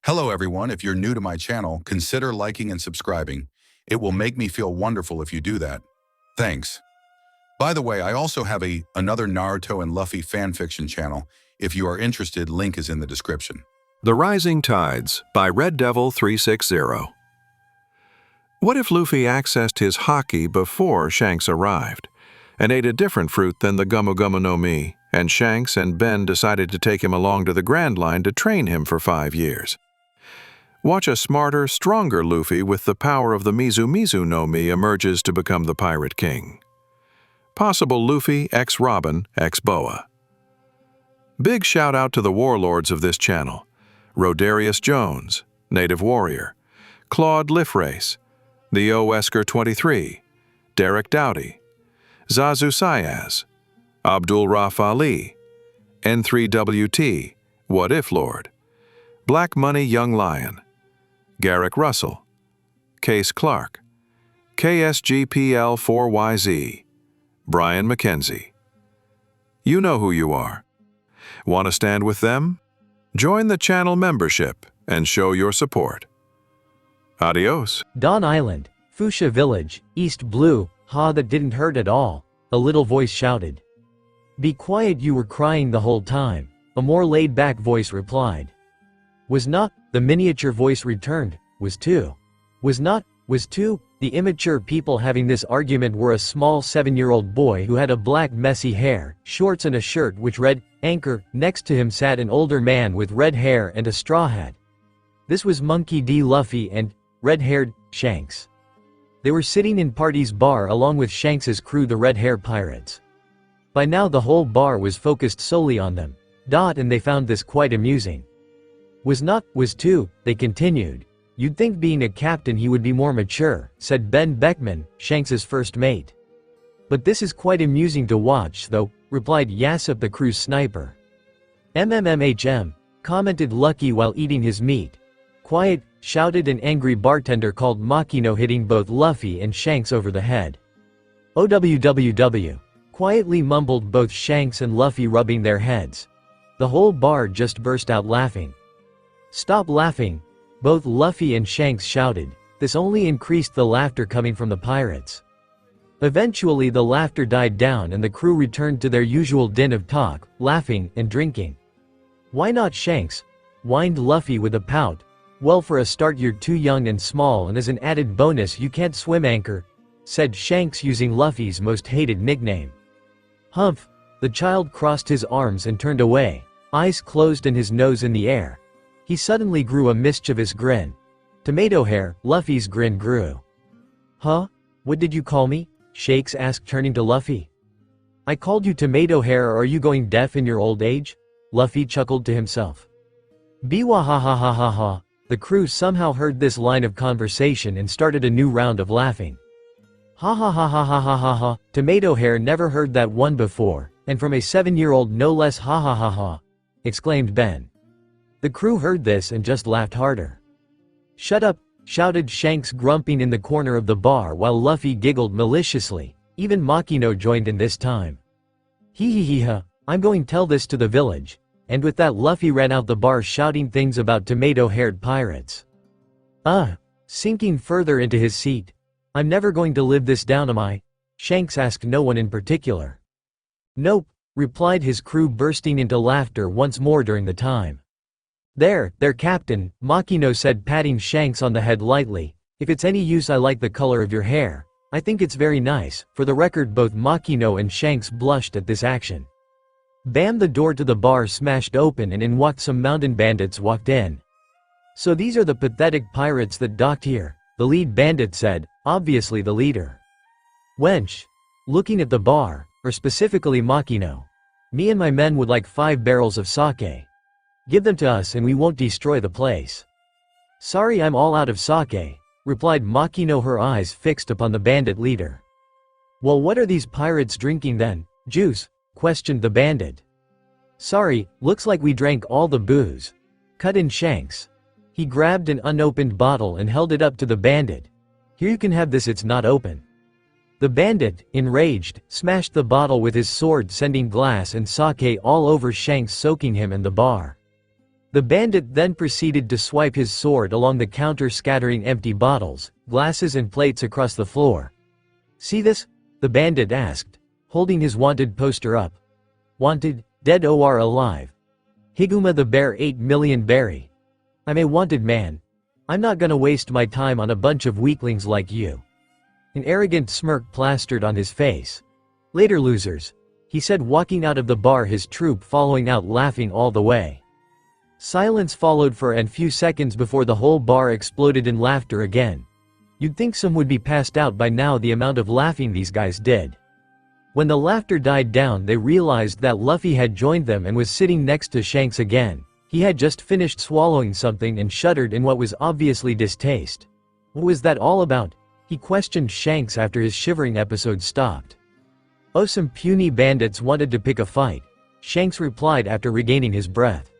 Hello everyone, if you're new to my channel, consider liking and subscribing. It will make me feel wonderful if you do that. Thanks. By the way, I also have another Naruto and Luffy fanfiction channel. If you are interested, link is in the description. The Rising Tides by Red Devil 360. What if Luffy accessed his Haki before Shanks arrived, and ate a different fruit than the Gumu Gumu no Mi, and Shanks and Ben decided to take him along to the Grand Line to train him for 5 years? Watch a smarter, stronger Luffy with the power of the mizu no Mi emerges to become the Pirate King. Possible Luffy X Robin X Boa. Big shout out to the warlords of this channel: Rodarius Jones, Native Warrior, Claude Liffrace, Theo Wesker 23, Derek Dowdy, Zazu Sayaz, Abdul Raf Ali, N3WT, What If Lord, Black Money Young Lion, Garrick Russell, Case Clark, KSGPL4YZ, Brian McKenzie. You know who you are. Want to stand with them? Join the channel membership and show your support. Adios. Dawn Island, Fuchsia Village, East Blue. Ha, that didn't hurt at all, a little voice shouted. Be quiet, you were crying the whole time, a more laid-back voice replied. Was not, the miniature voice returned, was too. Was not, was too. The immature people having this argument were a small 7-year-old boy who had a black messy hair, shorts and a shirt which read, Anchor. Next to him sat an older man with red hair and a straw hat. This was Monkey D. Luffy and, red-haired, Shanks. They were sitting in Party's bar along with Shanks's crew, the Red Hair Pirates. By now the whole bar was focused solely on them. And they found this quite amusing. Was not, was too, they continued. You'd think being a captain he would be more mature, said Ben Beckman, Shanks's first mate. But this is quite amusing to watch though, replied Yassup, the crew's sniper. MMMHM, commented Lucky while eating his meat. Quiet, shouted an angry bartender called Makino, hitting both Luffy and Shanks over the head. OWWW, quietly mumbled both Shanks and Luffy, rubbing their heads. The whole bar just burst out laughing. Stop laughing, both Luffy and Shanks shouted. This only increased the laughter coming from the pirates. Eventually the laughter died down and the crew returned to their usual din of talk, laughing, and drinking. Why not, Shanks? Whined Luffy with a pout. Well, for a start you're too young and small, and as an added bonus you can't swim, Anchor, said Shanks using Luffy's most hated nickname. Humph, the child crossed his arms and turned away, eyes closed and his nose in the air. He suddenly grew a mischievous grin. Tomato hair, Luffy's grin grew. Huh? What did you call me? Shanks asked, turning to Luffy. I called you tomato hair. Are you going deaf in your old age? Luffy chuckled to himself. Biwa ha ha ha ha ha. The crew somehow heard this line of conversation and started a new round of laughing. Ha ha ha ha ha ha ha ha. Tomato hair never heard that one before, and from a 7-year-old no less. Ha ha ha ha, exclaimed Ben. The crew heard this and just laughed harder. Shut up, shouted Shanks, grumping in the corner of the bar while Luffy giggled maliciously. Even Makino joined in this time. Hee hee hee ha, I'm going tell this to the village. And with that Luffy ran out the bar shouting things about tomato-haired pirates. Sinking further into his seat. I'm never going to live this down, am I? Shanks asked no one in particular. Nope, replied his crew, bursting into laughter once more during the time. There, Captain, Makino said, patting Shanks on the head lightly. If it's any use, I like the color of your hair. I think it's very nice. For the record, both Makino and Shanks blushed at this action. Bam! The door to the bar smashed open and in walked some mountain bandits. Walked in. So these are the pathetic pirates that docked here, the lead bandit said, obviously the leader. Wench. Looking at the bar, or specifically Makino. Me and my men would like 5 barrels of sake. Give them to us and we won't destroy the place. Sorry, I'm all out of sake, replied Makino, her eyes fixed upon the bandit leader. Well, what are these pirates drinking then? Juice? Questioned the bandit. Sorry, looks like we drank all the booze. Cut in Shanks. He grabbed an unopened bottle and held it up to the bandit. Here, you can have this, it's not open. The bandit, enraged, smashed the bottle with his sword, sending glass and sake all over Shanks, soaking him and the bar. The bandit then proceeded to swipe his sword along the counter, scattering empty bottles, glasses and plates across the floor. "See this?" the bandit asked, holding his wanted poster up. "Wanted, dead or alive. Higuma the bear 8 million berry. I'm a wanted man. I'm not gonna waste my time on a bunch of weaklings like you." An arrogant smirk plastered on his face. "Later, losers," he said, walking out of the bar, his troop following out, laughing all the way. Silence followed for a few seconds before the whole bar exploded in laughter again. You'd think some would be passed out by now, the amount of laughing these guys did. When the laughter died down, they realized that Luffy had joined them and was sitting next to Shanks again. He had just finished swallowing something and shuddered in what was obviously distaste. What was that all about? He questioned Shanks after his shivering episode stopped. "Oh, some puny bandits wanted to pick a fight," Shanks replied after regaining his breath.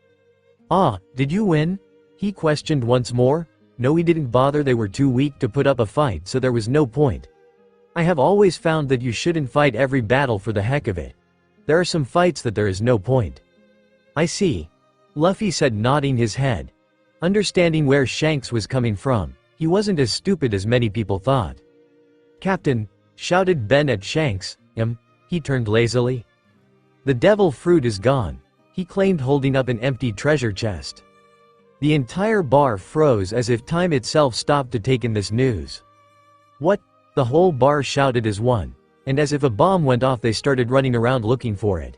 "Ah, did you win?" he questioned once more. "No, we didn't bother, they were too weak to put up a fight, so there was no point. I have always found that you shouldn't fight every battle for the heck of it. There are some fights that there is no point." "I see," Luffy said, nodding his head. Understanding where Shanks was coming from, he wasn't as stupid as many people thought. "Captain," shouted Ben at Shanks. He turned lazily. "The devil fruit is gone," he claimed, holding up an empty treasure chest. The entire bar froze as if time itself stopped to take in this news. "What?" the whole bar shouted as one, and as if a bomb went off, they started running around looking for it.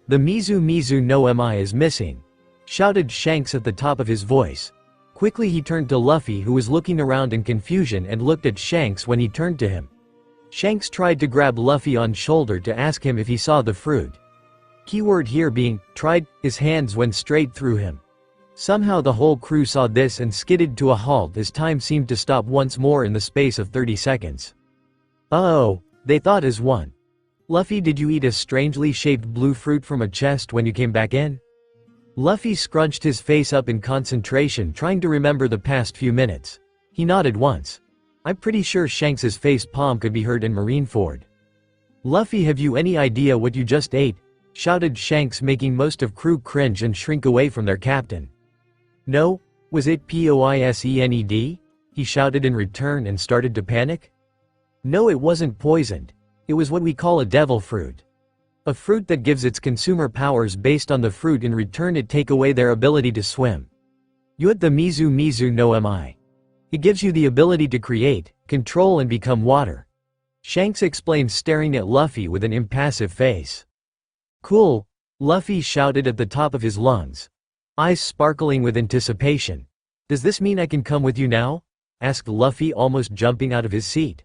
"The mizu no mi is missing," shouted Shanks at the top of his voice. Quickly he turned to Luffy, who was looking around in confusion, and looked at Shanks when he turned to him. Shanks tried to grab Luffy on shoulder to ask him if he saw the fruit. Keyword here being tried. His hands went straight through him. Somehow the whole crew saw this and skidded to a halt as time seemed to stop once more in the space of 30 seconds. "Uh-oh," they thought as one. "Luffy, did you eat a strangely shaped blue fruit from a chest when you came back in?" Luffy scrunched his face up in concentration, trying to remember the past few minutes. He nodded once. "I'm pretty sure Shanks's face palm could be heard in Marineford." "Luffy, have you any idea what you just ate?" shouted Shanks, making most of crew cringe and shrink away from their captain. "No, was it poisoned?" he shouted in return and started to panic. "No, it wasn't poisoned. It was what we call a devil fruit. A fruit that gives its consumer powers based on the fruit. In return it take away their ability to swim. You had the mizu no mi. It gives you the ability to create, control and become water," Shanks explained, staring at Luffy with an impassive face. "Cool," Luffy shouted at the top of his lungs, eyes sparkling with anticipation. "Does this mean I can come with you now?" asked Luffy, almost jumping out of his seat.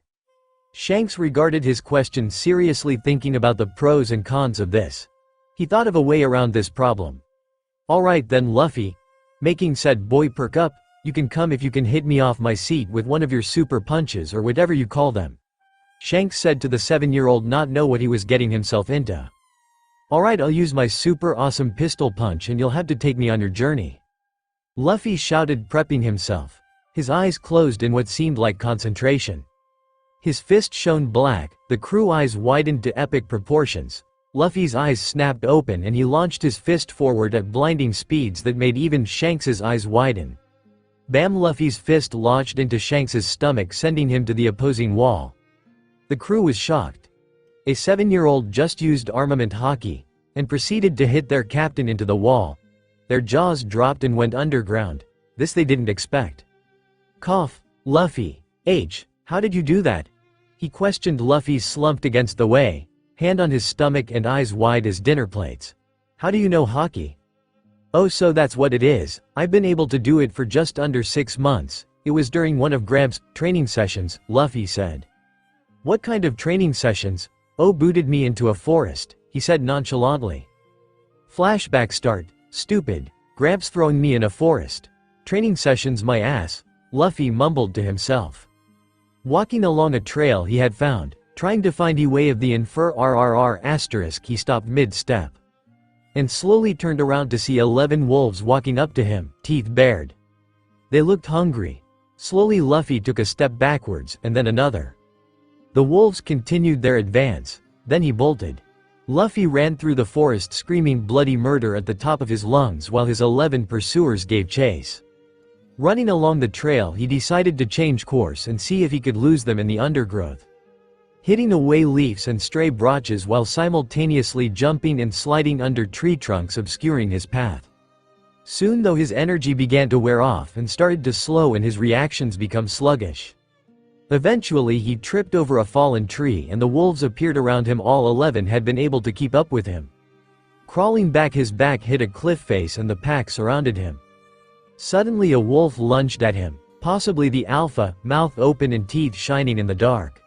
Shanks regarded his question seriously, thinking about the pros and cons of this. He thought of a way around this problem. "Alright then, Luffy," making said boy perk up, "you can come if you can hit me off my seat with one of your super punches or whatever you call them," Shanks said to the 7-year-old, not know what he was getting himself into. "Alright, I'll use my super awesome pistol punch and you'll have to take me on your journey," Luffy shouted, prepping himself. His eyes closed in what seemed like concentration. His fist shone black, the crew eyes widened to epic proportions. Luffy's eyes snapped open and he launched his fist forward at blinding speeds that made even Shanks's eyes widen. Bam! Luffy's fist lodged into Shanks's stomach, sending him to the opposing wall. The crew was shocked. A 7-year-old just used armament Haki, and proceeded to hit their captain into the wall. Their jaws dropped and went underground. This they didn't expect. Cough. "Luffy, how did you do that?" he questioned Luffy, slumped against the way, hand on his stomach and eyes wide as dinner plates. "How do you know Haki?" "Oh, so that's what it is. I've been able to do it for just under 6 months. It was during one of Gramp's training sessions," Luffy said. "What kind of training sessions?" "Oh, booted me into a forest," he said nonchalantly. "Flashback start. Stupid. Gramps throwing me in a forest. Training sessions my ass," Luffy mumbled to himself. Walking along a trail he had found, trying to find a way of the ****, he stopped mid-step. And slowly turned around to see 11 wolves walking up to him, teeth bared. They looked hungry. Slowly Luffy took a step backwards, and then another. The wolves continued their advance, then he bolted. Luffy ran through the forest screaming bloody murder at the top of his lungs while his 11 pursuers gave chase. Running along the trail, he decided to change course and see if he could lose them in the undergrowth. Hitting away leaves and stray branches while simultaneously jumping and sliding under tree trunks obscuring his path. Soon though his energy began to wear off and started to slow and his reactions become sluggish. Eventually he tripped over a fallen tree and the wolves appeared around him. All 11 had been able to keep up with him. Crawling back, his back hit a cliff face and the pack surrounded him. Suddenly a wolf lunged at him, possibly the alpha, mouth open and teeth shining in the dark.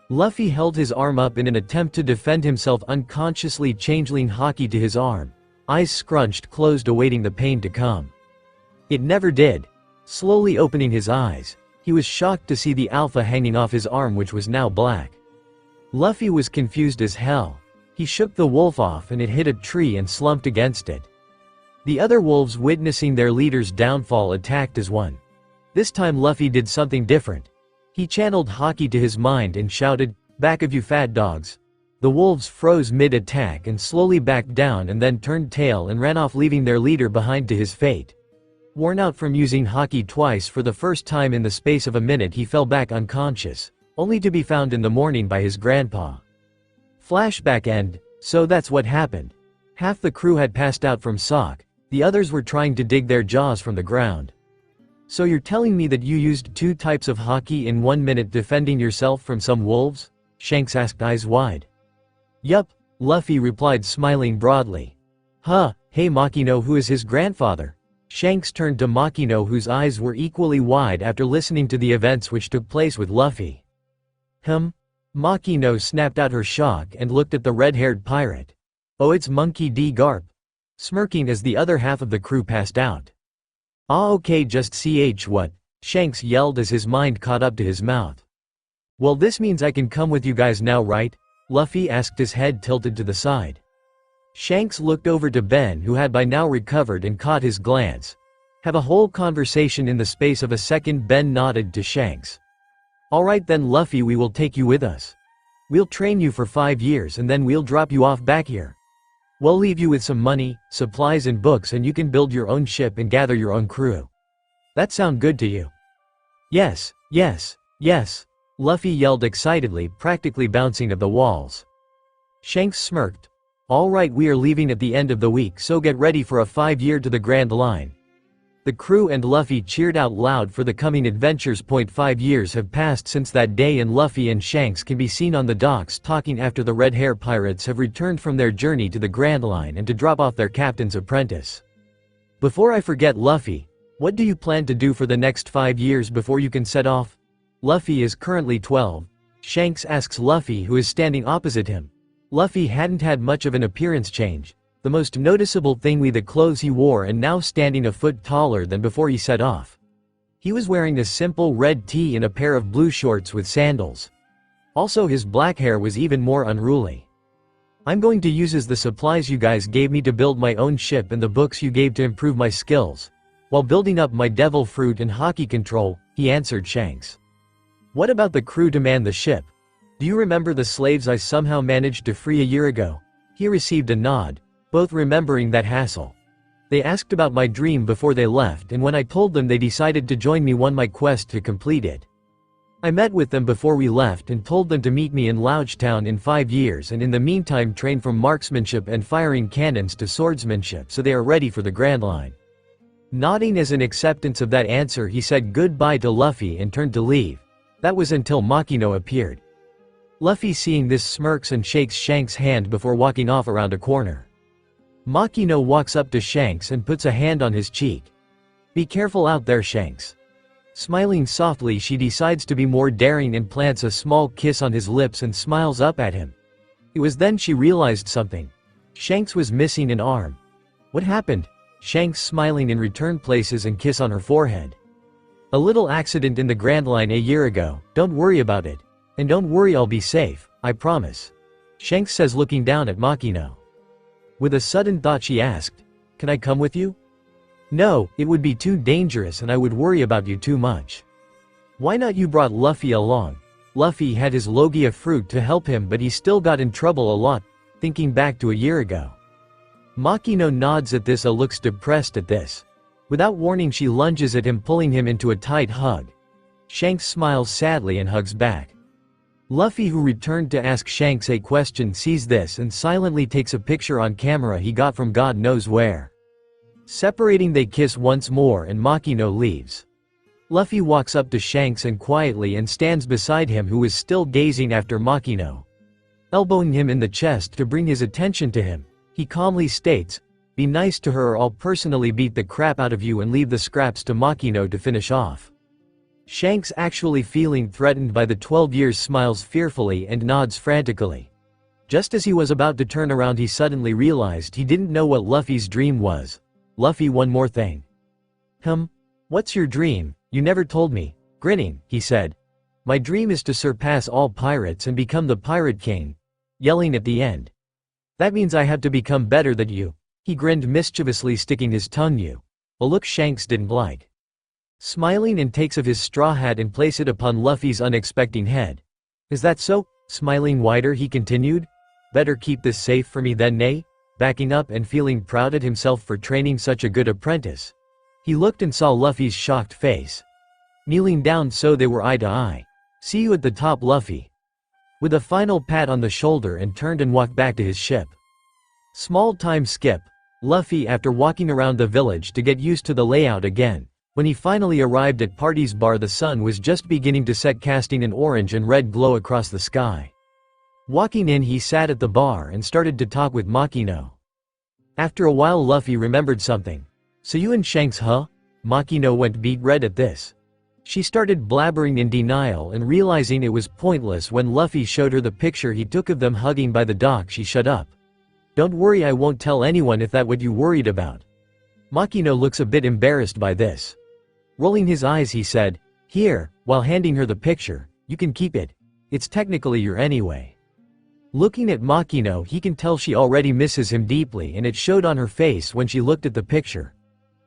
Luffy held his arm up in an attempt to defend himself, unconsciously channeling Haki to his arm, eyes scrunched closed awaiting the pain to come. It never did. Slowly opening his eyes, he was shocked to see the alpha hanging off his arm, which was now black. Luffy was confused as hell. He shook the wolf off and it hit a tree and slumped against it. The other wolves, witnessing their leader's downfall, attacked as one. This time Luffy did something different. He channeled Haki to his mind and shouted, "Back of you fat dogs." The wolves froze mid-attack and slowly backed down and then turned tail and ran off, leaving their leader behind to his fate. Worn out from using Haki twice for the first time in the space of a minute, he fell back unconscious, only to be found in the morning by his grandpa. Flashback end. So that's what happened. Half the crew had passed out from shock, the others were trying to dig their jaws from the ground. So you're telling me that you used 2 types of Haki in 1 minute defending yourself from some wolves? Shanks asked, eyes wide. Yup, Luffy replied, smiling broadly. Huh, hey Makino, who is his grandfather? Shanks turned to Makino, whose eyes were equally wide after listening to the events which took place with Luffy. Makino snapped out her shock and looked at the red-haired pirate. Oh, it's Monkey D. Garp. Smirking as the other half of the crew passed out. Ah, okay, just what? Shanks yelled as his mind caught up to his mouth. Well, this means I can come with you guys now, right? Luffy asked, his head tilted to the side. Shanks looked over to Ben, who had by now recovered, and caught his glance. Have a whole conversation in the space of a second. Ben nodded to Shanks. Alright then Luffy, we will take you with us. We'll train you for 5 years and then we'll drop you off back here. We'll leave you with some money, supplies and books, and you can build your own ship and gather your own crew. That sound good to you? Yes, yes, yes, Luffy yelled excitedly, practically bouncing at the walls. Shanks smirked. Alright, we are leaving at the end of the week, so get ready for a 5-year to the Grand Line. The crew and Luffy cheered out loud for the coming adventures. 5 years have passed since that day, and Luffy and Shanks can be seen on the docks talking after the red hair pirates have returned from their journey to the Grand Line and to drop off their captain's apprentice. Before I forget, Luffy, what do you plan to do for the next 5 years before you can set off? Luffy is currently 12. Shanks asks Luffy, who is standing opposite him. Luffy hadn't had much of an appearance change. The most noticeable thing was the clothes he wore, and now standing a foot taller than before he set off. He was wearing a simple red tee and a pair of blue shorts with sandals. Also, his black hair was even more unruly. I'm going to use the supplies you guys gave me to build my own ship and the books you gave to improve my skills, while building up my devil fruit and Haki control, he answered Shanks. What about the crew to man the ship? Do you remember the slaves I somehow managed to free a year ago? He received a nod, both remembering that hassle. They asked about my dream before they left, and when I told them, they decided to join me on my quest to complete it. I met with them before we left and told them to meet me in Lougetown in 5 years, and in the meantime train from marksmanship and firing cannons to swordsmanship so they are ready for the Grand Line. Nodding as an acceptance of that answer, he said goodbye to Luffy and turned to leave. That was until Makino appeared. Luffy, seeing this, smirks and shakes Shanks' hand before walking off around a corner. Makino walks up to Shanks and puts a hand on his cheek. Be careful out there, Shanks. Smiling softly, she decides to be more daring and plants a small kiss on his lips and smiles up at him. It was then she realized something. Shanks was missing an arm. What happened? Shanks, smiling in return, places a kiss on her forehead. A little accident in the Grand Line a year ago, don't worry about it. And don't worry, I'll be safe, I promise. Shanks says, looking down at Makino. With a sudden thought, she asked, can I come with you? No, it would be too dangerous and I would worry about you too much. Why not? You brought Luffy along. Luffy had his logia fruit to help him, but he still got in trouble a lot. thinking back to a year ago. Makino nods at this and looks depressed at this. Without warning she lunges at him, pulling him into a tight hug. Shanks smiles sadly and hugs back. Luffy, who returned to ask Shanks a question, sees this and silently takes a picture on camera he got from God knows where. Separating, they kiss once more and Makino leaves. Luffy walks up to Shanks and quietly and stands beside him, who is still gazing after Makino. Elbowing him in the chest to bring his attention to him, he calmly states, "Be nice to her or I'll personally beat the crap out of you," and leave the scraps to Makino to finish off. Shanks, actually feeling threatened by the 12 years, smiles fearfully and nods frantically. Just as he was about to turn around, he suddenly realized he didn't know what Luffy's dream was. "Luffy, one more thing." What's your dream? You never told me." Grinning, he said, "My dream is to surpass all pirates and become the Pirate King." Yelling at the end, "That means I have to become better than you." He grinned mischievously, sticking his tongue you. A look Shanks didn't like. Smiling and takes of his straw hat and place it upon Luffy's unexpected head. "Is that so?" Smiling wider, he continued, "Better keep this safe for me then, nay?" Backing up and feeling proud at himself for training such a good apprentice. He looked and saw Luffy's shocked face. Kneeling down so they were eye to eye. "See you at the top, Luffy." With a final pat on the shoulder, and turned and walked back to his ship. Small time skip. Luffy, after walking around the village to get used to the layout again, when he finally arrived at Party's bar, the sun was just beginning to set, casting an orange and red glow across the sky. Walking in, he sat at the bar and started to talk with Makino. After a while, Luffy remembered something. "So you and Shanks, huh?" Makino went beet red at this. She started blabbering in denial, and realizing it was pointless when Luffy showed her the picture he took of them hugging by the dock, she shut up. "Don't worry, I won't tell anyone if that's what you worried about." Makino looks a bit embarrassed by this. Rolling his eyes, he said, "Here," while handing her the picture, "you can keep it. It's technically your anyway." Looking at Makino, he can tell she already misses him deeply, and it showed on her face when she looked at the picture.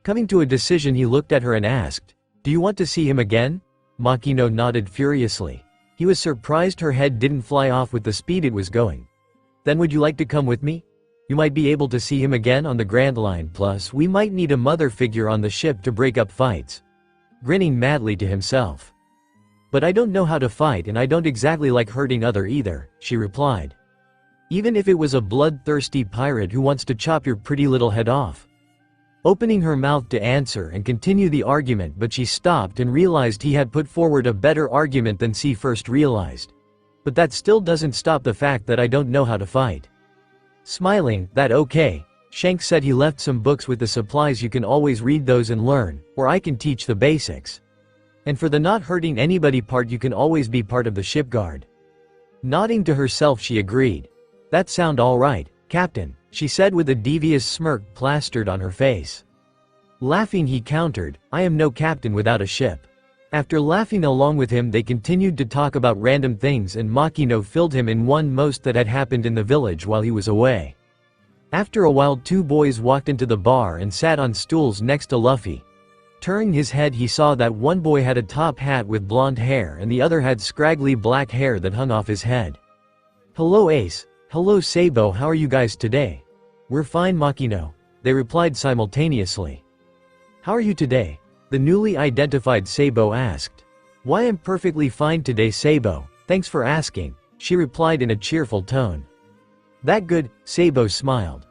Coming to a decision, he looked at her and asked, "Do you want to see him again?" Makino nodded furiously. He was surprised her head didn't fly off with the speed it was going. "Then would you like to come with me? You might be able to see him again on the Grand Line, plus we might need a mother figure on the ship to break up fights." Grinning madly to himself. "But I don't know how to fight, and I don't exactly like hurting other either," she replied. "Even if it was a bloodthirsty pirate who wants to chop your pretty little head off." Opening her mouth to answer and continue the argument, but she stopped and realized he had put forward a better argument than she first realized. "But that still doesn't stop the fact that I don't know how to fight." Smiling, "That okay. Shanks said he left some books with the supplies, you can always read those and learn, or I can teach the basics. And for the not hurting anybody part, you can always be part of the shipguard." Nodding to herself, she agreed. "That sound all right, Captain," she said with a devious smirk plastered on her face. Laughing, he countered, "I am no captain without a ship." After laughing along with him, they continued to talk about random things, and Makino filled him in one most that had happened in the village while he was away. After a while, two boys walked into the bar and sat on stools next to Luffy. Turning his head, he saw that one boy had a top hat with blonde hair and the other had scraggly black hair that hung off his head. "Hello Ace. Hello Sabo, how are you guys today?" "We're fine, Makino," they replied simultaneously. "How are you today?" the newly identified Sabo asked. "Why, I'm perfectly fine today, Sabo, thanks for asking," she replied in a cheerful tone. "That good," Sabo smiled.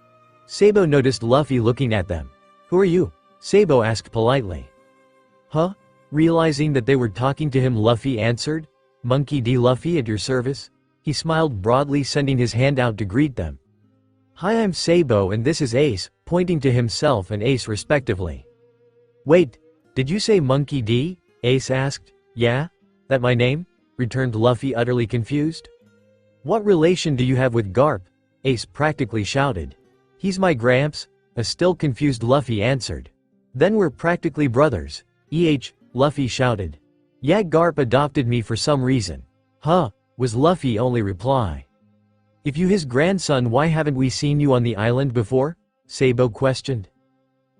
Sabo noticed Luffy looking at them. "Who are you?" Sabo asked politely. "Huh?" Realizing that they were talking to him, Luffy answered, "Monkey D. Luffy at your service." He smiled broadly, sending his hand out to greet them. "Hi, I'm Sabo and this is Ace," pointing to himself and Ace respectively. "Wait, did you say Monkey D?" Ace asked. "Yeah? That my name?" returned Luffy, utterly confused. "What relation do you have with Garp?" Ace practically shouted. "He's my Gramps," a still confused Luffy answered. "Then we're practically brothers." Luffy shouted. "Yeah, Garp adopted me for some reason." "Huh," was Luffy's only reply. "If you his grandson, why haven't we seen you on the island before?" Sabo questioned.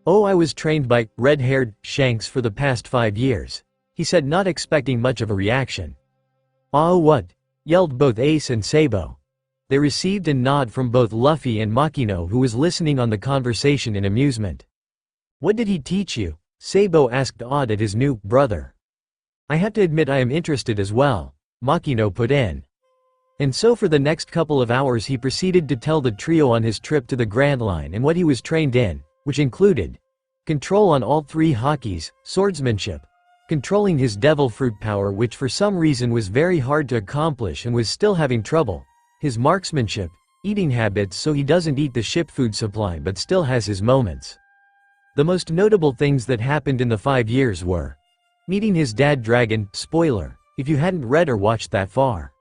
"Oh, I was trained by red-haired Shanks for the past 5 years," he said, not expecting much of a reaction. "Oh, what?" yelled both Ace and Sabo. They received a nod from both Luffy and Makino, who was listening on the conversation in amusement. "What did he teach you?" Sabo asked, awed at his new brother. "I have to admit I am interested as well," Makino put in. And so for the next couple of hours he proceeded to tell the trio on his trip to the Grand Line and what he was trained in, which included control on all 3 Hakis, swordsmanship, controlling his devil fruit power, which for some reason was very hard to accomplish and was still having trouble, his marksmanship, eating habits so he doesn't eat the ship food supply but still has his moments. The most notable things that happened in the 5 years were meeting his dad Dragon, spoiler, if you hadn't read or watched that far,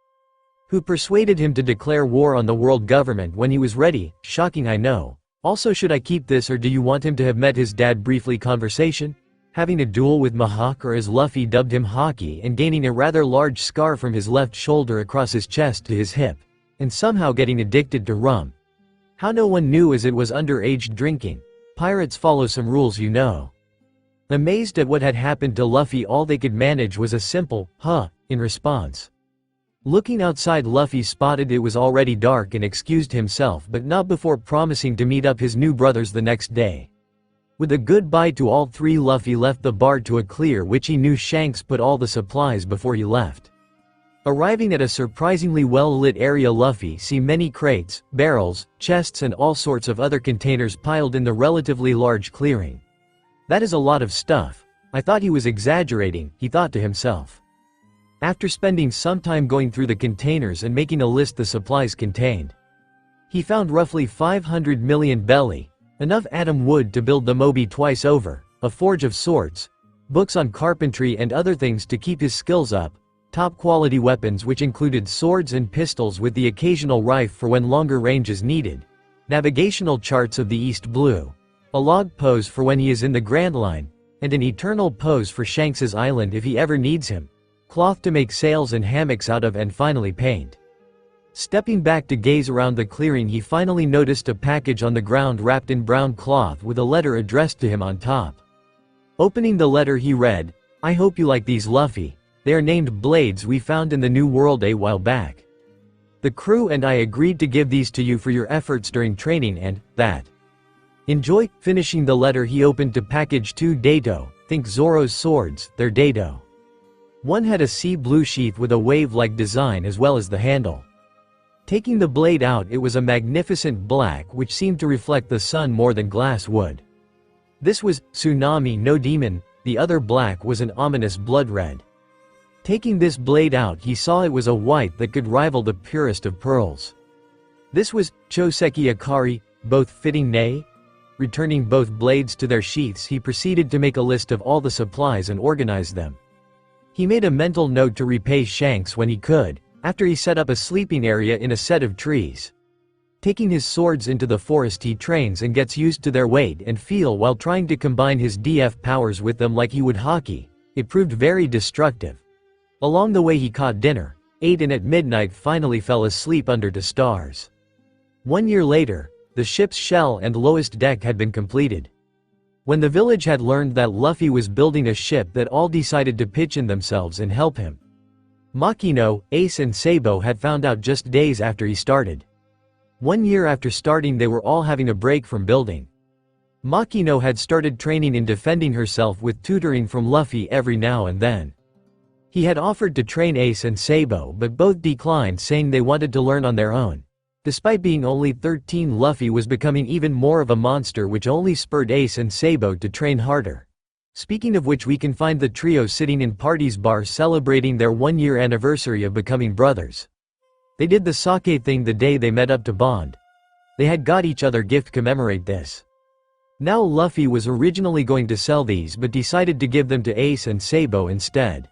who persuaded him to declare war on the world government when he was ready. Shocking, I know. Also, should I keep this, or do you want him to have met his dad briefly? Conversation? Having a duel with Mihawk, or as Luffy dubbed him, Haki, and gaining a rather large scar from his left shoulder across his chest to his hip, and somehow getting addicted to rum. How no one knew, as it was underage drinking. Pirates follow some rules, you know. Amazed at what had happened to Luffy, all they could manage was a simple, huh, in response. Looking outside, Luffy spotted it was already dark and excused himself, but not before promising to meet up his new brothers the next day. With a goodbye to all 3, Luffy left the bar to a clear which he knew Shanks put all the supplies before he left. Arriving at a surprisingly well-lit area, Luffy see many crates, barrels, chests and all sorts of other containers piled in the relatively large clearing. That is a lot of stuff. I thought he was exaggerating, he thought to himself. After spending some time going through the containers and making a list the supplies contained, he found roughly 500 million belly, enough atom wood to build the Moby twice over, a forge of sorts, books on carpentry and other things to keep his skills up, top quality weapons which included swords and pistols with the occasional rifle for when longer range is needed, navigational charts of the East Blue, a log pose for when he is in the Grand Line, and an eternal pose for Shanks's island if he ever needs him, cloth to make sails and hammocks out of, and finally paint. Stepping back to gaze around the clearing, he finally noticed a package on the ground wrapped in brown cloth with a letter addressed to him on top. Opening the letter, he read, "I hope you like these, Luffy. They are named blades we found in the New World a while back. The crew and I agreed to give these to you for your efforts during training and that. Enjoy." Finishing the letter, he opened to package 2 Dato, think Zoro's swords, their Dato. One had a sea blue sheath with a wave-like design as well as the handle. Taking the blade out, it was a magnificent black which seemed to reflect the sun more than glass would. This was Tsunami no Demon, the other black was an ominous blood red. Taking this blade out, he saw it was a white that could rival the purest of pearls. This was Choseki Akari, both fitting nay? Returning both blades to their sheaths, he proceeded to make a list of all the supplies and organize them. He made a mental note to repay Shanks when he could, after he set up a sleeping area in a set of trees. Taking his swords into the forest, he trains and gets used to their weight and feel while trying to combine his DF powers with them like he would Haki. It proved very destructive. Along the way he caught dinner, ate, and at midnight finally fell asleep under the stars. 1 year later, the ship's shell and lowest deck had been completed. When the village had learned that Luffy was building a ship, that all decided to pitch in themselves and help him. Makino, Ace and Sabo had found out just days after he started. 1 year after starting, they were all having a break from building. Makino had started training in defending herself with tutoring from Luffy every now and then. He had offered to train Ace and Sabo, but both declined, saying they wanted to learn on their own. Despite being only 13, Luffy was becoming even more of a monster, which only spurred Ace and Sabo to train harder. Speaking of which, we can find the trio sitting in Party's bar celebrating their 1 year anniversary of becoming brothers. They did the sake thing the day they met up to bond. They had got each other gift commemorate this. Now Luffy was originally going to sell these but decided to give them to Ace and Sabo instead.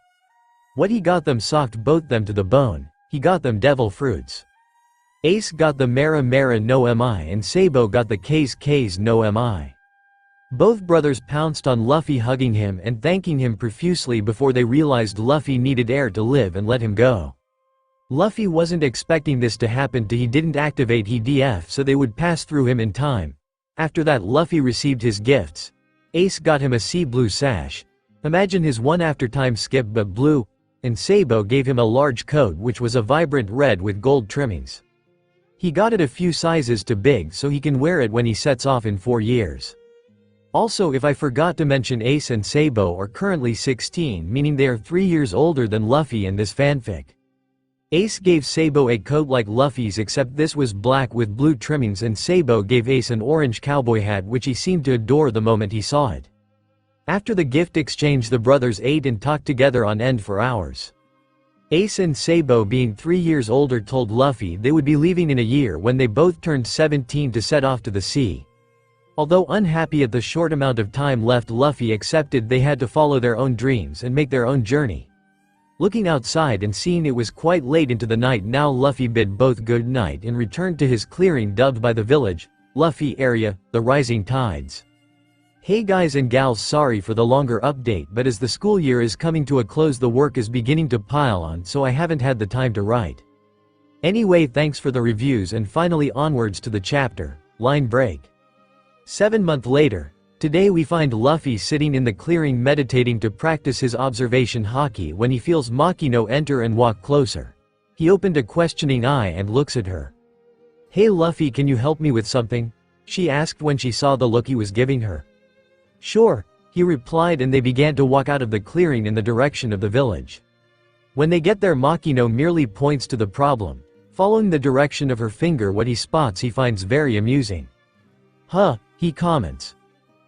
What he got them socked both them to the bone. He got them devil fruits. Ace got the Mera Mera no Mi and Sabo got the K's K's no Mi. Both brothers pounced on Luffy, hugging him and thanking him profusely before they realized Luffy needed air to live and let him go. Luffy wasn't expecting this to happen. He didn't activate DF so they would pass through him in time. After that, Luffy received his gifts. Ace got him a sea blue sash. Imagine his one after time skip but blue. And Sabo gave him a large coat which was a vibrant red with gold trimmings. He got it a few sizes too big so he can wear it when he sets off in 4 years. Also, if I forgot to mention, Ace and Sabo are currently 16, meaning they are 3 years older than Luffy in this fanfic. Ace gave Sabo a coat like Luffy's, except this was black with blue trimmings, and Sabo gave Ace an orange cowboy hat which he seemed to adore the moment he saw it. After the gift exchange, the brothers ate and talked together on end for hours. Ace and Sabo, being 3 years older, told Luffy they would be leaving in a year when they both turned 17 to set off to the sea. Although unhappy at the short amount of time left, Luffy accepted they had to follow their own dreams and make their own journey. Looking outside and seeing it was quite late into the night now, Luffy bid both good night and returned to his clearing dubbed by the village, Luffy area, the Rising Tides. Hey guys and gals, sorry for the longer update, but as the school year is coming to a close, the work is beginning to pile on, so I haven't had the time to write. Anyway, thanks for the reviews, and finally onwards to the chapter. Line break. 7 months later. Today we find Luffy sitting in the clearing meditating to practice his observation Haki when he feels Makino enter and walk closer. He opened a questioning eye and looks at her. "Hey Luffy, can you help me with something?" she asked when she saw the look he was giving her. "Sure," he replied, and they began to walk out of the clearing in the direction of the village. When they get there, Makino merely points to the problem. Following the direction of her finger, what he spots he finds very amusing. "Huh," he comments.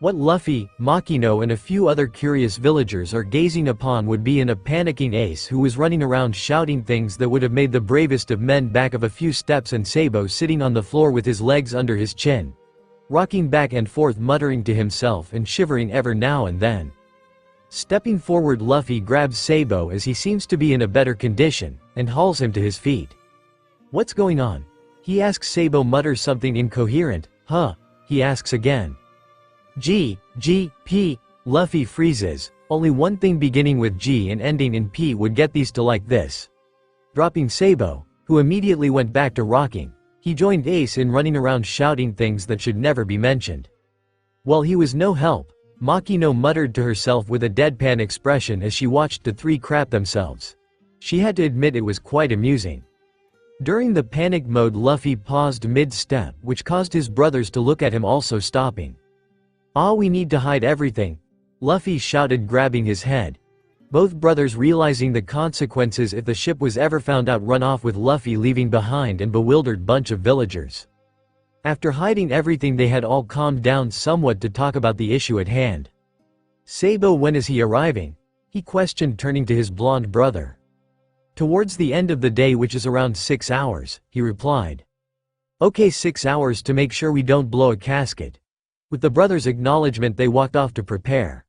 What Luffy, Makino and a few other curious villagers are gazing upon would be in a panicking Ace who was running around shouting things that would have made the bravest of men back of a few steps, and Sabo sitting on the floor with his legs under his chin, rocking back and forth muttering to himself and shivering ever now and then. Stepping forward, Luffy grabs Sabo as he seems to be in a better condition, and hauls him to his feet. "What's going on?" he asks. Sabo mutters something incoherent. "Huh?" he asks again. P. Luffy freezes. Only one thing beginning with G and ending in P would get these to like this. Dropping Sabo, who immediately went back to rocking, he joined Ace in running around shouting things that should never be mentioned. Well, he was no help. Makino muttered to herself with a deadpan expression as she watched the three crap themselves. She had to admit it was quite amusing. During the panic mode, Luffy paused mid-step, which caused his brothers to look at him, also stopping. "Ah, we need to hide everything," Luffy shouted, grabbing his head. Both brothers, realizing the consequences if the ship was ever found out, run off with Luffy leaving behind an bewildered bunch of villagers. After hiding everything, they had all calmed down somewhat to talk about the issue at hand. "Sabo, when is he arriving?" he questioned, turning to his blonde brother. "Towards the end of the day, which is around 6 hours, he replied. "Okay, 6 hours to make sure we don't blow a casket." With the brothers' acknowledgement, they walked off to prepare.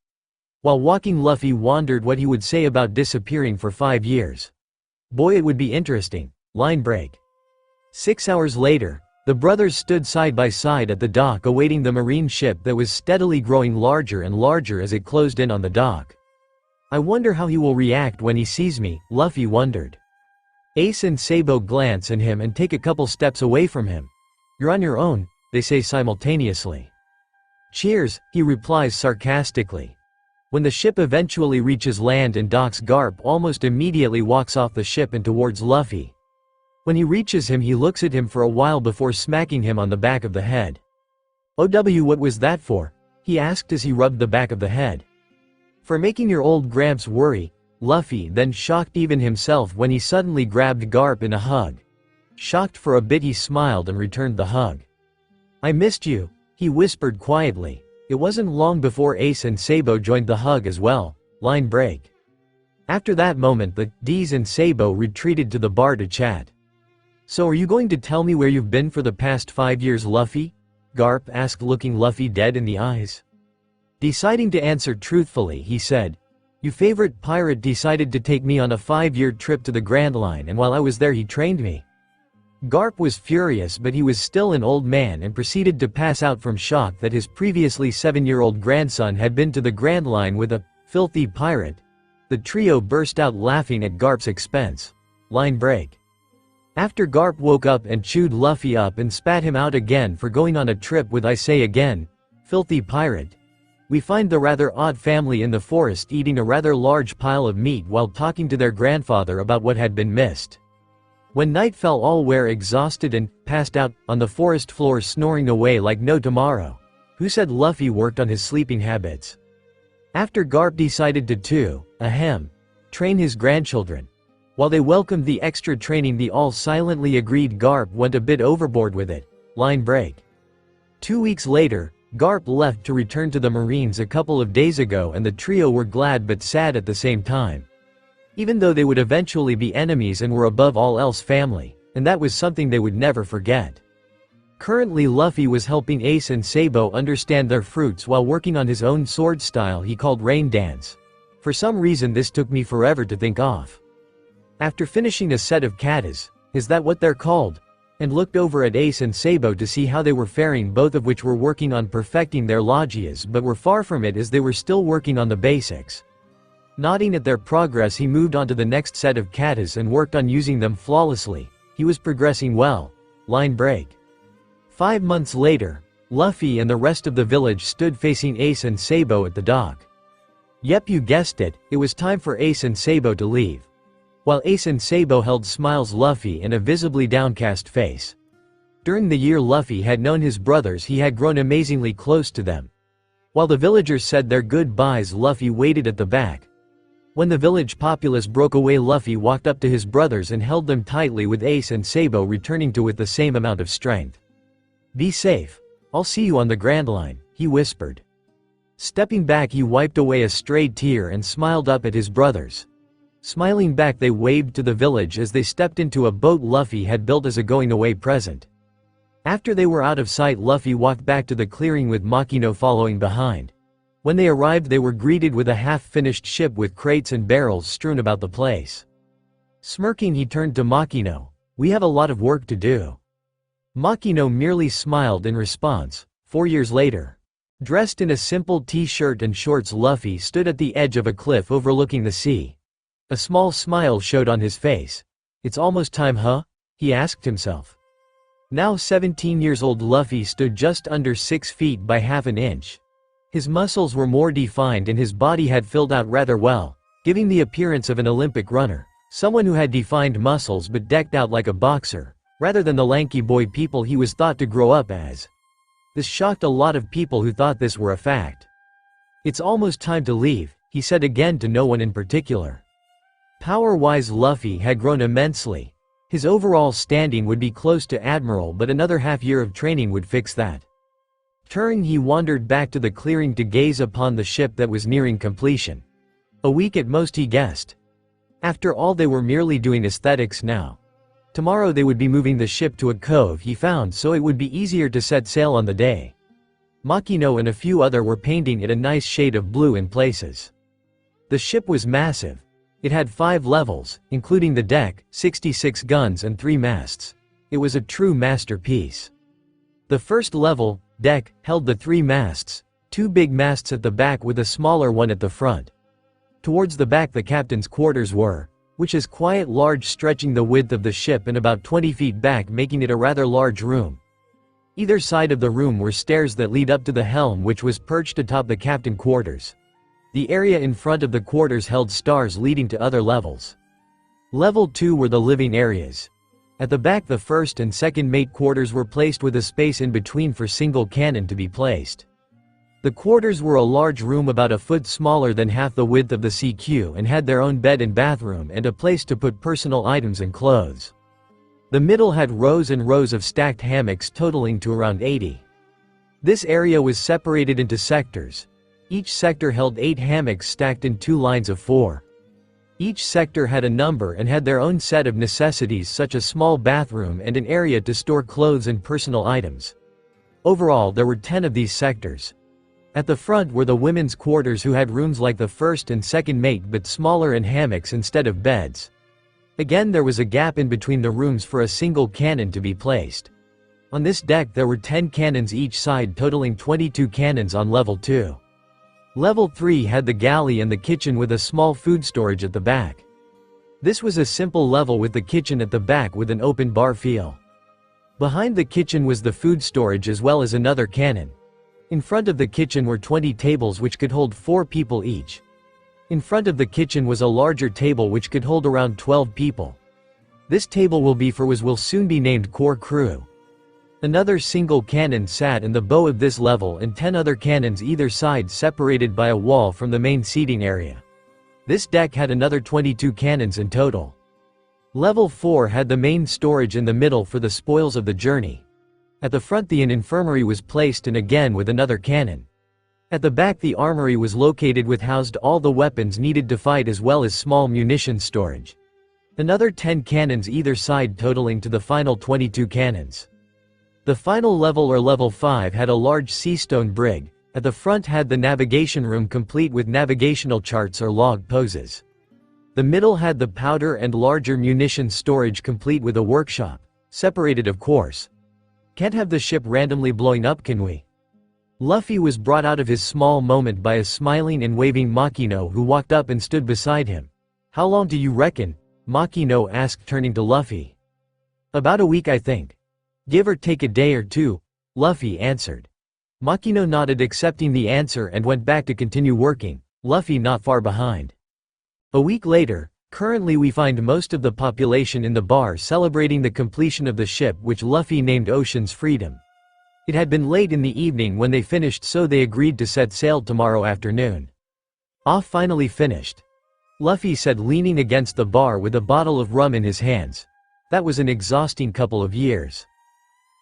While walking, Luffy wondered what he would say about disappearing for 5 years. Boy, it would be interesting. Line break. 6 hours later, the brothers stood side by side at the dock awaiting the marine ship that was steadily growing larger and larger as it closed in on the dock. "I wonder how he will react when he sees me," Luffy wondered. Ace and Sabo glance at him and take a couple steps away from him. "You're on your own," they say simultaneously. "Cheers," he replies sarcastically. When the ship eventually reaches land and docks, Garp almost immediately walks off the ship and towards Luffy. When he reaches him, he looks at him for a while before smacking him on the back of the head. "OW, what was that for?" he asked as he rubbed the back of the head. "For making your old Gramps worry," Luffy then shocked even himself when he suddenly grabbed Garp in a hug. Shocked for a bit, he smiled and returned the hug. "I missed you," he whispered quietly. It wasn't long before Ace and Sabo joined the hug as well. Line break. After that moment, the D's and Sabo retreated to the bar to chat. "So are you going to tell me where you've been for the past 5 years, Luffy?" Garp asked, looking Luffy dead in the eyes. Deciding to answer truthfully, he said, "Your favorite pirate decided to take me on a 5-year trip to the Grand Line, and while I was there he trained me." Garp was furious, but he was still an old man and proceeded to pass out from shock that his previously 7-year-old grandson had been to the Grand Line with a filthy pirate. The trio burst out laughing at Garp's expense. Line break. After Garp woke up and chewed Luffy up and spat him out again for going on a trip with, I say again, filthy pirate, we find the rather odd family in the forest eating a rather large pile of meat while talking to their grandfather about what had been missed. When night fell, all were exhausted and passed out on the forest floor, snoring away like no tomorrow. Who said Luffy worked on his sleeping habits? After Garp decided to train his grandchildren. While they welcomed the extra training, they all silently agreed Garp went a bit overboard with it. Line break. 2 weeks later, Garp left to return to the Marines a couple of days ago, and the trio were glad but sad at the same time. Even though they would eventually be enemies and were above all else family, and that was something they would never forget. Currently Luffy was helping Ace and Sabo understand their fruits while working on his own sword style he called Rain Dance. For some reason this took me forever to think of. After finishing a set of katas, is that what they're called? And looked over at Ace and Sabo to see how they were faring, both of which were working on perfecting their logias but were far from it as they were still working on the basics. Nodding at their progress, he moved on to the next set of katas and worked on using them flawlessly. He was progressing well. Line break. 5 months later, Luffy and the rest of the village stood facing Ace and Sabo at the dock. Yep, you guessed it, it was time for Ace and Sabo to leave. While Ace and Sabo held smiles Luffy and a visibly downcast face. During the year Luffy had known his brothers, he had grown amazingly close to them. While the villagers said their goodbyes, Luffy waited at the back. When the village populace broke away, Luffy walked up to his brothers and held them tightly, with Ace and Sabo returning to with the same amount of strength. Be safe. I'll see you on the Grand Line, he whispered. Stepping back, he wiped away a stray tear and smiled up at his brothers. Smiling back, they waved to the village as they stepped into a boat Luffy had built as a going-away present. After they were out of sight, Luffy walked back to the clearing with Makino following behind. When they arrived, they were greeted with a half-finished ship with crates and barrels strewn about the place. Smirking, he turned to Makino. We have a lot of work to do. Makino merely smiled in response. 4 years later. Dressed in a simple t-shirt and shorts, Luffy stood at the edge of a cliff overlooking the sea. A small smile showed on his face. It's almost time, huh? He asked himself. Now 17 years old, Luffy stood just under 6 feet by half an inch. His muscles were more defined and his body had filled out rather well, giving the appearance of an Olympic runner. Someone who had defined muscles but decked out like a boxer, rather than the lanky boy people he was thought to grow up as. This shocked a lot of people who thought this were a fact. It's almost time to leave, he said again to no one in particular. Power-wise, Luffy had grown immensely. His overall standing would be close to Admiral, but another half-year of training would fix that. Turning, he wandered back to the clearing to gaze upon the ship that was nearing completion. A week at most, he guessed. After all, they were merely doing aesthetics now. Tomorrow they would be moving the ship to a cove he found, so it would be easier to set sail on the day. Makino and a few other were painting it a nice shade of blue in places. The ship was massive. It had 5 levels, including the deck, 66 guns and 3 masts. It was a true masterpiece. The first level, deck, held the 3 masts, 2 big masts at the back with a smaller one at the front. Towards the back the captain's quarters were, which is quite large, stretching the width of the ship and about 20 feet back, making it a rather large room. Either side of the room were stairs that lead up to the helm, which was perched atop the captain quarters. The area in front of the quarters held stars leading to other levels. Level 2 were the living areas. At the back the first and second mate quarters were placed with a space in between for single cannon to be placed. The quarters were a large room about a foot smaller than half the width of the CQ and had their own bed and bathroom and a place to put personal items and clothes. The middle had rows and rows of stacked hammocks totaling to around 80. This area was separated into sectors. Each sector held 8 hammocks stacked in 2 lines of 4. Each sector had a number and had their own set of necessities, such as a small bathroom and an area to store clothes and personal items. Overall there were 10 of these sectors. At the front were the women's quarters, who had rooms like the first and second mate but smaller and hammocks instead of beds. Again, there was a gap in between the rooms for a single cannon to be placed. On this deck there were 10 cannons each side, totaling 22 cannons on level 2. Level 3 had the galley and the kitchen with a small food storage at the back. This was a simple level with the kitchen at the back with an open bar feel. Behind the kitchen was the food storage as well as another cannon. In front of the kitchen were 20 tables which could hold 4 people each. In front of the kitchen was a larger table which could hold around 12 people. This table will soon be named core crew. Another single cannon sat in the bow of this level and 10 other cannons either side separated by a wall from the main seating area. This deck had another 22 cannons in total. Level 4 had the main storage in the middle for the spoils of the journey. At the front an infirmary was placed and again with another cannon. At the back the armory was located with housed all the weapons needed to fight as well as small munition storage. Another 10 cannons either side totaling to the final 22 cannons. The final level or level 5 had a large seastone brig. At the front had the navigation room complete with navigational charts or log poses. The middle had the powder and larger munition storage complete with a workshop, separated of course. Can't have the ship randomly blowing up, can we? Luffy was brought out of his small moment by a smiling and waving Makino who walked up and stood beside him. How long do you reckon? Makino asked turning to Luffy. About a week I think. Give or take a day or two, Luffy answered. Makino nodded accepting the answer and went back to continue working, Luffy not far behind. A week later, currently we find most of the population in the bar celebrating the completion of the ship which Luffy named Ocean's Freedom. It had been late in the evening when they finished so they agreed to set sail tomorrow afternoon. Off finally finished. Luffy said leaning against the bar with a bottle of rum in his hands. That was an exhausting couple of years.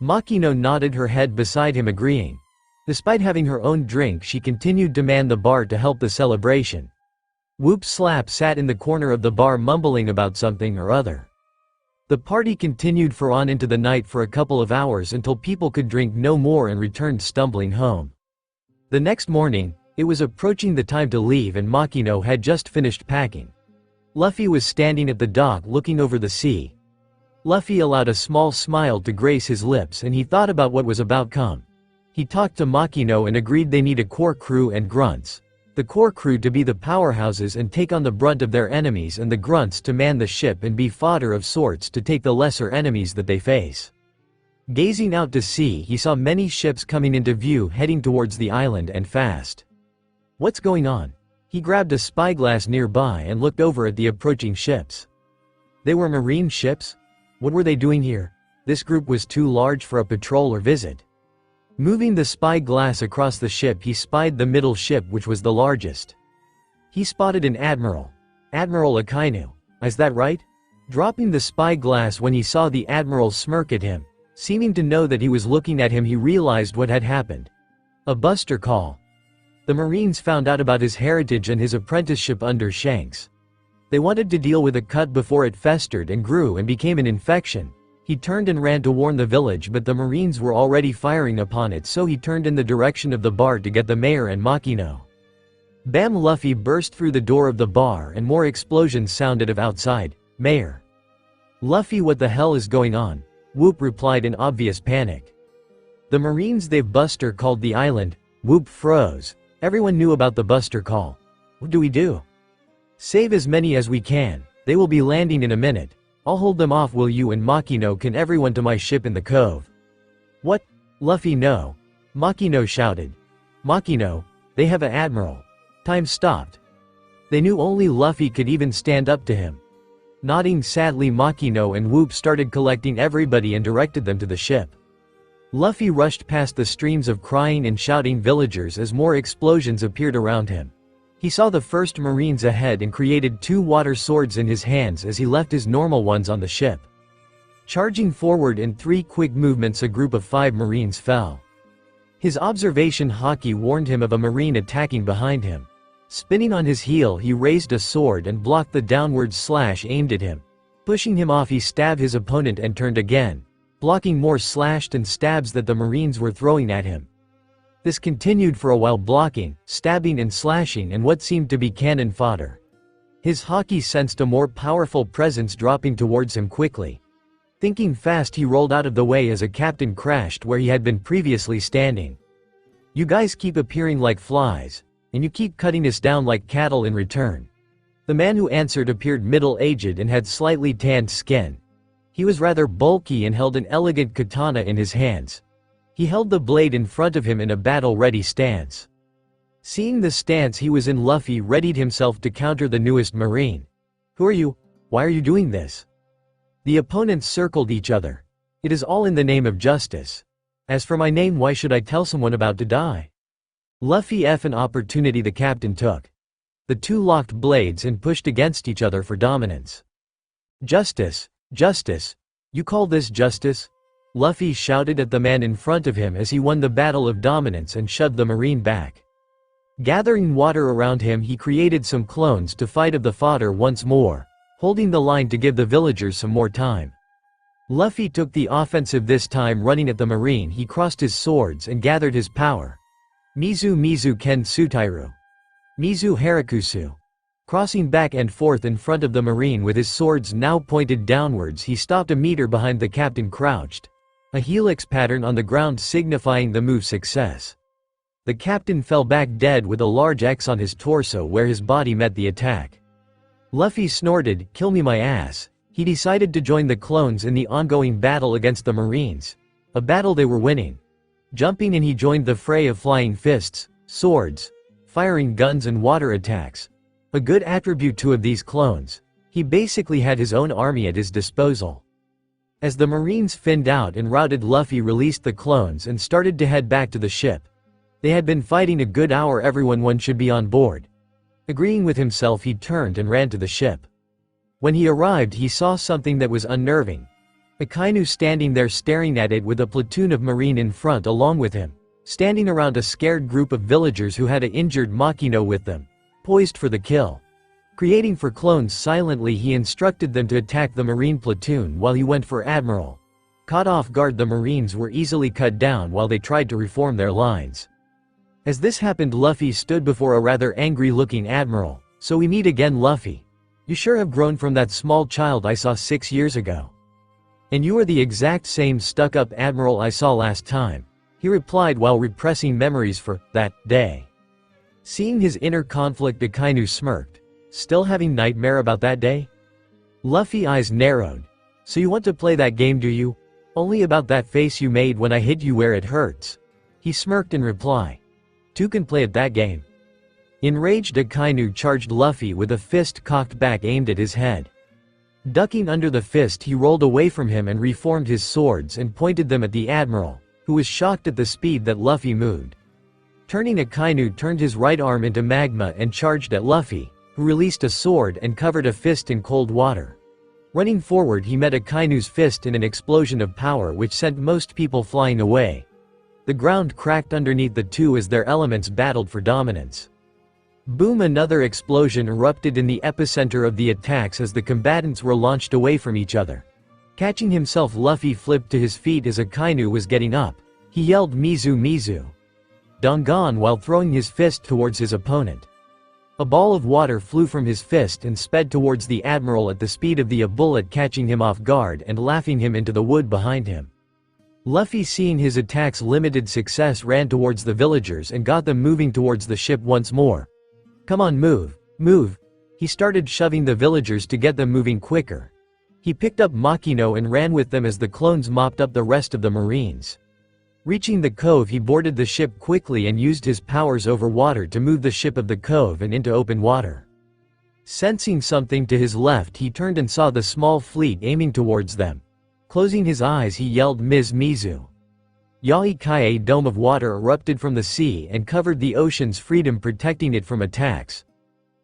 Makino nodded her head beside him agreeing. Despite having her own drink she continued to man the bar to help the celebration. Whoop Slap sat in the corner of the bar mumbling about something or other. The party continued for on into the night for a couple of hours until people could drink no more and returned stumbling home. The next morning, it was approaching the time to leave and Makino had just finished packing. Luffy was standing at the dock looking over the sea. Luffy allowed a small smile to grace his lips and he thought about what was about come. He talked to Makino and agreed they need a core crew and grunts. The core crew to be the powerhouses and take on the brunt of their enemies and the grunts to man the ship and be fodder of sorts to take the lesser enemies that they face. Gazing out to sea he saw many ships coming into view heading towards the island and fast. What's going on? He grabbed a spyglass nearby and looked over at the approaching ships. They were marine ships? What were they doing here? This group was too large for a patrol or visit. Moving the spyglass across the ship he spied the middle ship which was the largest. He spotted an admiral. Admiral Akainu. Is that right? Dropping the spyglass when he saw the admiral smirk at him, seeming to know that he was looking at him he realized what had happened. A buster call. The Marines found out about his heritage and his apprenticeship under Shanks. They wanted to deal with a cut before it festered and grew and became an infection. He turned and ran to warn the village but the Marines were already firing upon it so he turned in the direction of the bar to get the mayor and Makino. Bam! Luffy burst through the door of the bar and more explosions sounded of outside. Mayor. Luffy, what the hell is going on? Whoop replied in obvious panic. The Marines they've buster called the island. Whoop froze. Everyone knew about the buster call. What do we do? Save as many as we can. They will be landing in a minute. I'll hold them off, will you and Makino can everyone to my ship in the cove. What? Luffy no. Makino shouted. Makino, they have an admiral. Time stopped. They knew only Luffy could even stand up to him. Nodding sadly Makino and Whoop started collecting everybody and directed them to the ship. Luffy rushed past the streams of crying and shouting villagers as more explosions appeared around him. He saw the first Marines ahead and created 2 water swords in his hands as he left his normal ones on the ship. Charging forward in 3 quick movements a group of 5 Marines fell. His observation Haki warned him of a Marine attacking behind him. Spinning on his heel he raised a sword and blocked the downward slash aimed at him. Pushing him off he stabbed his opponent and turned again, blocking more slashed and stabs that the Marines were throwing at him. This continued for a while, blocking, stabbing and slashing and what seemed to be cannon fodder. His Haki sensed a more powerful presence dropping towards him quickly. Thinking fast he rolled out of the way as a captain crashed where he had been previously standing. You guys keep appearing like flies, and you keep cutting us down like cattle in return. The man who answered appeared middle-aged and had slightly tanned skin. He was rather bulky and held an elegant katana in his hands. He held the blade in front of him in a battle-ready stance. Seeing the stance he was in, Luffy readied himself to counter the newest Marine. Who are you? Why are you doing this? The opponents circled each other. It is all in the name of justice. As for my name, why should I tell someone about to die? Luffy F an opportunity the captain took. The two locked blades and pushed against each other for dominance. Justice, justice. You call this justice? Luffy shouted at the man in front of him as he won the battle of dominance and shoved the marine back. Gathering water around him, he created some clones to fight of the fodder once more, holding the line to give the villagers some more time. Luffy took the offensive this time, running at the marine. He crossed his swords and gathered his power. Mizu Mizu Ken Sutairu. Mizu Harakusu. Crossing back and forth in front of the marine with his swords now pointed downwards, he stopped a meter behind the captain, crouched. A helix pattern on the ground signifying the move's success. The captain fell back dead with a large X on his torso where his body met the attack. Luffy snorted, "Kill me my ass." He decided to join the clones in the ongoing battle against the marines. A battle they were winning. Jumping in, he joined the fray of flying fists, swords, firing guns and water attacks. A good attribute to of these clones. He basically had his own army at his disposal. As the marines thinned out and routed, Luffy released the clones and started to head back to the ship. They had been fighting a good hour. One should be on board. Agreeing with himself, he turned and ran to the ship. When he arrived, he saw something that was unnerving. Akainu standing there staring at it with a platoon of marine in front along with him, standing around a scared group of villagers who had an injured Makino with them, poised for the kill. Creating for clones silently, he instructed them to attack the marine platoon while he went for Admiral. Caught off guard, the marines were easily cut down while they tried to reform their lines. As this happened, Luffy stood before a rather angry-looking Admiral. "So we meet again, Luffy. You sure have grown from that small child I saw 6 years ago. And you are the exact same stuck-up Admiral I saw last time," he replied while repressing memories for that day. Seeing his inner conflict, Akainu smirked. "Still having nightmare about that day?" Luffy's eyes narrowed. "So you want to play that game, do you? Only about that face you made when I hit you where it hurts?" He smirked in reply. "Two can play at that game." Enraged, Akainu charged Luffy with a fist cocked back aimed at his head. Ducking under the fist, he rolled away from him and reformed his swords and pointed them at the Admiral, who was shocked at the speed that Luffy moved. Turning, Akainu turned his right arm into magma and charged at Luffy, who released a sword and covered a fist in cold water. Running forward, he met Akainu's fist in an explosion of power which sent most people flying away. The ground cracked underneath the two as their elements battled for dominance. Boom! Another explosion erupted in the epicenter of the attacks as the combatants were launched away from each other. Catching himself, Luffy flipped to his feet as Akainu was getting up. He yelled, "Mizu Mizu Dongan," while throwing his fist towards his opponent. A ball of water flew from his fist and sped towards the Admiral at the speed of a bullet, catching him off guard and laughing him into the wood behind him. Luffy, seeing his attacks limited success, ran towards the villagers and got them moving towards the ship once more. "Come on, move, move." He started shoving the villagers to get them moving quicker. He picked up Makino and ran with them as the clones mopped up the rest of the marines. Reaching the cove, he boarded the ship quickly and used his powers over water to move the ship of the cove and into open water. Sensing something to his left, he turned and saw the small fleet aiming towards them. Closing his eyes, he yelled, "Ms. Mizu." Yaikai, a dome of water erupted from the sea and covered the ocean's freedom, protecting it from attacks.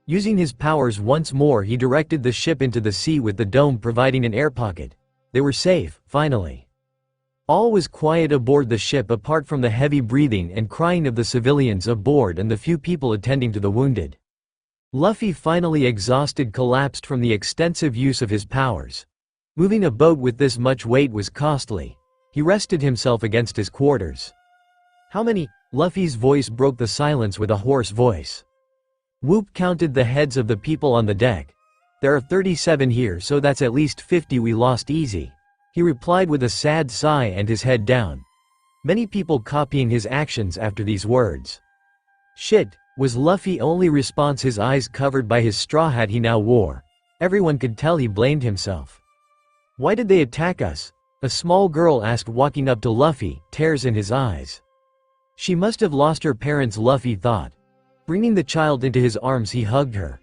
Using his powers once more, he directed the ship into the sea with the dome providing an air pocket. They were safe, finally. All was quiet aboard the ship apart from the heavy breathing and crying of the civilians aboard and the few people attending to the wounded. Luffy, finally exhausted, collapsed from the extensive use of his powers. Moving a boat with this much weight was costly. He rested himself against his quarters. "How many?" Luffy's voice broke the silence with a hoarse voice. Whoop counted the heads of the people on the deck. "There are 37 here, so that's at least 50 we lost easy," he replied with a sad sigh and his head down. Many people copying his actions after these words. "Shit," was Luffy's only response, his eyes covered by his straw hat he now wore. Everyone could tell he blamed himself. "Why did they attack us?" a small girl asked, walking up to Luffy, tears in his eyes. She must have lost her parents, Luffy thought. Bringing the child into his arms, he hugged her.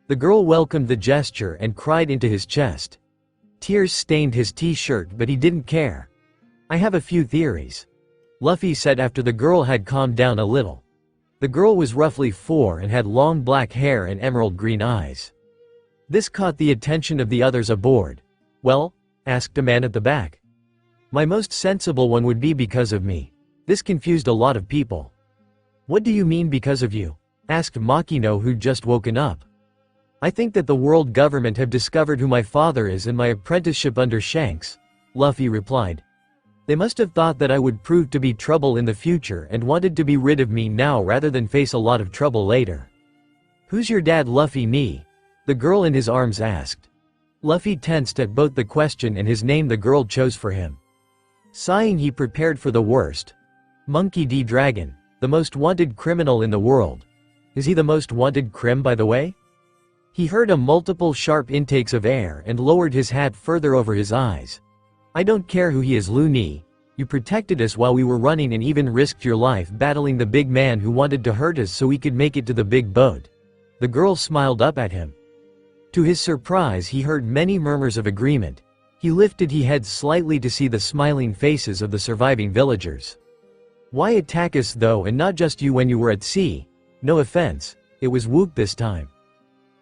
The girl welcomed the gesture and cried into his chest. Tears stained his t-shirt but he didn't care. "I have a few theories," Luffy said after the girl had calmed down a little. The girl was roughly 4 and had long black hair and emerald green eyes. This caught the attention of the others aboard. "Well?" asked a man at the back. "My most sensible one would be because of me. This confused a lot of people." "What do you mean because of you?" asked Makino, who'd just woken up. "I think that the world government have discovered who my father is and my apprenticeship under Shanks," Luffy replied. "They must have thought that I would prove to be trouble in the future and wanted to be rid of me now rather than face a lot of trouble later." "Who's your dad, Luffy me?" the girl in his arms asked. Luffy tensed at both the question and his name the girl chose for him. Sighing, he prepared for the worst. "Monkey D. Dragon, the most wanted criminal in the world." "Is he the most wanted crim, by the way?" He heard a multiple sharp intakes of air and lowered his hat further over his eyes. "I don't care who he is, Looney. You protected us while we were running and even risked your life battling the big man who wanted to hurt us so we could make it to the big boat." The girl smiled up at him. To his surprise, he heard many murmurs of agreement. He lifted his head slightly to see the smiling faces of the surviving villagers. "Why attack us though, and not just you when you were at sea? No offense, it was Whoop this time."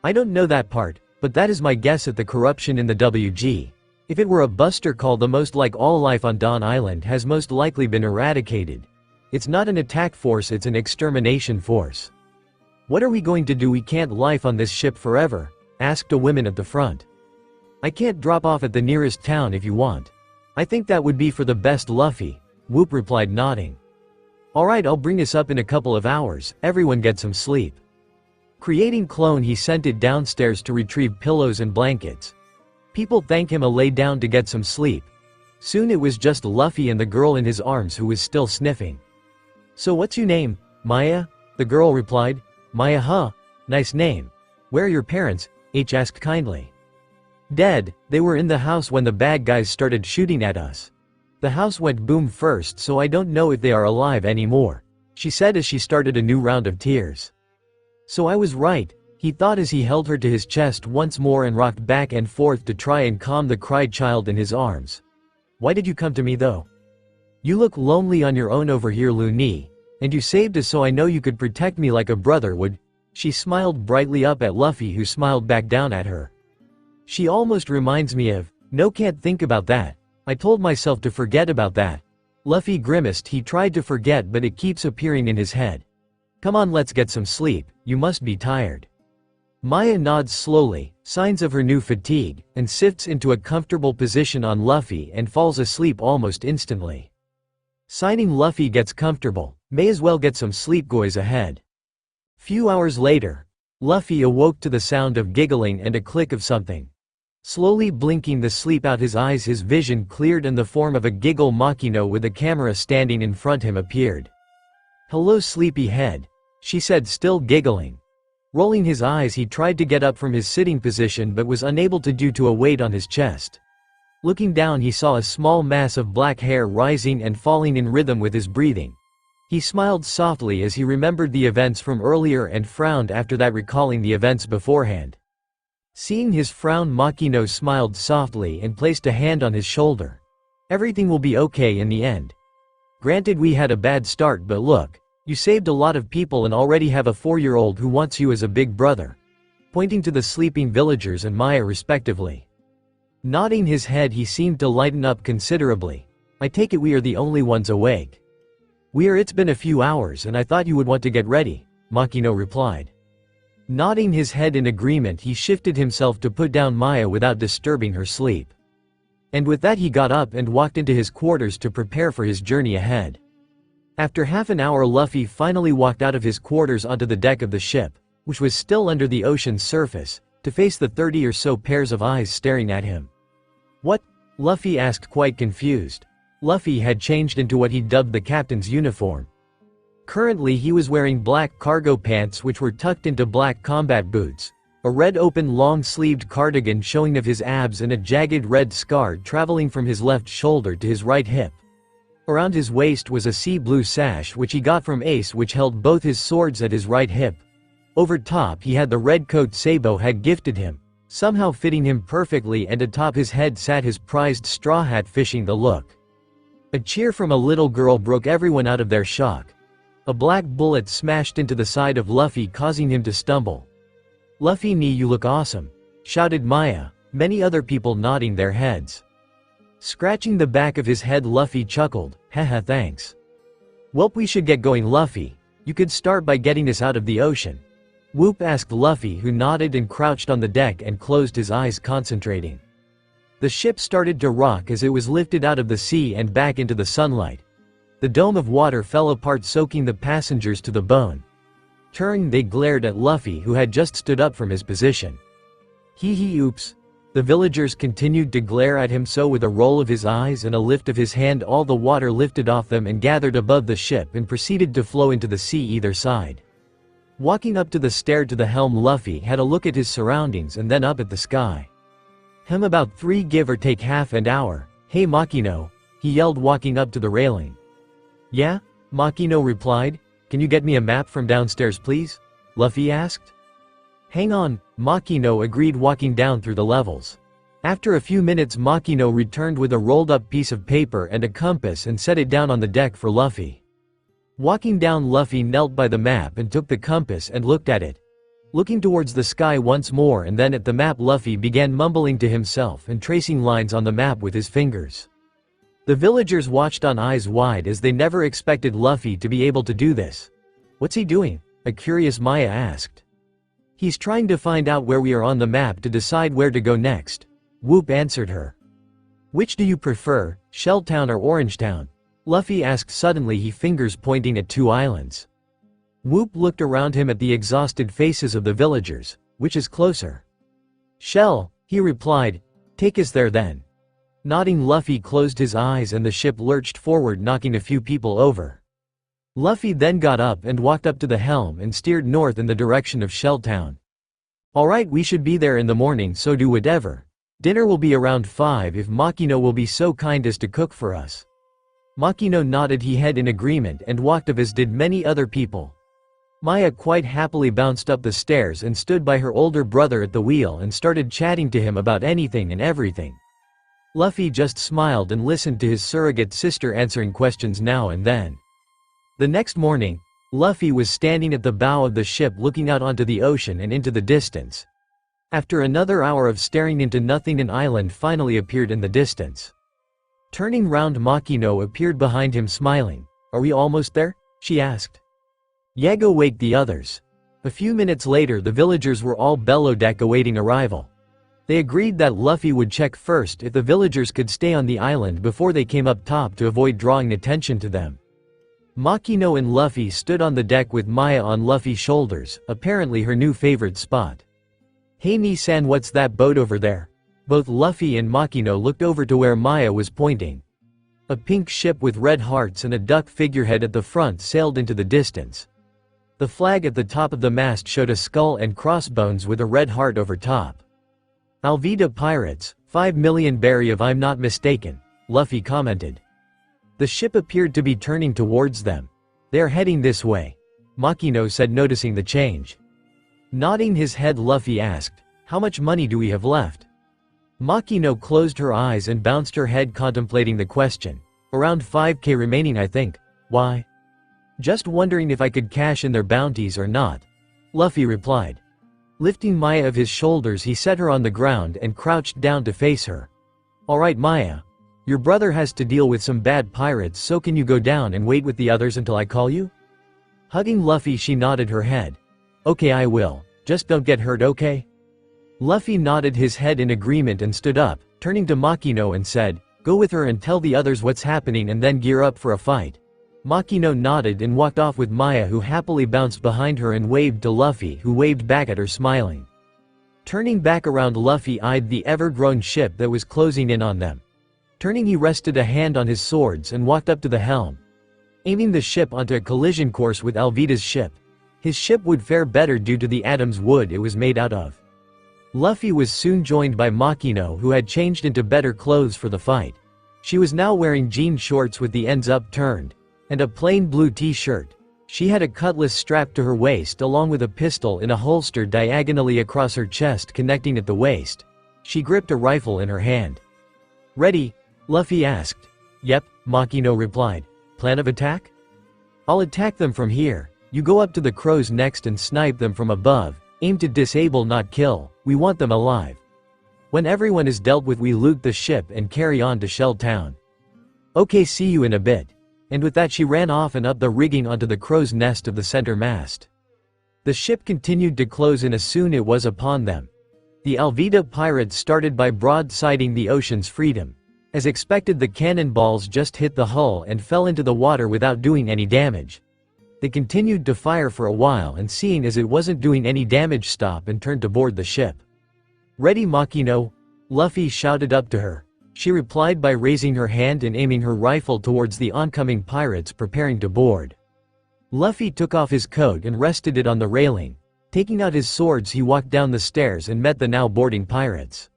"I don't know that part, but that is my guess at the corruption in the WG. If it were a buster call, the most like all life on Dawn Island has most likely been eradicated. It's not an attack force, it's an extermination force." "What are we going to do? We can't life on this ship forever," asked a woman at the front. "I can't drop off at the nearest town if you want. I think that would be for the best, Luffy," Whoop replied, nodding. "Alright, I'll bring us up in a couple of hours, everyone get some sleep." Creating clone, he sent it downstairs to retrieve pillows and blankets. People thank him, lay down to get some sleep. Soon it was just Luffy and the girl in his arms who was still sniffing. "So what's your name, Maya?" the girl replied. "Maya, huh? Nice name. Where are your parents?" H asked kindly. "Dead, they were in the house when the bad guys started shooting at us. The house went boom first, so I don't know if they are alive anymore," she said as she started a new round of tears. "So I was right," he thought as he held her to his chest once more and rocked back and forth to try and calm the cried child in his arms. "Why did you come to me though? You look lonely on your own over here, Looney, and you saved us, so I know you could protect me like a brother would." She smiled brightly up at Luffy, who smiled back down at her. "She almost reminds me of, no, can't think about that. I told myself to forget about that." Luffy grimaced. He tried to forget, but it keeps appearing in his head. "Come on, let's get some sleep, you must be tired." Maya nods slowly, signs of her new fatigue, and sifts into a comfortable position on Luffy and falls asleep almost instantly. Signing, Luffy gets comfortable, may as well get some sleep, goes ahead. Few hours later, Luffy awoke to the sound of giggling and a click of something. Slowly blinking the sleep out his eyes, his vision cleared and the form of a giggle Makino with a camera standing in front him appeared. "Hello, sleepyhead," she said, still giggling. Rolling his eyes, he tried to get up from his sitting position but was unable to due to a weight on his chest. Looking down, he saw a small mass of black hair rising and falling in rhythm with his breathing. He smiled softly as he remembered the events from earlier and frowned after that, recalling the events beforehand. Seeing his frown, Makino smiled softly and placed a hand on his shoulder. "Everything will be okay in the end. Granted, we had a bad start, but look, you saved a lot of people and already have a 4-year-old who wants you as a big brother," pointing to the sleeping villagers and Maya respectively. Nodding his head, he seemed to lighten up considerably. "I take it we are the only ones awake." It's been a few hours and I thought you would want to get ready," Makino replied. Nodding his head in agreement, he shifted himself to put down Maya without disturbing her sleep. And with that, he got up and walked into his quarters to prepare for his journey ahead. After half an hour, Luffy finally walked out of his quarters onto the deck of the ship, which was still under the ocean's surface, to face the 30 or so pairs of eyes staring at him. "What?" Luffy asked, quite confused. Luffy had changed into what he dubbed the captain's uniform. Currently he was wearing black cargo pants which were tucked into black combat boots, a red open long-sleeved cardigan showing of his abs, and a jagged red scar traveling from his left shoulder to his right hip. Around his waist was a sea blue sash which he got from Ace, which held both his swords at his right hip. Over top he had the red coat Sabo had gifted him, somehow fitting him perfectly, and atop his head sat his prized straw hat fishing the look. A cheer from a little girl broke everyone out of their shock. A black bullet smashed into the side of Luffy, causing him to stumble. "Luffy knee, you look awesome," shouted Maya, many other people nodding their heads. Scratching the back of his head, Luffy chuckled, "Haha, thanks. Welp, we should get going, Luffy. You could start by getting us out of the ocean." Whoop asked Luffy, who nodded and crouched on the deck and closed his eyes, concentrating. The ship started to rock as it was lifted out of the sea and back into the sunlight. The dome of water fell apart, soaking the passengers to the bone. Turning, they glared at Luffy, who had just stood up from his position. Hee hee, oops. The villagers continued to glare at him, so with a roll of his eyes and a lift of his hand, all the water lifted off them and gathered above the ship and proceeded to flow into the sea either side. Walking up to the stair to the helm, Luffy had a look at his surroundings and then up at the sky. About 3 give or take half an hour. "Hey Makino," he yelled, walking up to the railing. "Yeah?" Makino replied. "Can you get me a map from downstairs, please?" Luffy asked. "Hang on," Makino agreed, walking down through the levels. After a few minutes, Makino returned with a rolled-up piece of paper and a compass and set it down on the deck for Luffy. Walking down, Luffy knelt by the map and took the compass and looked at it. Looking towards the sky once more and then at the map, Luffy began mumbling to himself and tracing lines on the map with his fingers. The villagers watched on eyes wide, as they never expected Luffy to be able to do this. "What's he doing?" a curious Maya asked. "He's trying to find out where we are on the map to decide where to go next," Whoop answered her. "Which do you prefer, Shelltown or Orangetown?" Luffy asked suddenly, his fingers pointing at 2 islands. Whoop looked around him at the exhausted faces of the villagers. "Which is closer?" "Shell," he replied. "Take us there then." Nodding, Luffy closed his eyes and the ship lurched forward, knocking a few people over. Luffy then got up and walked up to the helm and steered north in the direction of Shelltown. "Alright, we should be there in the morning, so do whatever. Dinner will be around 5 if Makino will be so kind as to cook for us." Makino nodded his head in agreement and walked up, as did many other people. Maya quite happily bounced up the stairs and stood by her older brother at the wheel and started chatting to him about anything and everything. Luffy just smiled and listened to his surrogate sister answering questions now and then. The next morning, Luffy was standing at the bow of the ship looking out onto the ocean and into the distance. After another hour of staring into nothing, an island finally appeared in the distance. Turning round, Makino appeared behind him, smiling. "Are we almost there?" she asked. Yago waked the others. A few minutes later, the villagers were all below deck awaiting arrival. They agreed that Luffy would check first if the villagers could stay on the island before they came up top to avoid drawing attention to them. Makino and Luffy stood on the deck with Maya on Luffy's shoulders, apparently her new favorite spot. "Hey Ni-san, what's that boat over there?" Both Luffy and Makino looked over to where Maya was pointing. A pink ship with red hearts and a duck figurehead at the front sailed into the distance. The flag at the top of the mast showed a skull and crossbones with a red heart over top. "Alvida pirates, 5 million berry if I'm not mistaken," Luffy commented. The ship appeared to be turning towards them. "They're heading this way," Makino said, noticing the change. Nodding his head, Luffy asked, "How much money do we have left?" Makino closed her eyes and bounced her head, contemplating the question. "Around 5k remaining, I think." "Why?" "Just wondering if I could cash in their bounties or not," Luffy replied. Lifting Maya of his shoulders, he set her on the ground and crouched down to face her. "Alright Maya. Your brother has to deal with some bad pirates, so can you go down and wait with the others until I call you?" Hugging Luffy, she nodded her head. "Okay, I will. Just don't get hurt, okay?" Luffy nodded his head in agreement and stood up, turning to Makino and said, "Go with her and tell the others what's happening and then gear up for a fight." Makino nodded and walked off with Maya, who happily bounced behind her and waved to Luffy, who waved back at her, smiling. Turning back around, Luffy eyed the ever-grown ship that was closing in on them. Turning, he rested a hand on his swords and walked up to the helm, aiming the ship onto a collision course with Alvida's ship. His ship would fare better due to the Adam's wood it was made out of. Luffy was soon joined by Makino, who had changed into better clothes for the fight. She was now wearing jean shorts with the ends upturned, and a plain blue t-shirt. She had a cutlass strapped to her waist along with a pistol in a holster diagonally across her chest connecting at the waist. She gripped a rifle in her hand. "Ready?" Luffy asked. "Yep," Makino replied. "Plan of attack?" "I'll attack them from here. You go up to the crow's nest and snipe them from above. Aim to disable, not kill. We want them alive. When everyone is dealt with, we loot the ship and carry on to Shell Town." "Okay, see you in a bit." And with that she ran off and up the rigging onto the crow's nest of the center mast. The ship continued to close in as soon it was upon them. The Alvida pirates started by broadsiding the ocean's freedom. As expected, the cannonballs just hit the hull and fell into the water without doing any damage. They continued to fire for a while and seeing as it wasn't doing any damage, stopped and turned to board the ship. "Ready, Makino?" Luffy shouted up to her. She replied by raising her hand and aiming her rifle towards the oncoming pirates preparing to board. Luffy took off his coat and rested it on the railing. Taking out his swords, he walked down the stairs and met the now boarding pirates.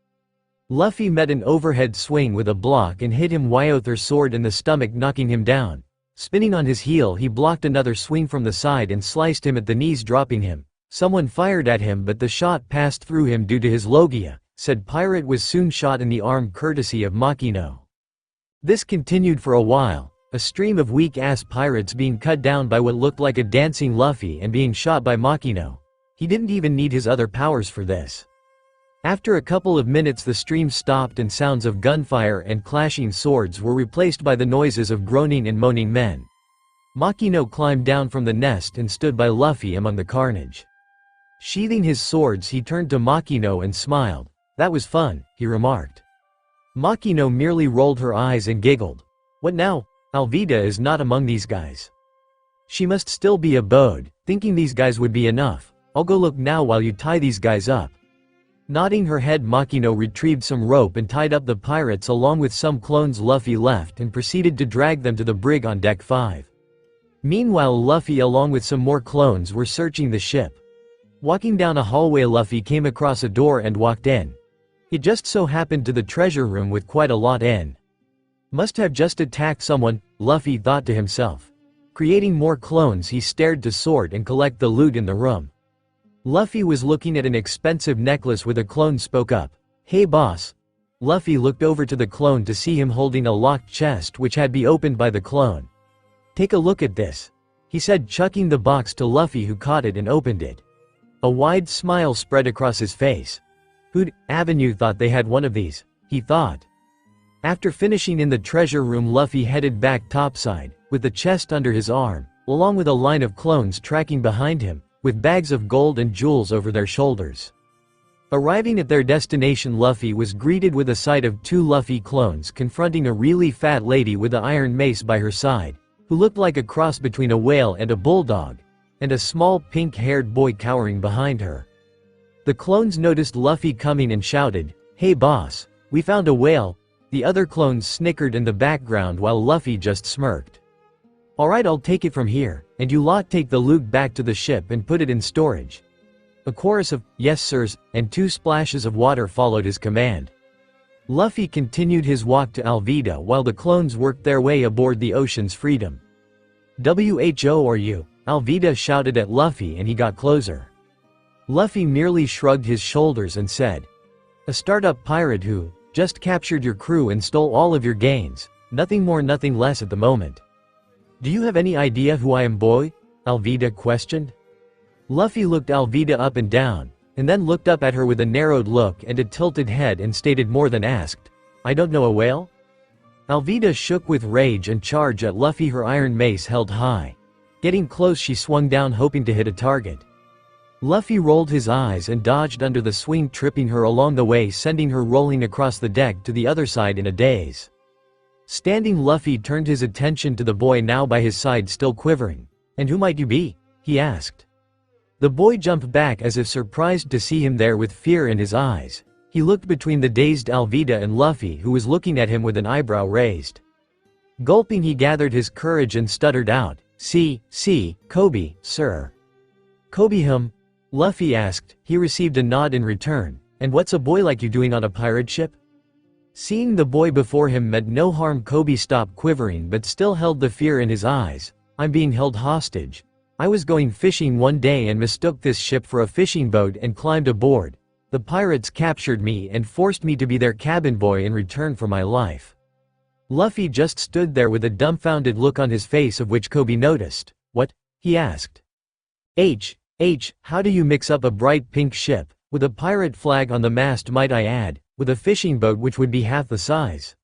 Luffy met an overhead swing with a block and hit him with her sword in the stomach, knocking him down. Spinning on his heel, he blocked another swing from the side and sliced him at the knees, dropping him. Someone fired at him, but the shot passed through him due to his logia. Said pirate was soon shot in the arm courtesy of Makino. This continued for a while, a stream of weak-ass pirates being cut down by what looked like a dancing Luffy and being shot by Makino. He didn't even need his other powers for this. After a couple of minutes the stream stopped and sounds of gunfire and clashing swords were replaced by the noises of groaning and moaning men. Makino climbed down from the nest and stood by Luffy among the carnage. Sheathing his swords, he turned to Makino and smiled. "That was fun," he remarked. Makino merely rolled her eyes and giggled. "What now? Alvida is not among these guys. She must still be abode, thinking these guys would be enough. I'll go look now while you tie these guys up." Nodding her head, Makino retrieved some rope and tied up the pirates along with some clones Luffy left and proceeded to drag them to the brig on deck 5. Meanwhile, Luffy along with some more clones were searching the ship. Walking down a hallway, Luffy came across a door and walked in. It just so happened to the treasure room with quite a lot in. Must have just attacked someone, Luffy thought to himself. Creating more clones, he stared to sort and collect the loot in the room. Luffy was looking at an expensive necklace with a clone spoke up. "Hey boss." Luffy looked over to the clone to see him holding a locked chest which had been opened by the clone. "Take a look at this," he said, chucking the box to Luffy, who caught it and opened it. A wide smile spread across his face. Who'd Avenue thought they had one of these, he thought. After finishing in the treasure room, Luffy headed back topside, with the chest under his arm, along with a line of clones tracking behind him, with bags of gold and jewels over their shoulders. Arriving at their destination, Luffy was greeted with a sight of 2 Luffy clones confronting a really fat lady with an iron mace by her side, who looked like a cross between a whale and a bulldog, and a small pink-haired boy cowering behind her. The clones noticed Luffy coming and shouted, "Hey boss, we found a whale." The other clones snickered in the background while Luffy just smirked. "Alright, I'll take it from here, and you lot take the loot back to the ship and put it in storage." A chorus of "yes sirs" and 2 splashes of water followed his command. Luffy continued his walk to Alvida while the clones worked their way aboard the Ocean's Freedom. "Who are you?" Alvida shouted at Luffy and he got closer. Luffy merely shrugged his shoulders and said, "A startup pirate who just captured your crew and stole all of your gains, nothing more nothing less at the moment." "Do you have any idea who I am, boy?" Alvida questioned. Luffy looked Alvida up and down, and then looked up at her with a narrowed look and a tilted head and stated more than asked, "I don't know a whale?" Alvida shook with rage and charged at Luffy, her iron mace held high. Getting close, she swung down hoping to hit a target. Luffy rolled his eyes and dodged under the swing, tripping her along the way, sending her rolling across the deck to the other side in a daze. Standing, Luffy turned his attention to the boy now by his side, still quivering. "And who might you be?" he asked. The boy jumped back as if surprised to see him there with fear in his eyes. He looked between the dazed Alvida and Luffy, who was looking at him with an eyebrow raised. Gulping, he gathered his courage and stuttered out, See, Koby, sir." "Koby him?" Luffy asked. He received a nod in return. "And what's a boy like you doing on a pirate ship?" Seeing the boy before him meant no harm, Koby stopped quivering but still held the fear in his eyes. "I'm being held hostage. I was going fishing one day and mistook this ship for a fishing boat and climbed aboard. The pirates captured me and forced me to be their cabin boy in return for my life." Luffy just stood there with a dumbfounded look on his face, of which Koby noticed. "What?" he asked. How do you mix up a bright pink ship, with a pirate flag on the mast, might I add, with a fishing boat which would be half the size?"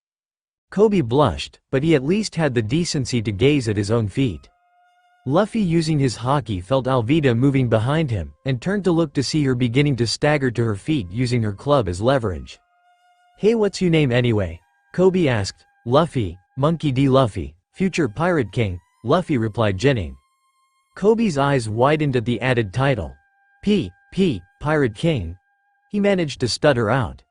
Koby blushed, but he at least had the decency to gaze at his own feet. Luffy, using his haki, felt Alvida moving behind him, and turned to look to see her beginning to stagger to her feet using her club as leverage. "Hey, what's your name anyway?" Koby asked. "Luffy, Monkey D. Luffy, future Pirate King," Luffy replied, grinning. Koby's eyes widened at the added title. Pirate King?" he managed to stutter out.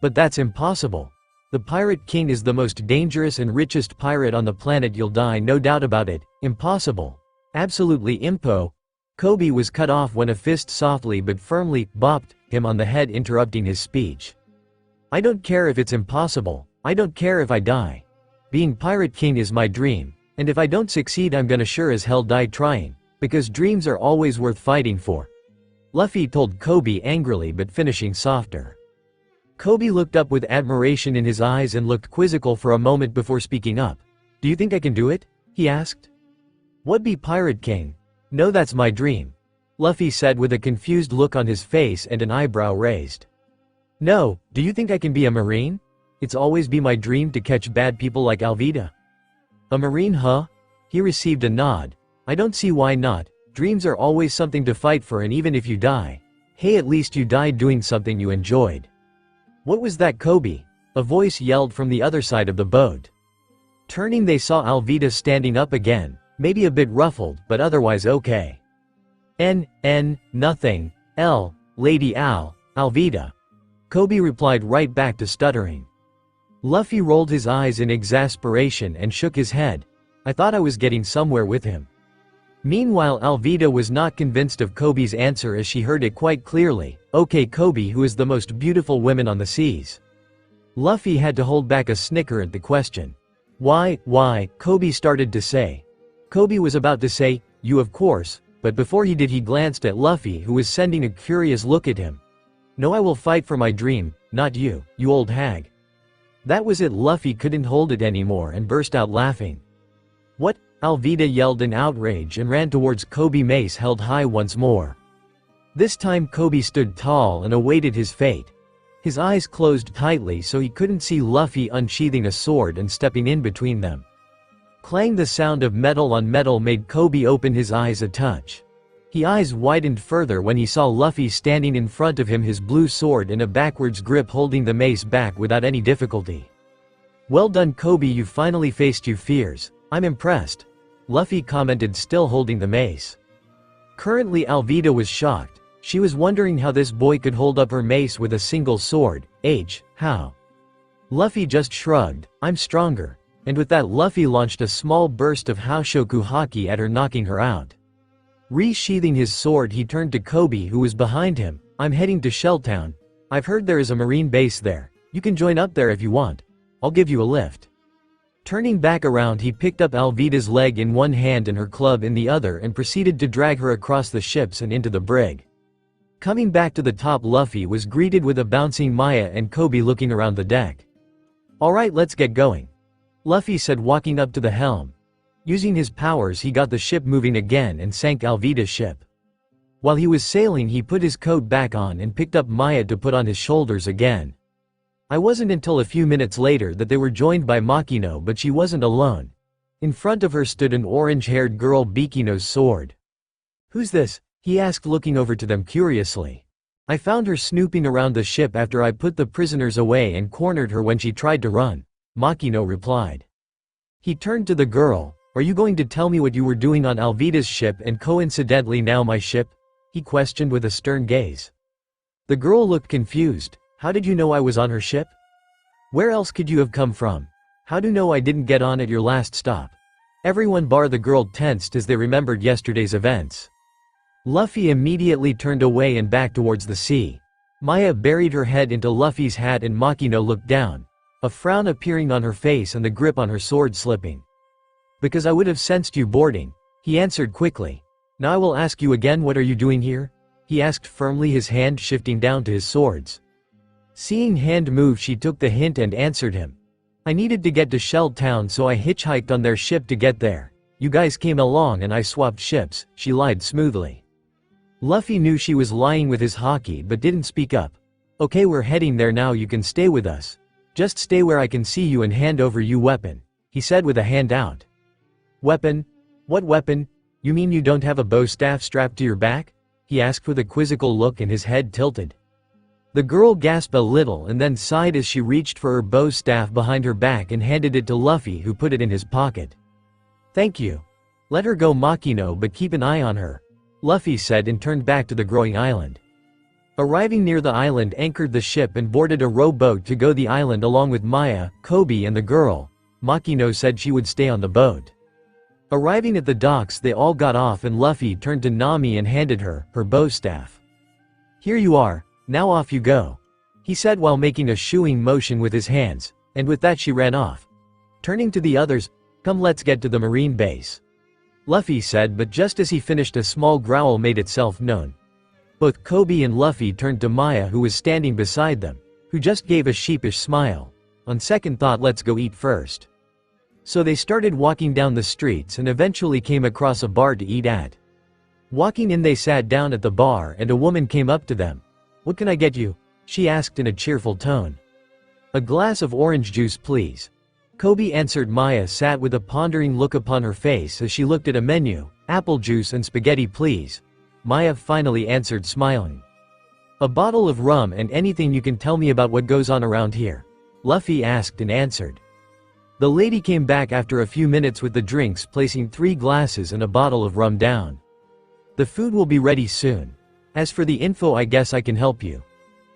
But that's impossible. The Pirate King is the most dangerous and richest pirate on the planet. You'll die, no doubt about it. Impossible. Absolutely impo." Koby was cut off when a fist softly but firmly bopped him on the head, interrupting his speech. "I don't care if it's impossible. I don't care if I die. Being Pirate King is my dream. And if I don't succeed, I'm gonna sure as hell die trying, because dreams are always worth fighting for," Luffy told Koby angrily, but finishing softer. Koby looked up with admiration in his eyes and looked quizzical for a moment before speaking up. "Do you think I can do it?" he asked. "What, be Pirate King?" "No, that's my dream," Luffy said with a confused look on his face and an eyebrow raised. "No, do you think I can be a Marine? It's always be my dream to catch bad people like Alvida." "A Marine, huh?" He received a nod. "I don't see why not. Dreams are always something to fight for, and even if you die, hey, at least you died doing something you enjoyed." "What was that, Koby?" a voice yelled from the other side of the boat. Turning, they saw Alvida standing up again, maybe a bit ruffled, but otherwise okay. Nothing. Lady Alvida," Koby replied right back to stuttering. Luffy rolled his eyes in exasperation and shook his head. "I thought I was getting somewhere with him." Meanwhile, Alvida was not convinced of Koby's answer, as she heard it quite clearly. "Okay, Koby, who is the most beautiful woman on the seas?" Luffy had to hold back a snicker at the question. Why, Koby started to say. Koby was about to say, "You, of course," but before he did, he glanced at Luffy, who was sending a curious look at him. "No, I will fight for my dream, not you, you old hag." That was it. Luffy couldn't hold it anymore and burst out laughing. "What?" Alvida yelled in outrage and ran towards Koby, mace held high once more. This time Koby stood tall and awaited his fate. His eyes closed tightly so he couldn't see Luffy unsheathing a sword and stepping in between them. Clang! The sound of metal on metal made Koby open his eyes a touch. His eyes widened further when he saw Luffy standing in front of him, his blue sword in a backwards grip, holding the mace back without any difficulty. "Well done, Koby, you finally faced your fears. I'm impressed," Luffy commented, still holding the mace. Currently Alvida was shocked. She was wondering how this boy could hold up her mace with a single sword. How? Luffy just shrugged. "I'm stronger." And with that, Luffy launched a small burst of Haoshoku Haki at her, knocking her out. Re-sheathing his sword, he turned to Koby, who was behind him. "I'm heading to Shelltown. I've heard there is a marine base there. You can join up there if you want. I'll give you a lift." Turning back around, he picked up Alvida's leg in one hand and her club in the other and proceeded to drag her across the ships and into the brig. Coming back to the top, Luffy was greeted with a bouncing Maya and Koby looking around the deck. "Alright, let's get going," Luffy said, walking up to the helm. Using his powers, he got the ship moving again and sank Alvida's ship. While he was sailing, he put his coat back on and picked up Maya to put on his shoulders again. It wasn't until a few minutes later that they were joined by Makino, but she wasn't alone. In front of her stood an orange-haired girl, Bikino's sword. "Who's this?" he asked, looking over to them curiously. "I found her snooping around the ship after I put the prisoners away and cornered her when she tried to run," Makino replied. He turned to the girl. "Are you going to tell me what you were doing on Alvida's ship and coincidentally now my ship?" he questioned with a stern gaze. The girl looked confused. "How did you know I was on her ship? Where else could you have come from? How do you know I didn't get on at your last stop?" Everyone bar the girl tensed as they remembered yesterday's events. Luffy immediately turned away and back towards the sea. Maya buried her head into Luffy's hat and Makino looked down, a frown appearing on her face and the grip on her sword slipping. "Because I would have sensed you boarding," He answered quickly. Now I will ask you again, what are you doing here? He asked firmly, his hand shifting down to his swords. Seeing hand move, she took the hint and answered him. I needed to get to Shell Town, so I hitchhiked on their ship to get there. You guys came along and I swapped ships, she lied smoothly. Luffy knew she was lying with his Haki but didn't speak up. Okay, we're heading there now, you can stay with us. Just stay where I can see you and hand over your weapon, he said with a hand out. Weapon? What weapon? You mean you don't have a bow staff strapped to your back? He asked with a quizzical look and his head tilted. The girl gasped a little and then sighed as she reached for her bow staff behind her back and handed it to Luffy, who put it in his pocket. Thank you. Let her go, Makino, but keep an eye on her, Luffy said and turned back to the growing island. Arriving near the island, anchored the ship and boarded a rowboat to go the island along with Maya, Koby and the girl. Makino said she would stay on the boat. Arriving at the docks, they all got off and Luffy turned to Nami and handed her bow staff. Here you are, now off you go, he said while making a shooing motion with his hands, and with that she ran off. Turning to the others, come, let's get to the marine base, Luffy said, but just as he finished, a small growl made itself known. Both Koby and Luffy turned to Maya, who was standing beside them, who just gave a sheepish smile. On second thought, let's go eat first. So they started walking down the streets and eventually came across a bar to eat at. Walking in, they sat down at the bar and a woman came up to them. What can I get you? She asked in a cheerful tone. A glass of orange juice, please, Koby answered. Maya sat with a pondering look upon her face as she looked at a menu. Apple juice and spaghetti, please, Maya finally answered, smiling. A bottle of rum and anything you can tell me about what goes on around here, Luffy asked and answered. The lady came back after a few minutes with the drinks, placing 3 glasses and a bottle of rum down. The food will be ready soon. As for the info, I guess I can help you.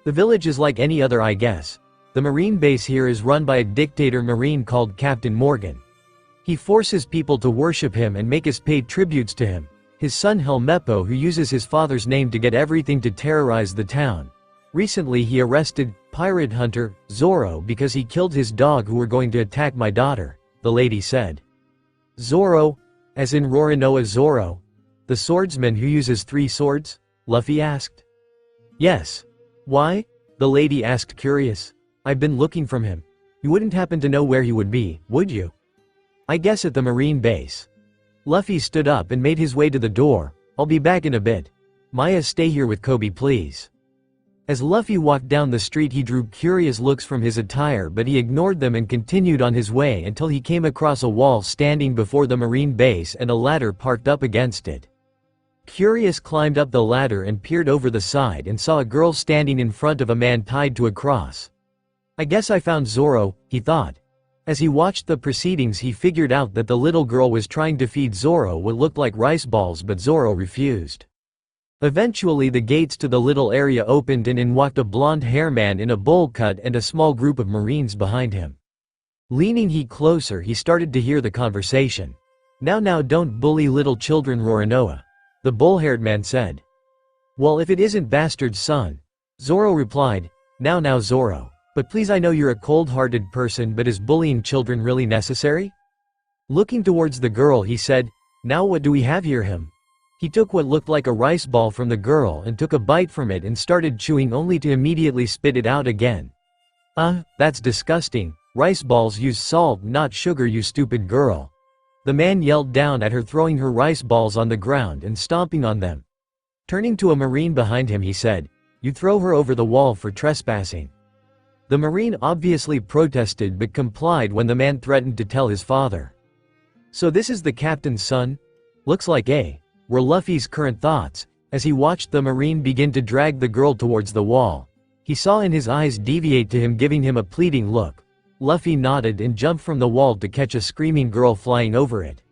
The village is like any other, I guess. The marine base here is run by a dictator marine called Captain Morgan. He forces people to worship him and make us pay tributes to him. His son Helmeppo, who uses his father's name to get everything to terrorize the town. Recently he arrested pirate hunter Zoro because he killed his dog who were going to attack my daughter, the lady said. Zoro? As in Roronoa Zoro? The swordsman who uses 3 swords? Luffy asked. Yes. Why? The lady asked, curious. I've been looking for him. You wouldn't happen to know where he would be, would you? I guess at the marine base. Luffy stood up and made his way to the door. I'll be back in a bit. Maya, stay here with Koby, please. As Luffy walked down the street, he drew curious looks from his attire, but he ignored them and continued on his way until he came across a wall standing before the marine base and a ladder parked up against it. Curious climbed up the ladder and peered over the side and saw a girl standing in front of a man tied to a cross. I guess I found Zoro, he thought. As he watched the proceedings, he figured out that the little girl was trying to feed Zoro what looked like rice balls, but Zoro refused. Eventually the gates to the little area opened and in walked a blonde-haired man in a bowl cut and a small group of marines behind him. Leaning closer, he started to hear the conversation. Now don't bully little children, Roronoa, the bull-haired man said. Well, if it isn't Bastard's son, Zoro replied. Now Zoro, but please, I know you're a cold-hearted person, but is bullying children really necessary? Looking towards the girl, he said, now what do we have here? He took what looked like a rice ball from the girl and took a bite from it and started chewing, only to immediately spit it out again. That's disgusting. Rice balls use salt, not sugar, you stupid girl. The man yelled down at her, throwing her rice balls on the ground and stomping on them. Turning to a marine behind him, he said, you throw her over the wall for trespassing. The marine obviously protested but complied when the man threatened to tell his father. So this is the captain's son? Looks like were Luffy's current thoughts, as he watched the marine begin to drag the girl towards the wall. He saw in his eyes deviate to him, giving him a pleading look. Luffy nodded and jumped from the wall to catch a screaming girl flying over it.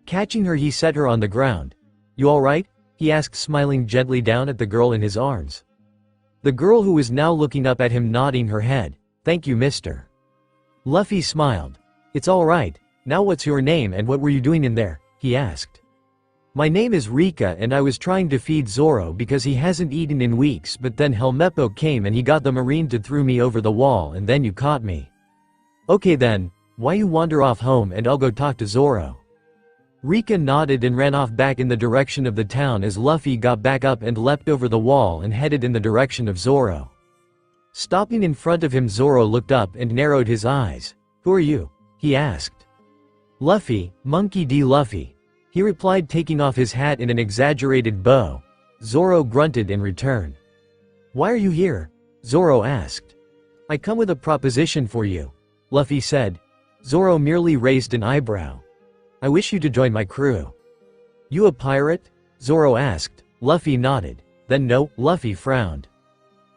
Catching her, he set her on the ground. You alright? He asked, smiling gently down at the girl in his arms. The girl, who was now looking up at him, nodding her head. Thank you, mister. Luffy smiled. It's alright. Now what's your name and what were you doing in there? He asked. My name is Rika and I was trying to feed Zoro because he hasn't eaten in weeks, but then Helmeppo came and he got the marine to throw me over the wall and then you caught me. Okay then, why you wander off home and I'll go talk to Zoro. Rika nodded and ran off back in the direction of the town as Luffy got back up and leapt over the wall and headed in the direction of Zoro. Stopping in front of him, Zoro looked up and narrowed his eyes. "Who are you?" he asked. "Luffy, Monkey D. Luffy," he replied, taking off his hat in an exaggerated bow. Zoro grunted in return. "Why are you here?" Zoro asked. "I come with a proposition for you," Luffy said. Zoro merely raised an eyebrow. "I wish you to join my crew." "You a pirate?" Zoro asked. Luffy nodded. "Then no," Luffy frowned.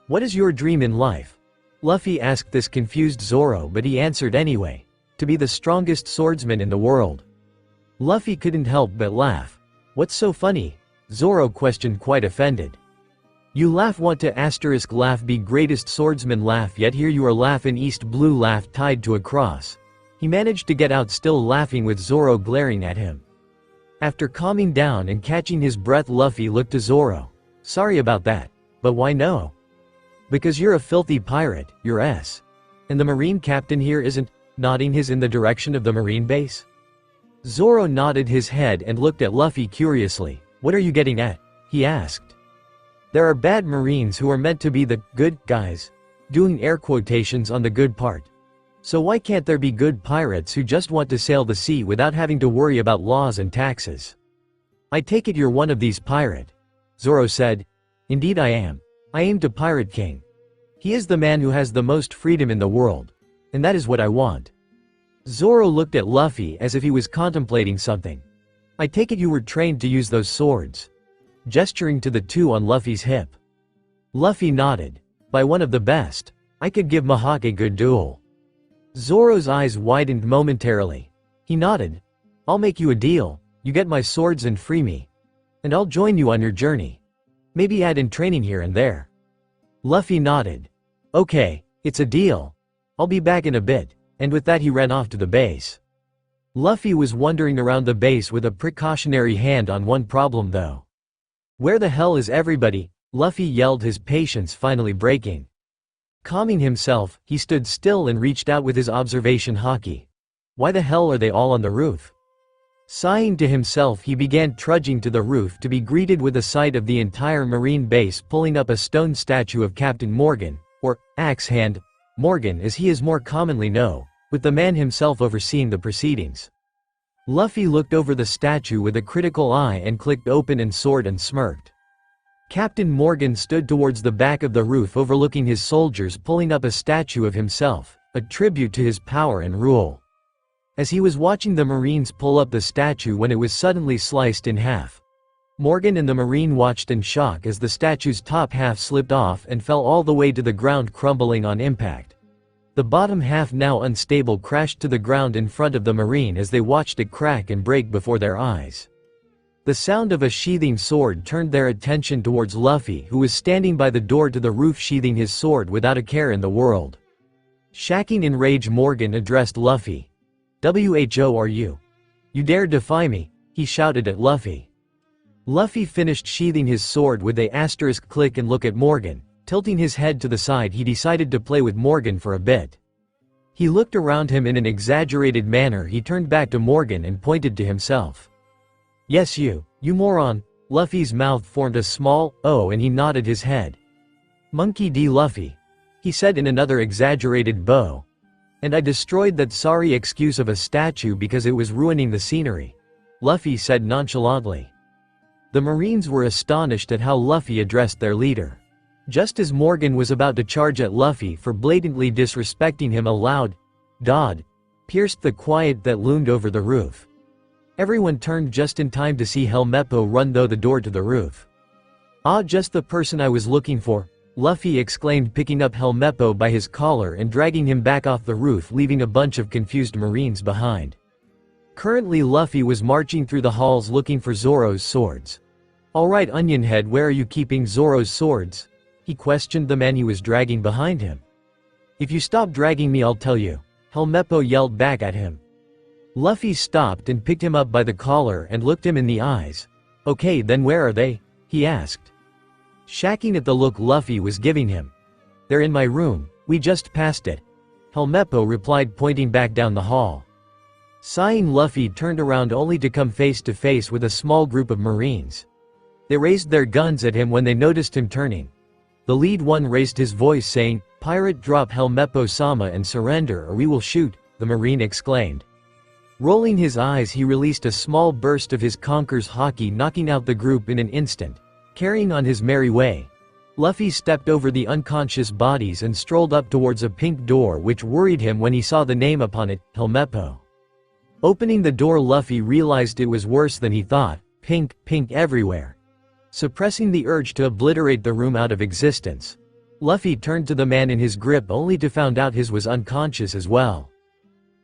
"What is your dream in life?" Luffy asked. This confused Zoro, but he answered anyway. "To be the strongest swordsman in the world." Luffy couldn't help but laugh. "What's so funny?" Zoro questioned, quite offended. "You laugh want to asterisk laugh be greatest swordsman laugh, yet here you are laughing East Blue laugh tied to a cross." He managed to get out, still laughing with Zoro glaring at him. After calming down and catching his breath, Luffy looked to Zoro. "Sorry about that. But why no?" "Because you're a filthy pirate, you're S. And the marine captain here isn't," nodding his in the direction of the marine base. Zoro nodded his head and looked at Luffy curiously. "What are you getting at?" he asked. "There are bad marines who are meant to be the good guys," doing air quotations on the good part. "So why can't there be good pirates who just want to sail the sea without having to worry about laws and taxes?" "I take it you're one of these pirate," Zoro said. "Indeed I am. I aim to Pirate King. He is the man who has the most freedom in the world. And that is what I want." Zoro looked at Luffy as if he was contemplating something. "I take it you were trained to use those swords," gesturing to the two on Luffy's hip. Luffy nodded. "By one of the best. I could give Mihawk a good duel." Zoro's eyes widened momentarily. He nodded. "I'll make you a deal. You get my swords and free me. And I'll join you on your journey. Maybe add in training here and there." Luffy nodded. "Okay, it's a deal. I'll be back in a bit," and with that he ran off to the base. Luffy was wandering around the base with a precautionary hand on one problem though. "Where the hell is everybody?" Luffy yelled, his patience finally breaking. Calming himself, he stood still and reached out with his observation Haki. "Why the hell are they all on the roof?" Sighing to himself, he began trudging to the roof to be greeted with a sight of the entire marine base pulling up a stone statue of Captain Morgan, or Axe Hand Morgan as he is more commonly known, with the man himself overseeing the proceedings. Luffy looked over the statue with a critical eye and clicked open and sword and smirked. Captain Morgan stood towards the back of the roof overlooking his soldiers pulling up a statue of himself, a tribute to his power and rule. As he was watching the Marines pull up the statue when it was suddenly sliced in half. Morgan and the Marine watched in shock as the statue's top half slipped off and fell all the way to the ground, crumbling on impact. The bottom half, now unstable, crashed to the ground in front of the Marine as they watched it crack and break before their eyes. The sound of a sheathing sword turned their attention towards Luffy, who was standing by the door to the roof sheathing his sword without a care in the world. Shacking in rage, Morgan addressed Luffy. "Who are you? You dare defy me?" he shouted at Luffy. Luffy finished sheathing his sword with a asterisk click and look at Morgan. Tilting his head to the side, he decided to play with Morgan for a bit. He looked around him in an exaggerated manner. He turned back to Morgan and pointed to himself. "Yes, you moron." Luffy's mouth formed a small O and he nodded his head. "Monkey D. Luffy," he said in another exaggerated bow. "And I destroyed that sorry excuse of a statue because it was ruining the scenery," Luffy said nonchalantly. The Marines were astonished at how Luffy addressed their leader. Just as Morgan was about to charge at Luffy for blatantly disrespecting him, a loud "Dod" pierced the quiet that loomed over the roof. Everyone turned just in time to see Helmeppo run through the door to the roof. "Ah, just the person I was looking for," Luffy exclaimed, picking up Helmeppo by his collar and dragging him back off the roof, leaving a bunch of confused Marines behind. Currently Luffy was marching through the halls looking for Zoro's swords. "Alright, Onionhead, where are you keeping Zoro's swords?" he questioned the man he was dragging behind him. "If you stop dragging me, I'll tell you," Helmeppo yelled back at him. Luffy stopped and picked him up by the collar and looked him in the eyes. "Okay, then where are they?" he asked. Shacking at the look Luffy was giving him. "They're in my room, we just passed it," Helmeppo replied, pointing back down the hall. Sighing, Luffy turned around only to come face to face with a small group of Marines. They raised their guns at him when they noticed him turning. The lead one raised his voice saying, "Pirate, drop Helmeppo-sama and surrender or we will shoot," the Marine exclaimed. Rolling his eyes, he released a small burst of his Conqueror's Haki, knocking out the group in an instant. Carrying on his merry way, Luffy stepped over the unconscious bodies and strolled up towards a pink door which worried him when he saw the name upon it, Helmeppo. Opening the door, Luffy realized it was worse than he thought, pink everywhere. Suppressing the urge to obliterate the room out of existence, Luffy turned to the man in his grip only to find out his was unconscious as well.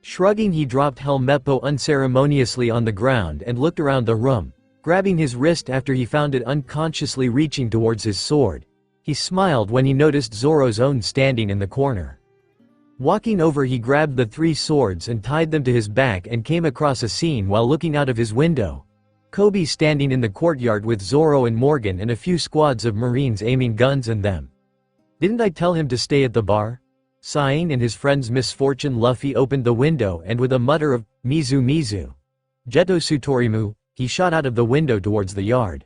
Shrugging, he dropped Helmeppo unceremoniously on the ground and looked around the room, grabbing his wrist after he found it unconsciously reaching towards his sword. He smiled when he noticed Zoro's own standing in the corner. Walking over, he grabbed the 3 swords and tied them to his back and came across a scene while looking out of his window. Koby standing in the courtyard with Zoro and Morgan and a few squads of Marines aiming guns at them. "Didn't I tell him to stay at the bar?" Sighing in his friend's misfortune, Luffy opened the window and with a mutter of mizu, Jeto Sutorimu, he shot out of the window towards the yard.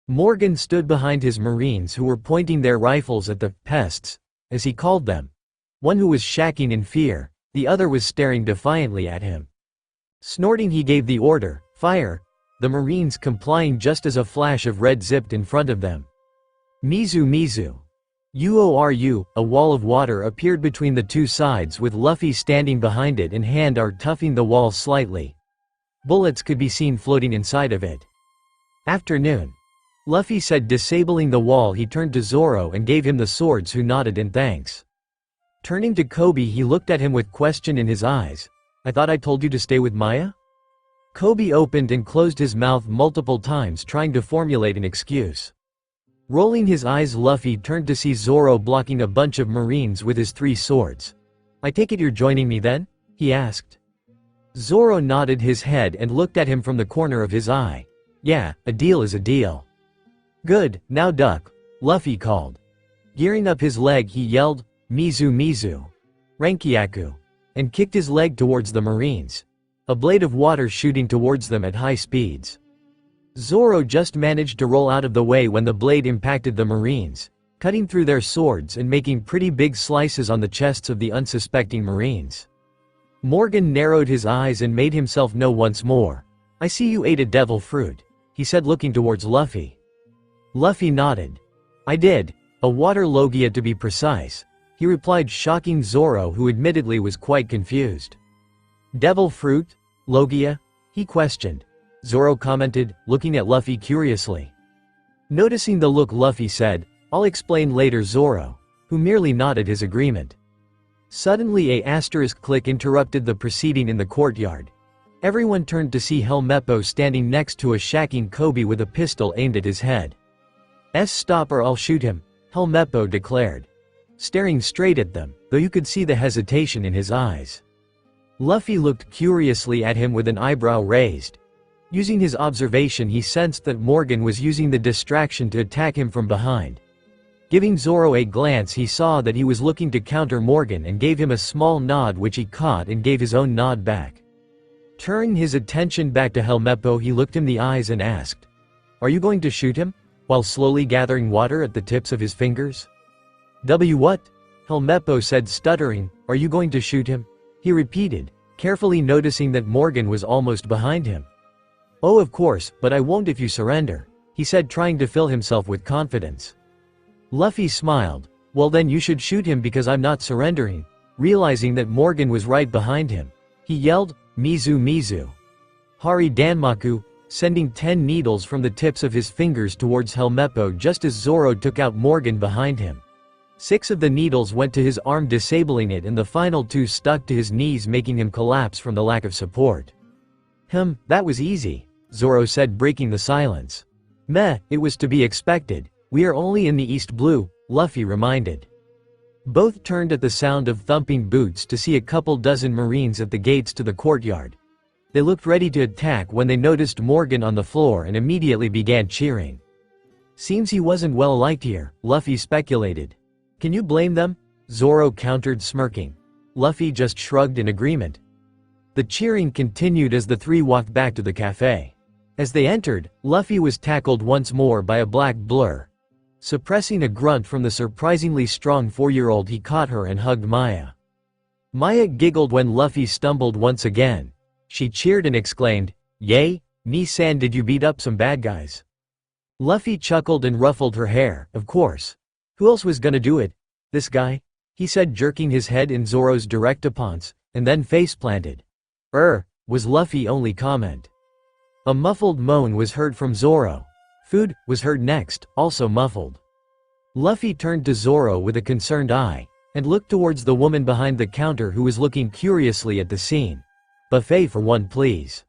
Morgan stood behind his Marines who were pointing their rifles at the pests, as he called them. One who was shacking in fear, the other was staring defiantly at him. Snorting, he gave the order, "Fire!" the Marines complying just as a flash of red zipped in front of them. Mizu. Uoru, a wall of water appeared between the 2 sides with Luffy standing behind it and toughing the wall slightly. Bullets could be seen floating inside of it. "Afternoon," Luffy said, disabling the wall. He turned to Zoro and gave him the swords, who nodded in thanks. Turning to Koby, he looked at him with question in his eyes. "I thought I told you to stay with Maya?" Koby opened and closed his mouth multiple times trying to formulate an excuse. Rolling his eyes, Luffy turned to see Zoro blocking a bunch of Marines with his 3 swords. "I take it you're joining me then?" he asked. Zoro nodded his head and looked at him from the corner of his eye. "Yeah, a deal is a deal." "Good, now duck," Luffy called. Gearing up his leg, he yelled, "Mizu, Rankyaku," and kicked his leg towards the Marines. A blade of water shooting towards them at high speeds. Zoro just managed to roll out of the way when the blade impacted the Marines, cutting through their swords and making pretty big slices on the chests of the unsuspecting Marines. Morgan narrowed his eyes and made himself known once more. "I see you ate a devil fruit," he said, looking towards Luffy. Luffy nodded. "I did, a water logia to be precise," he replied, shocking Zoro, who admittedly was quite confused. "Devil fruit? Logia?" he questioned. Zoro commented, looking at Luffy curiously. Noticing the look, Luffy said, "I'll explain later, Zoro," who merely nodded his agreement. Suddenly a asterisk click interrupted the proceeding in the courtyard. Everyone turned to see Helmeppo standing next to a shacking Koby with a pistol aimed at his head. "Stop or I'll shoot him," Helmeppo declared. Staring straight at them, though you could see the hesitation in his eyes. Luffy looked curiously at him with an eyebrow raised. Using his observation, he sensed that Morgan was using the distraction to attack him from behind. Giving Zoro a glance, he saw that he was looking to counter Morgan and gave him a small nod, which he caught and gave his own nod back. Turning his attention back to Helmeppo, he looked him in the eyes and asked, "Are you going to shoot him?" while slowly gathering water at the tips of his fingers. What?" Helmeppo said, stuttering. "Are you going to shoot him?" he repeated, carefully noticing that Morgan was almost behind him. "Oh, of course, but I won't if you surrender," he said, trying to fill himself with confidence. Luffy smiled. "Well then you should shoot him because I'm not surrendering." Realizing that Morgan was right behind him, he yelled, Mizu. Hari Danmaku, sending 10 needles from the tips of his fingers towards Helmeppo just as Zoro took out Morgan behind him. 6 of the needles went to his arm, disabling it, and the final 2 stuck to his knees, making him collapse from the lack of support. That was easy," Zoro said, breaking the silence. "Meh, it was to be expected. We are only in the East Blue," Luffy reminded. Both turned at the sound of thumping boots to see a couple dozen Marines at the gates to the courtyard. They looked ready to attack when they noticed Morgan on the floor and immediately began cheering. "Seems he wasn't well liked here," Luffy speculated. "Can you blame them?" Zoro countered, smirking. Luffy just shrugged in agreement. The cheering continued as the three walked back to the cafe. As they entered, Luffy was tackled once more by a black blur. Suppressing a grunt from the surprisingly strong 4-year-old, he caught her and hugged Maya. Maya giggled when Luffy stumbled once again. She cheered and exclaimed, "Yay, Ni-san, did you beat up some bad guys?" Luffy chuckled and ruffled her hair. "Of course. Who else was gonna do it? This guy?" he said, jerking his head in Zoro's direct response, and then face-planted. Was Luffy's only comment. A muffled moan was heard from Zoro. Food was heard next, also muffled. Luffy turned to Zoro with a concerned eye, and looked towards the woman behind the counter who was looking curiously at the scene. "Buffet for one, please."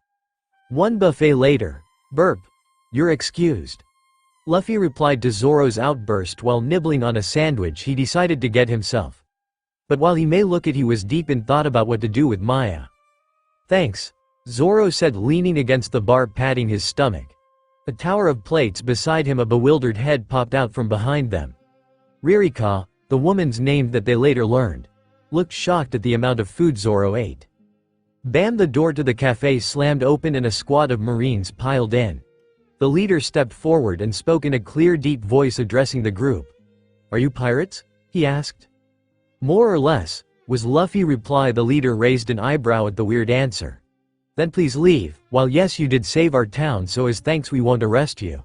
One buffet later. "Burp. You're excused." Luffy replied to Zoro's outburst while nibbling on a sandwich he decided to get himself. But while he may look it, he was deep in thought about what to do with Maya. "Thanks," Zoro said, leaning against the bar, patting his stomach. A tower of plates beside him, a bewildered head popped out from behind them. Ririka, the woman's name that they later learned, looked shocked at the amount of food Zoro ate. Bam! The door to the cafe slammed open and a squad of Marines piled in. The leader stepped forward and spoke in a clear, deep voice addressing the group. "Are you pirates?" he asked. "More or less," was Luffy's reply. The leader raised an eyebrow at the weird answer. "Then please leave. While yes, you did save our town, so as thanks we won't arrest you."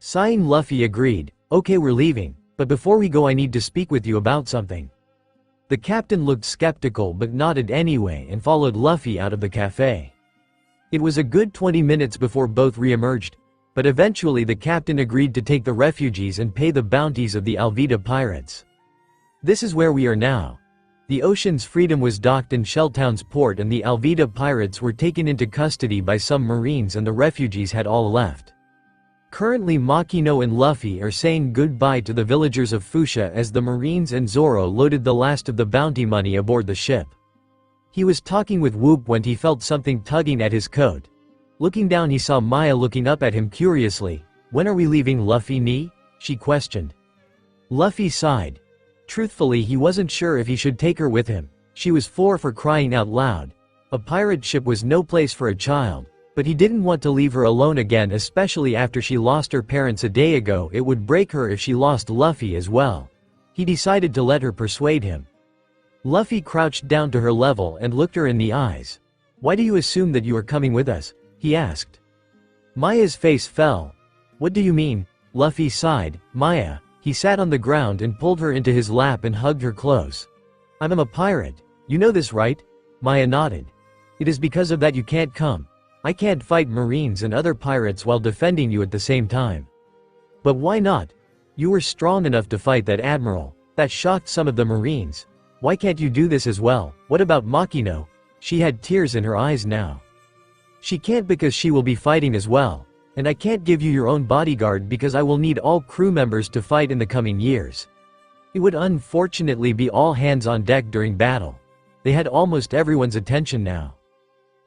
Sighing, Luffy agreed. "Okay, we're leaving, but before we go I need to speak with you about something." The captain looked skeptical but nodded anyway and followed Luffy out of the cafe. It was a good 20 minutes before both re-emerged, but eventually the captain agreed to take the refugees and pay the bounties of the Alvida pirates. This is where we are now. The Ocean's Freedom was docked in Shelltown's port and the Alvida pirates were taken into custody by some Marines and the refugees had all left. Currently Makino and Luffy are saying goodbye to the villagers of Fuchsia as the Marines and Zoro loaded the last of the bounty money aboard the ship. He was talking with Whoop when he felt something tugging at his coat. Looking down, he saw Maya looking up at him curiously. "When are we leaving, Luffy ni?" she questioned. Luffy sighed. Truthfully, he wasn't sure if he should take her with him. She was 4 for crying out loud. A pirate ship was no place for a child, but he didn't want to leave her alone again, especially after she lost her parents a day ago. It would break her if she lost Luffy as well. He decided to let her persuade him. Luffy crouched down to her level and looked her in the eyes. "Why do you assume that you are coming with us?" he asked. Maya's face fell. "What do you mean?" Luffy sighed. "Maya." He sat on the ground and pulled her into his lap and hugged her close. "I'm a pirate. You know this, right?" Maya nodded. "It is because of that you can't come. I can't fight Marines and other pirates while defending you at the same time." "But why not? You were strong enough to fight that admiral. That shocked some of the Marines. Why can't you do this as well?" "What about Makino?" She had tears in her eyes now. "She can't because she will be fighting as well. And I can't give you your own bodyguard because I will need all crew members to fight in the coming years. It would unfortunately be all hands on deck during battle." They had almost everyone's attention now.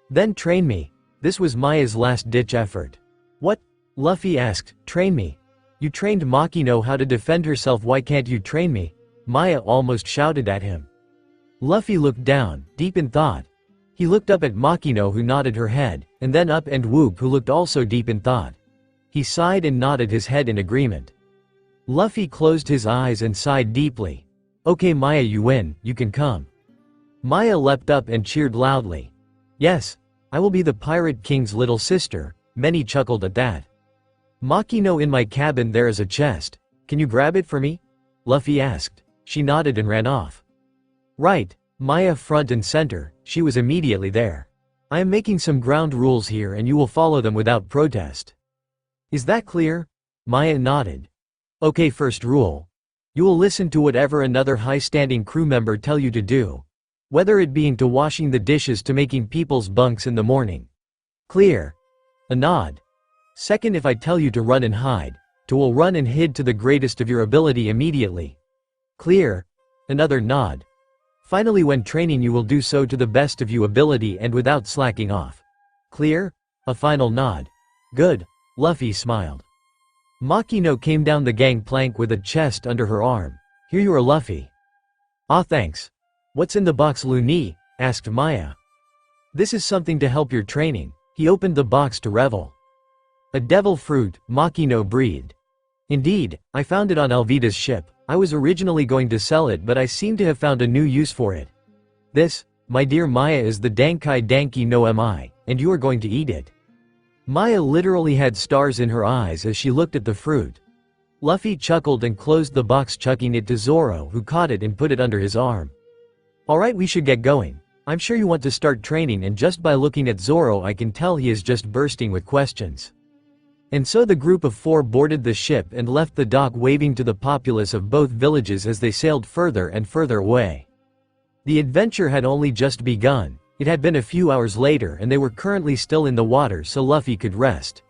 "Then train me." This was Maya's last-ditch effort. "What?" Luffy asked. "Train me? You trained Makino how to defend herself, why can't you train me?" Maya almost shouted at him. Luffy looked down, deep in thought. He looked up at Makino, who nodded her head, and then up and Whoop, who looked also deep in thought. He sighed and nodded his head in agreement. Luffy closed his eyes and sighed deeply. "Okay Maya, you win, you can come." Maya leapt up and cheered loudly. "Yes, I will be the Pirate King's little sister." Many chuckled at that. "Makino, in my cabin there is a chest. Can you grab it for me?" Luffy asked. She nodded and ran off. "Right." Maya front and center, she was immediately there. "I am making some ground rules here and you will follow them without protest. Is that clear?" Maya nodded. "Okay, first rule. You will listen to whatever another high-standing crew member tell you to do. Whether it being to washing the dishes to making people's bunks in the morning. Clear?" A nod. "Second, if I tell you to run and hide, you will run and hide to the greatest of your ability immediately. Clear?" Another nod. "Finally, when training you will do so to the best of your ability and without slacking off. Clear?" A final nod. "Good." Luffy smiled. Makino came down the gangplank with a chest under her arm. "Here you are, Luffy." "Ah, thanks. What's in the box, Luni?" asked Maya. This is something to help your training. He opened the box to revel. A devil fruit, Makino breed. Indeed, I found it on Alvida's ship. I was originally going to sell it, but I seem to have found a new use for it. This, my dear Maya, is the Dankai Danki no Mi, and you are going to eat it. Maya literally had stars in her eyes as she looked at the fruit. Luffy chuckled and closed the box, chucking it to Zoro, who caught it and put it under his arm. Alright, we should get going. I'm sure you want to start training, and just by looking at Zoro I can tell he is just bursting with questions. And so the group of 4 boarded the ship and left the dock, waving to the populace of both villages as they sailed further and further away. The adventure had only just begun. It had been a few hours later and they were currently still in the water, so Luffy could rest.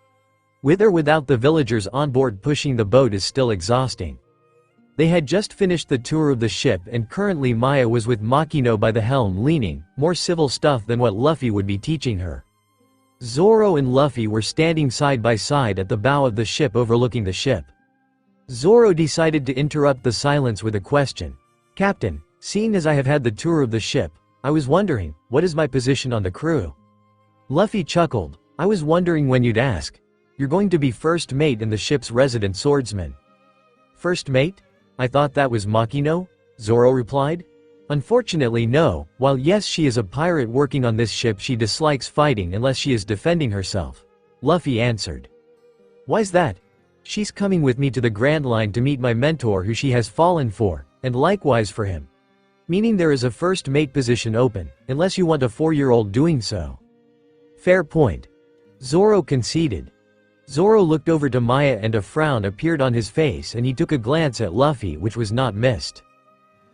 With or without the villagers on board, pushing the boat is still exhausting. They had just finished the tour of the ship and currently Maya was with Makino by the helm, leaning, more civil stuff than what Luffy would be teaching her. Zoro and Luffy were standing side by side at the bow of the ship overlooking the ship. Zoro decided to interrupt the silence with a question. Captain, seeing as I have had the tour of the ship, I was wondering, what is my position on the crew? Luffy chuckled. I was wondering when you'd ask. You're going to be first mate and the ship's resident swordsman. First mate? I thought that was Makino? Zoro replied. Unfortunately no, while yes she is a pirate working on this ship, she dislikes fighting unless she is defending herself. Luffy answered. Why's that? She's coming with me to the Grand Line to meet my mentor who she has fallen for, and likewise for him. Meaning there is a first mate position open, unless you want a 4-year-old doing so. Fair point. Zoro conceded. Zoro looked over to Maya and a frown appeared on his face and he took a glance at Luffy, which was not missed.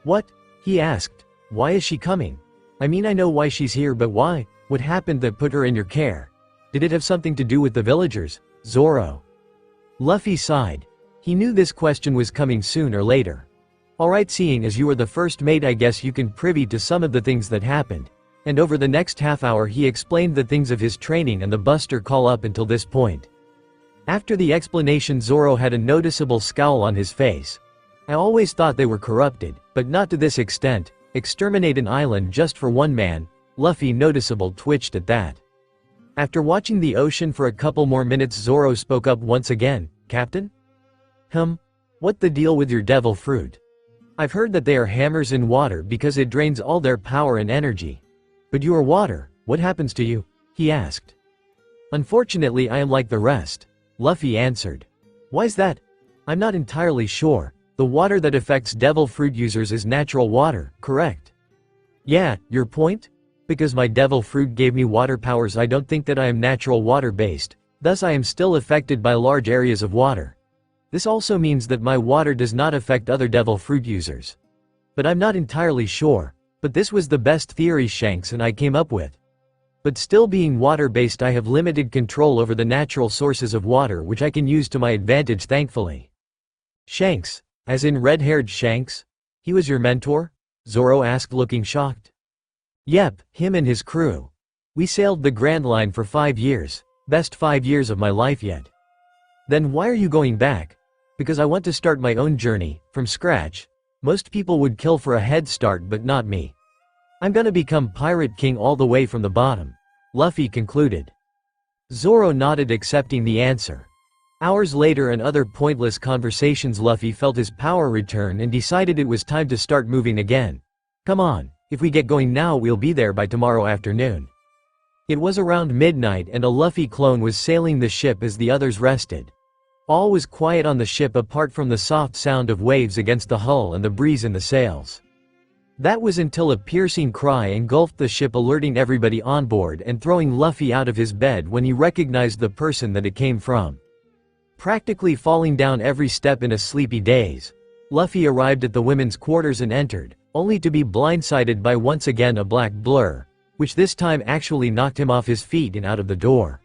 What? He asked. Why is she coming? I mean, I know why she's here, but why? What happened that put her in your care? Did it have something to do with the villagers? Zoro. Luffy sighed. He knew this question was coming soon or later. Alright, seeing as you are the first mate, I guess you can privy to some of the things that happened. And over the next half hour he explained the things of his training and the Buster call up until this point. After the explanation, Zoro had a noticeable scowl on his face. I always thought they were corrupted, but not to this extent. Exterminate an island just for one man. Luffy noticeable twitched at that. After watching the ocean for a couple more minutes, Zoro spoke up once again. Captain? What the deal with your devil fruit? I've heard that they are hammers in water because it drains all their power and energy. But you are water, what happens to you? He asked. Unfortunately I am like the rest. Luffy answered. Why's that? I'm not entirely sure. The water that affects devil fruit users is natural water, correct? Yeah, your point? Because my devil fruit gave me water powers, I don't think that I am natural water based, thus I am still affected by large areas of water. This also means that my water does not affect other devil fruit users. But I'm not entirely sure, but this was the best theory Shanks and I came up with. But still, being water based, I have limited control over the natural sources of water which I can use to my advantage, thankfully. Shanks? As in red-haired Shanks? He was your mentor? Zoro asked, looking shocked. Yep, him and his crew. We sailed the Grand Line for 5 years. Best 5 years of my life yet. Then why are you going back? Because I want to start my own journey, from scratch. Most people would kill for a head start, but not me. I'm gonna become Pirate King all the way from the bottom. Luffy concluded. Zoro nodded, accepting the answer. Hours later and other pointless conversations, Luffy felt his power return and decided it was time to start moving again. Come on, if we get going now we'll be there by tomorrow afternoon. It was around midnight and a Luffy clone was sailing the ship as the others rested. All was quiet on the ship apart from the soft sound of waves against the hull and the breeze in the sails. That was until a piercing cry engulfed the ship, alerting everybody on board and throwing Luffy out of his bed when he recognized the person that it came from. Practically falling down every step in a sleepy daze, Luffy arrived at the women's quarters and entered, only to be blindsided by once again a black blur, which this time actually knocked him off his feet and out of the door.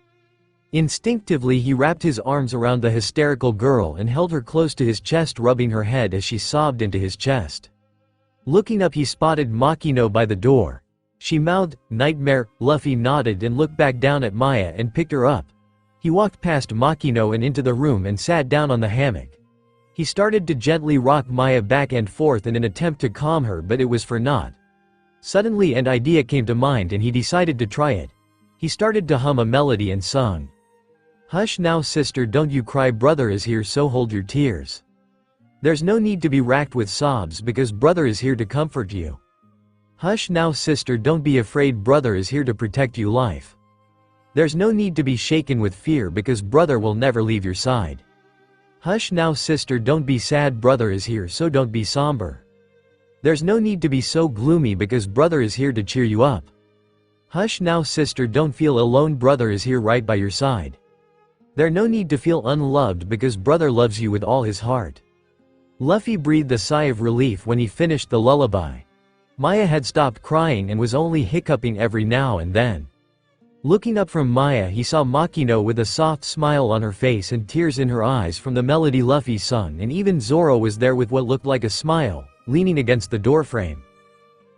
Instinctively he wrapped his arms around the hysterical girl and held her close to his chest, rubbing her head as she sobbed into his chest. Looking up he spotted Makino by the door. She mouthed, "Nightmare." Luffy nodded and looked back down at Maya and picked her up. He walked past Makino and into the room and sat down on the hammock. He started to gently rock Maya back and forth in an attempt to calm her, but it was for naught. Suddenly an idea came to mind and he decided to try it. He started to hum a melody and sung. Hush now sister, don't you cry, brother is here, so hold your tears. There's no need to be racked with sobs because brother is here to comfort you. Hush now sister, don't be afraid, brother is here to protect you life. There's no need to be shaken with fear because brother will never leave your side. Hush now sister, don't be sad, brother is here, so don't be somber. There's no need to be so gloomy because brother is here to cheer you up. Hush now sister, don't feel alone, brother is here right by your side. There's no need to feel unloved because brother loves you with all his heart. Luffy breathed a sigh of relief when he finished the lullaby. Maya had stopped crying and was only hiccuping every now and then. Looking up from Maya, he saw Makino with a soft smile on her face and tears in her eyes from the melody Luffy sung, and even Zoro was there with what looked like a smile, leaning against the doorframe.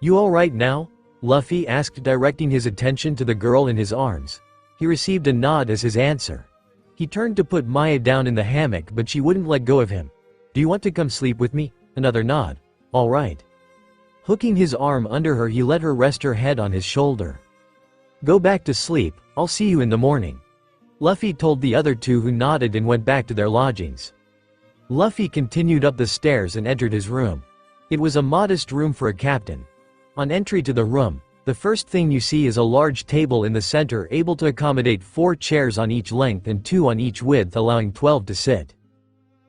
You alright now? Luffy asked, directing his attention to the girl in his arms. He received a nod as his answer. He turned to put Maya down in the hammock, but she wouldn't let go of him. Do you want to come sleep with me? Another nod. Alright. Hooking his arm under her, he let her rest her head on his shoulder. Go back to sleep, I'll see you in the morning. Luffy told the other two, who nodded and went back to their lodgings. Luffy continued up the stairs and entered his room. It was a modest room for a captain. On entry to the room, the first thing you see is a large table in the center able to accommodate 4 chairs on each length and 2 on each width, allowing 12 to sit.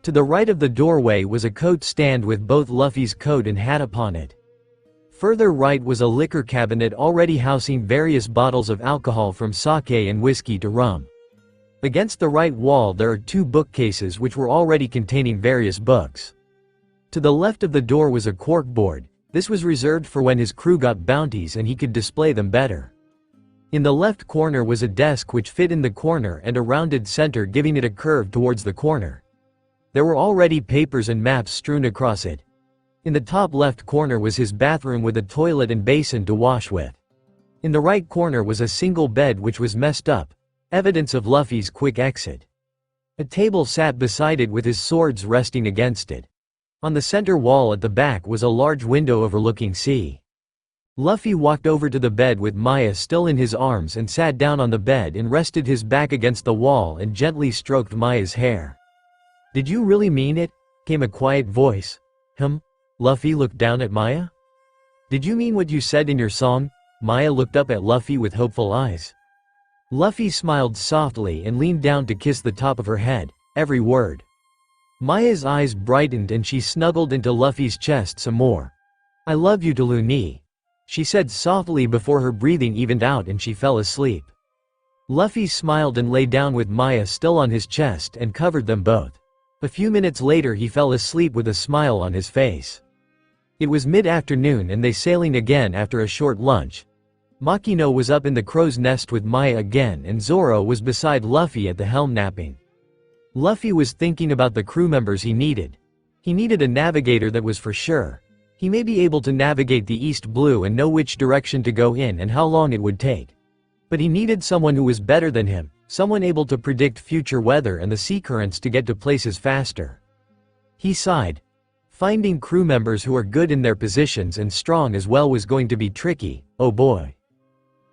To the right of the doorway was a coat stand with both Luffy's coat and hat upon it. Further right was a liquor cabinet already housing various bottles of alcohol from sake and whiskey to rum. Against the right wall there are 2 bookcases which were already containing various books. To the left of the door was a corkboard. This was reserved for when his crew got bounties and he could display them better. In the left corner was a desk which fit in the corner and a rounded center, giving it a curve towards the corner. There were already papers and maps strewn across it. In the top left corner was his bathroom with a toilet and basin to wash with. In the right corner was a single bed which was messed up, evidence of Luffy's quick exit. A table sat beside it with his swords resting against it. On the center wall at the back was a large window overlooking sea. Luffy walked over to the bed with Maya still in his arms and sat down on the bed and rested his back against the wall and gently stroked Maya's hair. Did you really mean it? Came a quiet voice. Luffy looked down at Maya. Did you mean what you said in your song? Maya looked up at Luffy with hopeful eyes. Luffy smiled softly and leaned down to kiss the top of her head, every word. Maya's eyes brightened and she snuggled into Luffy's chest some more. I love you to Luni, she said softly before her breathing evened out and she fell asleep. Luffy smiled and lay down with Maya still on his chest and covered them both. A few minutes later he fell asleep with a smile on his face. It was mid-afternoon and they sailing again after a short lunch. Makino was up in the crow's nest with Maya again and Zoro was beside Luffy at the helm napping. Luffy was thinking about the crew members he needed. He needed a navigator that was for sure. He may be able to navigate the East Blue and know which direction to go in and how long it would take. But he needed someone who was better than him, someone able to predict future weather and the sea currents to get to places faster. He sighed. Finding crew members who are good in their positions and strong as well was going to be tricky, oh boy.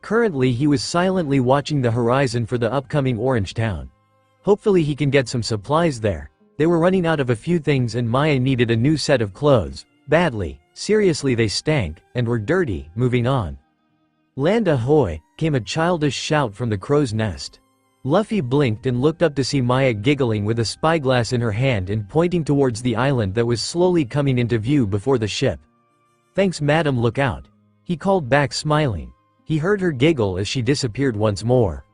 Currently he was silently watching the horizon for the upcoming Orange Town. Hopefully he can get some supplies there. They were running out of a few things and Maya needed a new set of clothes. Badly, seriously they stank, and were dirty. Moving on. Land ahoy, came a childish shout from the crow's nest. Luffy blinked and looked up to see Maya giggling with a spyglass in her hand and pointing towards the island that was slowly coming into view before the ship. Thanks madam, look out. He called back smiling. He heard her giggle as she disappeared once more.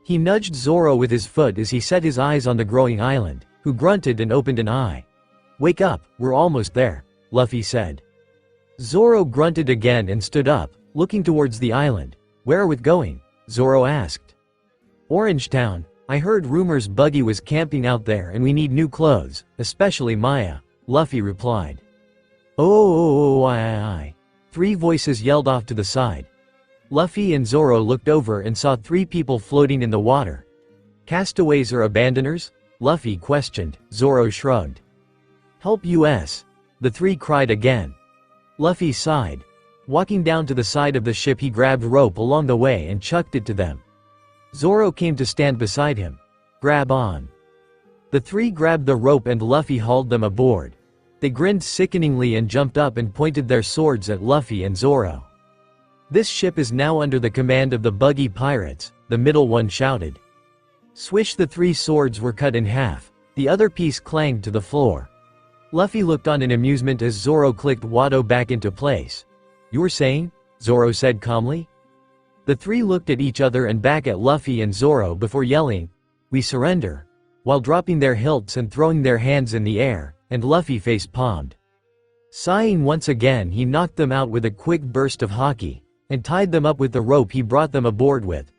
He nudged Zoro with his foot as he set his eyes on the growing island, who grunted and opened an eye. Wake up, we're almost there, Luffy said. Zoro grunted again and stood up, looking towards the island. Where are we going? Zoro asked. Orange Town. I heard rumors Buggy was camping out there and we need new clothes, especially Maya, Luffy replied. Aye. 3 voices yelled off to the side. Luffy and Zoro looked over and saw 3 people floating in the water. Castaways or abandoners? Luffy questioned. Zoro shrugged. Help us. The 3 cried again. Luffy sighed. Walking down to the side of the ship, he grabbed rope along the way and chucked it to them. Zoro came to stand beside him. Grab on. The three grabbed the rope and Luffy hauled them aboard. They grinned sickeningly and jumped up and pointed their swords at Luffy and Zoro. This ship is now under the command of the Buggy pirates, the middle one shouted. Swish, the three swords were cut in half. The other piece clanged to the floor. Luffy looked on in amusement as Zoro clicked Wado back into place. You were saying? Zoro said calmly. The three looked at each other and back at Luffy and Zoro before yelling, "We surrender," while dropping their hilts and throwing their hands in the air, and Luffy face-palmed. Sighing once again, he knocked them out with a quick burst of Haki, and tied them up with the rope he brought them aboard with.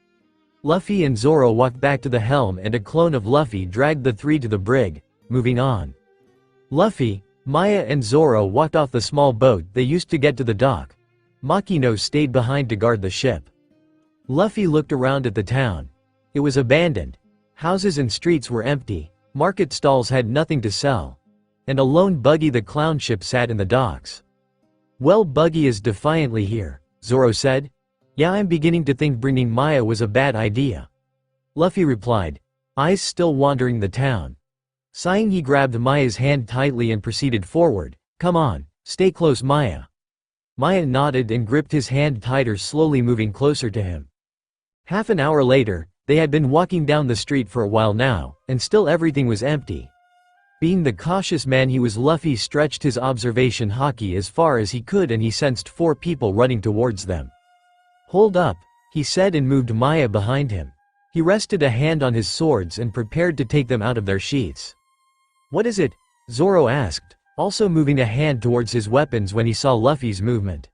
Luffy and Zoro walked back to the helm and a clone of Luffy dragged the three to the brig, moving on. Luffy, Maya and Zoro walked off the small boat they used to get to the dock. Makino stayed behind to guard the ship. Luffy looked around at the town. It was abandoned. Houses and streets were empty, market stalls had nothing to sell. And a lone Buggy the clown ship sat in the docks. Well, Buggy is defiantly here, Zoro said. Yeah, I'm beginning to think bringing Maya was a bad idea. Luffy replied, eyes still wandering the town. Sighing, he grabbed Maya's hand tightly and proceeded forward. Come on, stay close, Maya. Maya nodded and gripped his hand tighter, slowly moving closer to him. Half an hour later, they had been walking down the street for a while now, and still everything was empty. Being the cautious man he was, Luffy stretched his observation Haki as far as he could and he sensed 4 people running towards them. Hold up, he said and moved Maya behind him. He rested a hand on his swords and prepared to take them out of their sheaths. What is it? Zoro asked, also moving a hand towards his weapons when he saw Luffy's movement.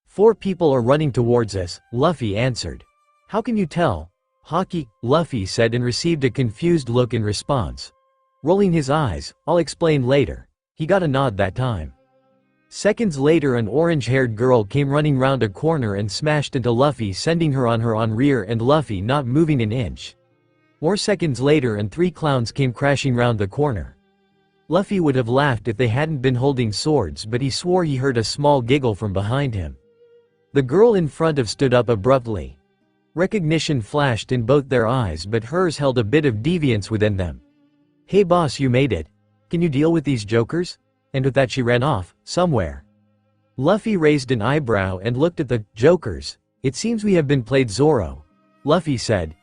4 people are running towards us, Luffy answered. How can you tell? Haki, Luffy said and received a confused look in response. Rolling his eyes, I'll explain later. He got a nod that time. Seconds later, an orange-haired girl came running round a corner and smashed into Luffy, sending her on rear and Luffy not moving an inch. More seconds later and 3 clowns came crashing round the corner. Luffy would have laughed if they hadn't been holding swords, but he swore he heard a small giggle from behind him. The girl in front of stood up abruptly. Recognition flashed in both their eyes, but hers held a bit of deviance within them. Hey boss, you made it. Can you deal with these jokers? And with that she ran off, somewhere. Luffy raised an eyebrow and looked at the jokers. It seems we have been played, Zoro. Luffy said.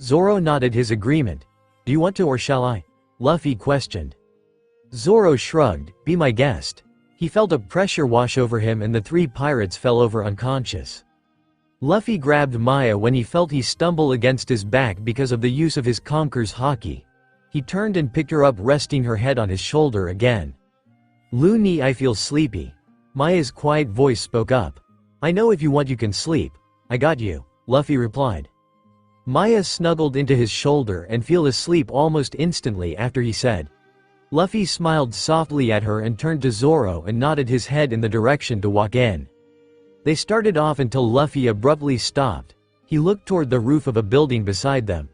Zoro nodded his agreement. Do you want to or shall I? Luffy questioned. Zoro shrugged, be my guest. He felt a pressure wash over him and the 3 pirates fell over unconscious. Luffy grabbed Maya when he felt he stumble against his back because of the use of his Conqueror's Haki. He turned and picked her up, resting her head on his shoulder again. Looney, I feel sleepy. Maya's quiet voice spoke up. I know, if you want you can sleep. I got you, Luffy replied. Maya snuggled into his shoulder and fell asleep almost instantly after he said. Luffy smiled softly at her and turned to Zoro and nodded his head in the direction to walk in. They started off until Luffy abruptly stopped. He looked toward the roof of a building beside them.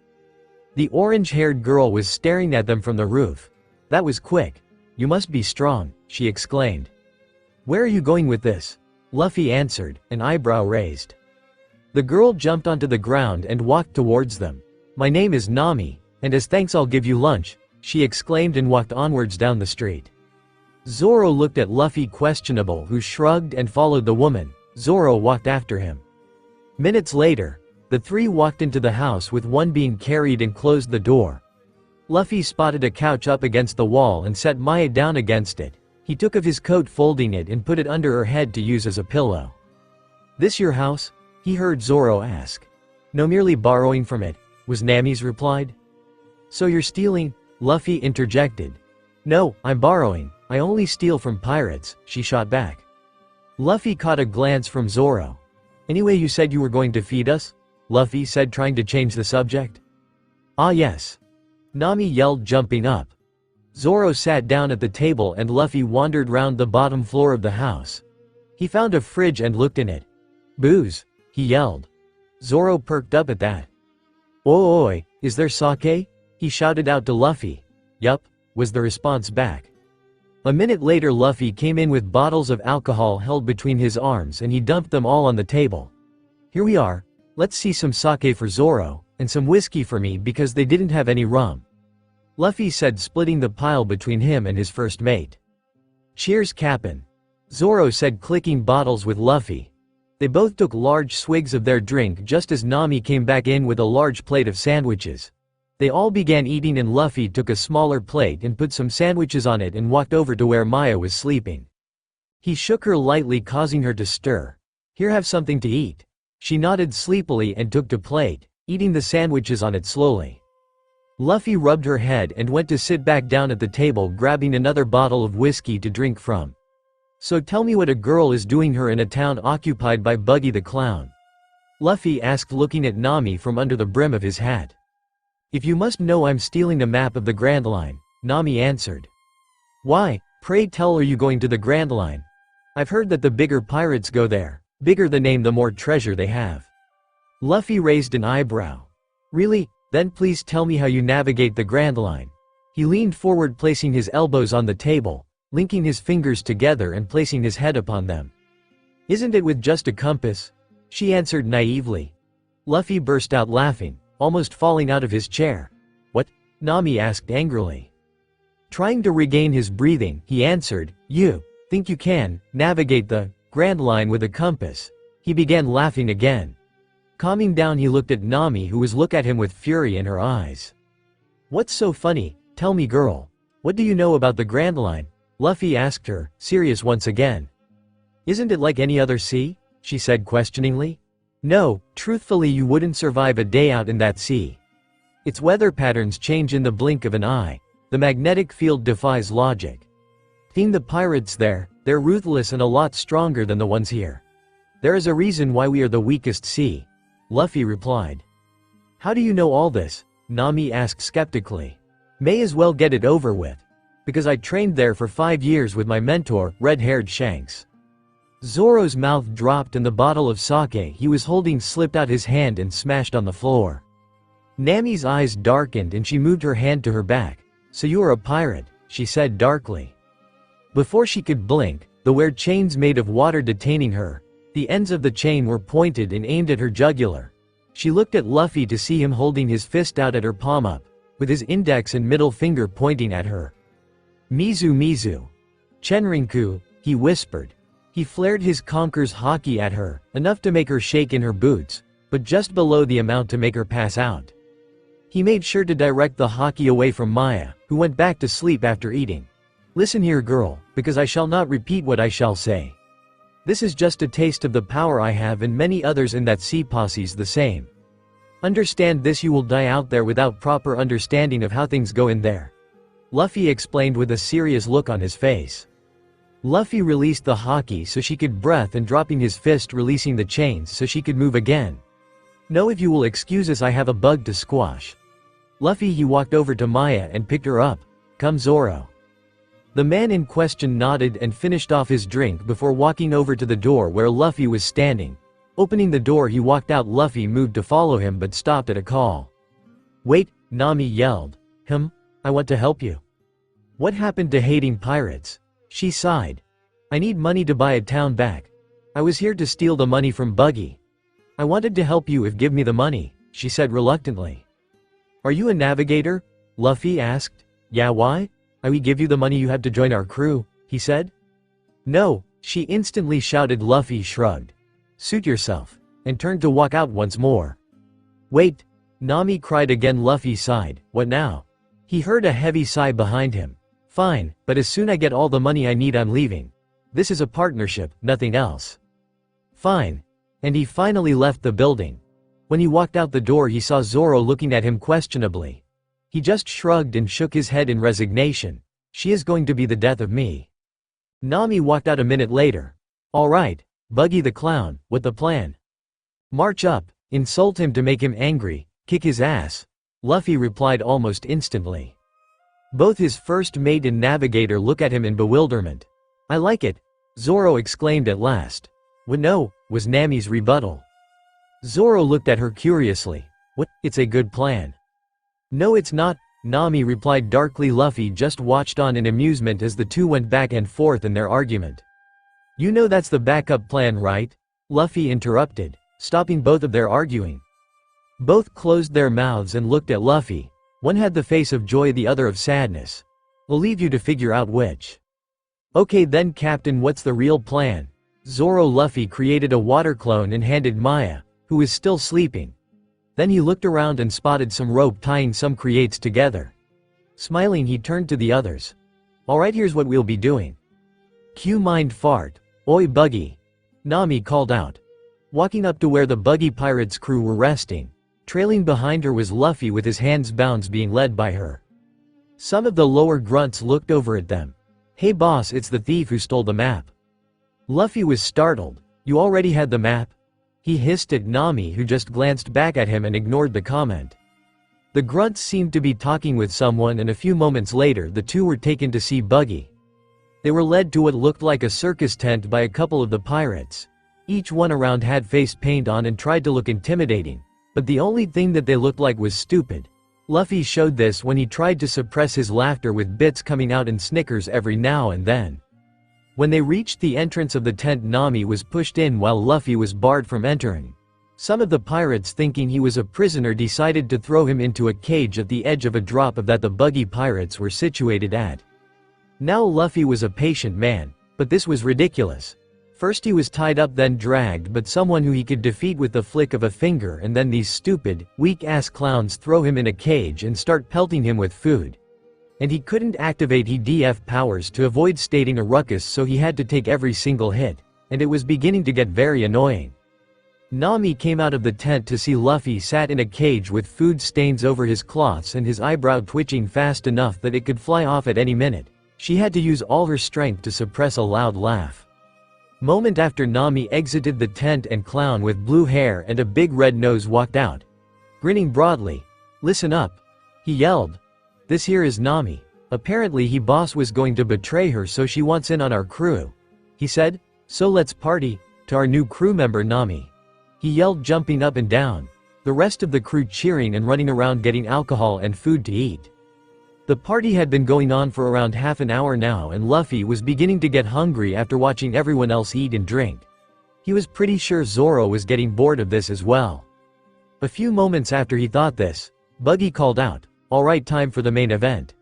The orange-haired girl was staring at them from the roof. That was quick. You must be strong, she exclaimed. Where are you going with this? Luffy answered, an eyebrow raised. The girl jumped onto the ground and walked towards them. My name is Nami, and as thanks I'll give you lunch, she exclaimed and walked onwards down the street. Zoro looked at Luffy questionable, who shrugged and followed the woman. Zoro walked after him. Minutes later, the 3 walked into the house with one being carried and closed the door. Luffy spotted a couch up against the wall and set Maya down against it. He took off his coat, folding it and put it under her head to use as a pillow. This your house? He heard Zoro ask. No, merely borrowing from it, was Nami's replied. So you're stealing? Luffy interjected. No, I'm borrowing. I only steal from pirates, she shot back. Luffy caught a glance from Zoro. Anyway, you said you were going to feed us? Luffy said, trying to change the subject. Ah yes. Nami yelled, jumping up. Zoro sat down at the table and Luffy wandered round the bottom floor of the house. He found a fridge and looked in it. Booze, he yelled. Zoro perked up at that. Oi, is there sake? He shouted out to Luffy. Yup, was the response back. A minute later Luffy came in with bottles of alcohol held between his arms and he dumped them all on the table. "Here we are. Let's see some sake for Zoro, and some whiskey for me because they didn't have any rum," Luffy said, splitting the pile between him and his first mate. "Cheers, Cap'n," Zoro said, clicking bottles with Luffy. They both took large swigs of their drink just as Nami came back in with a large plate of sandwiches. They all began eating and Luffy took a smaller plate and put some sandwiches on it and walked over to where Maya was sleeping. He shook her lightly, causing her to stir. "Here, have something to eat." She nodded sleepily and took the plate, eating the sandwiches on it slowly. Luffy rubbed her head and went to sit back down at the table, grabbing another bottle of whiskey to drink from. "So tell me what a girl is doing here in a town occupied by Buggy the Clown?" Luffy asked, looking at Nami from under the brim of his hat. "If you must know, I'm stealing a map of the Grand Line," Nami answered. "Why, pray tell, are you going to the Grand Line? I've heard that the bigger pirates go there. Bigger the name, the more treasure they have." Luffy raised an eyebrow. "Really? Then please tell me how you navigate the Grand Line." He leaned forward, placing his elbows on the table, linking his fingers together and placing his head upon them. "Isn't it with just a compass?" she answered naively. Luffy burst out laughing, almost falling out of his chair. "What?" Nami asked angrily. Trying to regain his breathing, he answered, "You think you can navigate the Grand Line with a compass?" He began laughing again. Calming down, he looked at Nami, who was looking at him with fury in her eyes. "What's so funny? Tell me, girl. What do you know about the Grand Line?" Luffy asked her, serious once again. "Isn't it like any other sea?" she said questioningly. "No, truthfully you wouldn't survive a day out in that sea. Its weather patterns change in the blink of an eye. The magnetic field defies logic. Seen the pirates there, they're ruthless and a lot stronger than the ones here. There is a reason why we are the weakest sea," Luffy replied. "How do you know all this?" Nami asked skeptically. "May as well get it over with. Because I trained there for 5 years with my mentor, red-haired Shanks." Zoro's mouth dropped and the bottle of sake he was holding slipped out his hand and smashed on the floor. Nami's eyes darkened and she moved her hand to her back. "So you are a pirate," she said darkly. Before she could blink, the weird chains made of water detaining her. The ends of the chain were pointed and aimed at her jugular. She looked at Luffy to see him holding his fist out at her palm up, with his index and middle finger pointing at her. "Mizu Mizu. Chenrinku," he whispered. He flared his conker's Haki at her, enough to make her shake in her boots, but just below the amount to make her pass out. He made sure to direct the Haki away from Maya, who went back to sleep after eating. "Listen here, girl, because I shall not repeat what I shall say. This is just a taste of the power I have, and many others in that sea posse's the same. Understand this, you will die out there without proper understanding of how things go in there," Luffy explained with a serious look on his face. Luffy released the Haki so she could breathe and dropping his fist, releasing the chains so she could move again. "No, if you will excuse us, I have a bug to squash." Luffy, he walked over to Maya and picked her up. "Come, Zoro." The man in question nodded and finished off his drink before walking over to the door where Luffy was standing. Opening the door, he walked out. Luffy moved to follow him but stopped at a call. "Wait," Nami yelled. I want to help you." "What happened to hating pirates?" She sighed. "I need money to buy a town back. I was here to steal the money from Buggy. I wanted to help you if give me the money," she said reluctantly. "Are you a navigator?" Luffy asked. "Yeah, why? I will give you the money, you have to join our crew," he said. "No," she instantly shouted. Luffy shrugged. "Suit yourself," and turned to walk out once more. "Wait," Nami cried again. Luffy sighed. "What now?" He heard a heavy sigh behind him. "Fine, but as soon as I get all the money I need, I'm leaving. This is a partnership, nothing else." "Fine." And he finally left the building. When he walked out the door, he saw Zoro looking at him questionably. He just shrugged and shook his head in resignation. "She is going to be the death of me." Nami walked out a minute later. "All right, Buggy the Clown, what the plan?" "March up, insult him to make him angry, kick his ass," Luffy replied almost instantly. Both his first mate and navigator look at him in bewilderment. "I like it," Zoro exclaimed at last. "What no," was Nami's rebuttal. Zoro looked at her curiously. "What, it's a good plan?" "No, it's not," Nami replied darkly. Luffy just watched on in amusement as the two went back and forth in their argument. You know that's the backup plan, right? Luffy interrupted, stopping both of their arguing. Both closed their mouths and looked at Luffy. One had the face of joy, the other of sadness. I'll leave you to figure out which. Okay then, Captain, what's the real plan? Zoro. Luffy created a water clone and handed Maya, who was still sleeping. Then he looked around and spotted some rope tying some creates together. Smiling, he turned to the others. Alright, here's what we'll be doing. Cue mind fart. Oi Buggy. Nami called out. Walking up to where the Buggy pirates crew were resting. Trailing behind her was Luffy with his hands bound, being led by her. Some of the lower grunts looked over at them. Hey boss, it's the thief who stole the map. Luffy was startled. You already had the map? He hissed at Nami, who just glanced back at him and ignored the comment. The grunts seemed to be talking with someone, and a few moments later the two were taken to see Buggy. They were led to what looked like a circus tent by a couple of the pirates. Each one around had face paint on and tried to look intimidating, but the only thing that they looked like was stupid. Luffy showed this when he tried to suppress his laughter with bits coming out and snickers every now and then. When they reached the entrance of the tent, Nami was pushed in while Luffy was barred from entering. Some of the pirates, thinking he was a prisoner, decided to throw him into a cage at the edge of a drop that the Buggy pirates were situated at. Now Luffy was a patient man, but this was ridiculous. First he was tied up, then dragged, but someone who he could defeat with the flick of a finger, and then these stupid, weak-ass clowns throw him in a cage and start pelting him with food. And he couldn't activate DF powers to avoid stating a ruckus, so he had to take every single hit, and it was beginning to get very annoying. Nami came out of the tent to see Luffy sat in a cage with food stains over his cloths and his eyebrow twitching fast enough that it could fly off at any minute. She had to use all her strength to suppress a loud laugh. Moment after Nami exited the tent, and clown with blue hair and a big red nose walked out. Grinning broadly. Listen up. He yelled. This here is Nami. Apparently he boss was going to betray her, so she wants in on our crew. He said, so let's party, to our new crew member Nami. He yelled, jumping up and down. The rest of the crew cheering and running around getting alcohol and food to eat. The party had been going on for around half an hour now, and Luffy was beginning to get hungry after watching everyone else eat and drink. He was pretty sure Zoro was getting bored of this as well. A few moments after he thought this, Buggy called out, alright, time for the main event.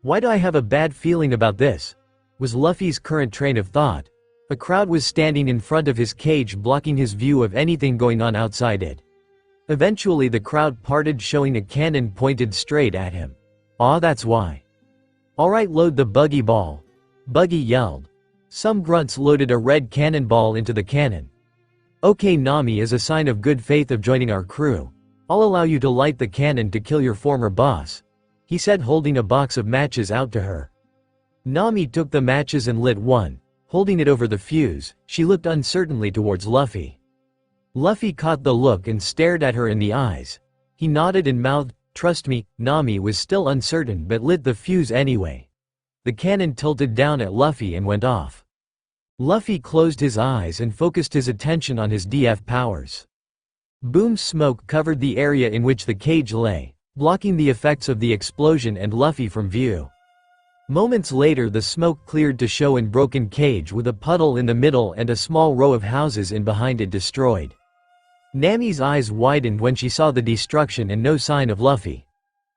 Why do I have a bad feeling about this? Was Luffy's current train of thought. A crowd was standing in front of his cage, blocking his view of anything going on outside it. Eventually the crowd parted, showing a cannon pointed straight at him. Ah, that's why. Alright, load the Buggy ball. Buggy yelled. Some grunts loaded a red cannonball into the cannon. Okay Nami, as a sign of good faith of joining our crew, I'll allow you to light the cannon to kill your former boss, he said, holding a box of matches out to her. Nami took the matches and lit one. Holding it over the fuse, she looked uncertainly towards Luffy. Luffy caught the look and stared at her in the eyes. He nodded and mouthed, trust me. Nami was still uncertain but lit the fuse anyway. The cannon tilted down at Luffy and went off. Luffy closed his eyes and focused his attention on his DF powers. Boom! Smoke covered the area in which the cage lay, blocking the effects of the explosion and Luffy from view. Moments later the smoke cleared to show an broken cage with a puddle in the middle and a small row of houses in behind it destroyed. Nami's eyes widened when she saw the destruction and no sign of Luffy.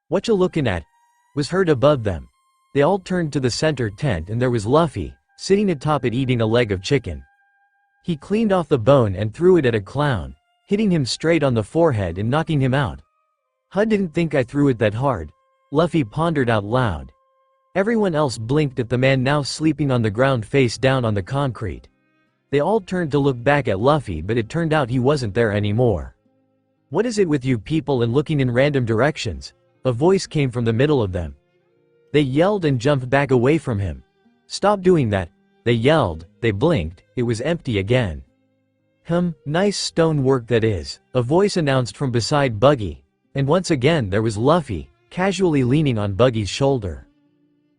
"What you looking at?" was heard above them. They all turned to the center tent and there was Luffy, sitting atop it eating a leg of chicken. He cleaned off the bone and threw it at a clown, hitting him straight on the forehead and knocking him out. "Huh, didn't think I threw it that hard," Luffy pondered out loud. Everyone else blinked at the man now sleeping on the ground face down on the concrete. They all turned to look back at Luffy, but it turned out he wasn't there anymore. "What is it with you people and looking in random directions?" A voice came from the middle of them. They yelled and jumped back away from him. "Stop doing that," they yelled. They blinked, it was empty again. Nice stone work that is," a voice announced from beside Buggy. And once again there was Luffy, casually leaning on Buggy's shoulder.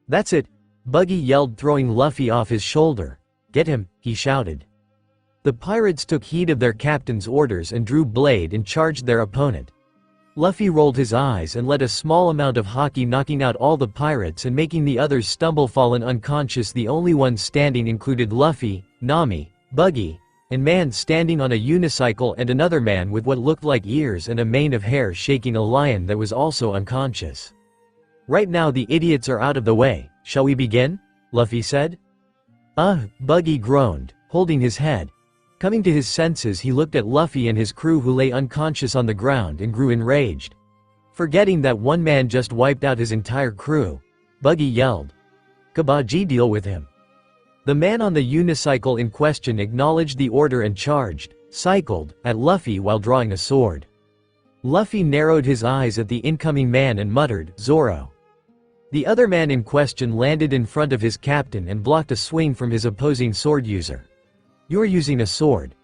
"That's it," Buggy yelled, throwing Luffy off his shoulder. "Get him," he shouted. The pirates took heed of their captain's orders and drew blade and charged their opponent. Luffy rolled his eyes and let a small amount of Haki knocking out all the pirates and making the others stumble fallen unconscious. The only ones standing included Luffy, Nami, Buggy, and man standing on a unicycle and another man with what looked like ears and a mane of hair shaking a lion that was also unconscious. Right now the idiots are out of the way, shall we begin? Luffy said. Buggy groaned, holding his head. Coming to his senses he looked at Luffy and his crew who lay unconscious on the ground and grew enraged. Forgetting that one man just wiped out his entire crew, Buggy yelled, "Koby, deal with him." The man on the unicycle in question acknowledged the order and cycled, at Luffy while drawing a sword. Luffy narrowed his eyes at the incoming man and muttered, "Zoro." The other man in question landed in front of his captain and blocked a swing from his opposing sword user. "You are using a sword.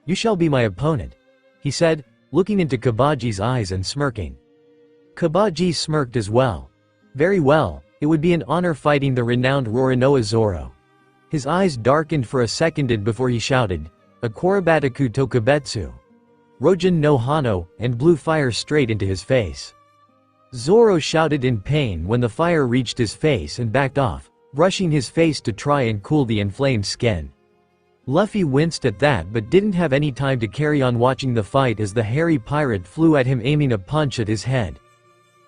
You shall be my opponent," he said, looking into Koby's eyes and smirking. Koby smirked as well. "Very well, it would be an honor fighting the renowned Roronoa Zoro." His eyes darkened for a second before he shouted, "Akorobataku Tokubetsu." Rojin no Hano, and blew fire straight into his face. Zoro shouted in pain when the fire reached his face and backed off, brushing his face to try and cool the inflamed skin. Luffy winced at that but didn't have any time to carry on watching the fight as the hairy pirate flew at him aiming a punch at his head.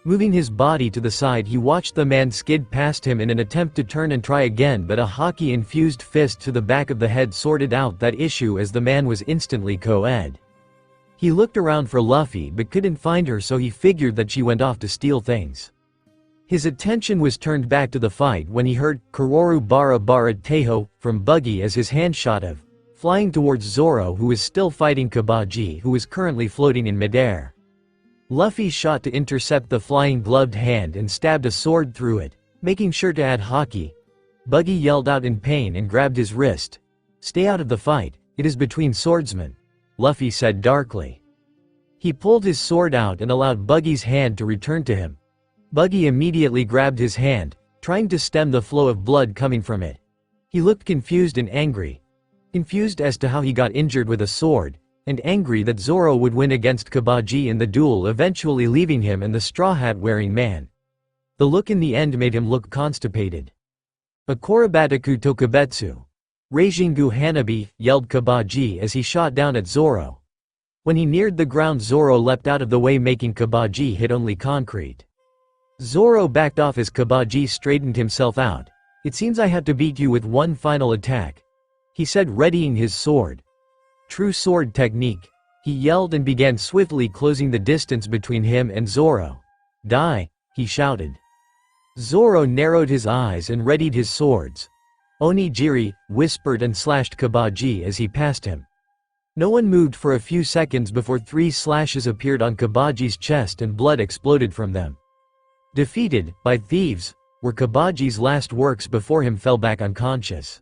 Moving his body to the side he watched the man skid past him in an attempt to turn and try again, but a Haki-infused fist to the back of the head sorted out that issue as the man was instantly co-ed. He looked around for Luffy but couldn't find her, so he figured that she went off to steal things. His attention was turned back to the fight when he heard "Kororu bara bara Teho" from Buggy as his hand shot flying towards Zoro, who was still fighting Koby, who was currently floating in midair. Luffy shot to intercept the flying gloved hand and stabbed a sword through it, making sure to add Haki. Buggy yelled out in pain and grabbed his wrist. "Stay out of the fight, it is between swordsmen," Luffy said darkly. He pulled his sword out and allowed Buggy's hand to return to him. Buggy immediately grabbed his hand, trying to stem the flow of blood coming from it. He looked confused and angry. Confused as to how he got injured with a sword, and angry that Zoro would win against Koby in the duel, eventually leaving him and the straw hat wearing man. The look in the end made him look constipated. "Akorobataku Tokubetsu. Reijingu Hanabi," yelled Koby as he shot down at Zoro. When he neared the ground Zoro leapt out of the way, making Koby hit only concrete. Zoro backed off as Koby straightened himself out. "It seems I have to beat you with one final attack," he said, readying his sword. "True sword technique," he yelled and began swiftly closing the distance between him and Zoro. "Die," he shouted. Zoro narrowed his eyes and readied his swords. "Onigiri," whispered and slashed Koby as he passed him. No one moved for a few seconds before 3 slashes appeared on Koby's chest and blood exploded from them. "Defeated by thieves," were Koby's last words before him fell back unconscious.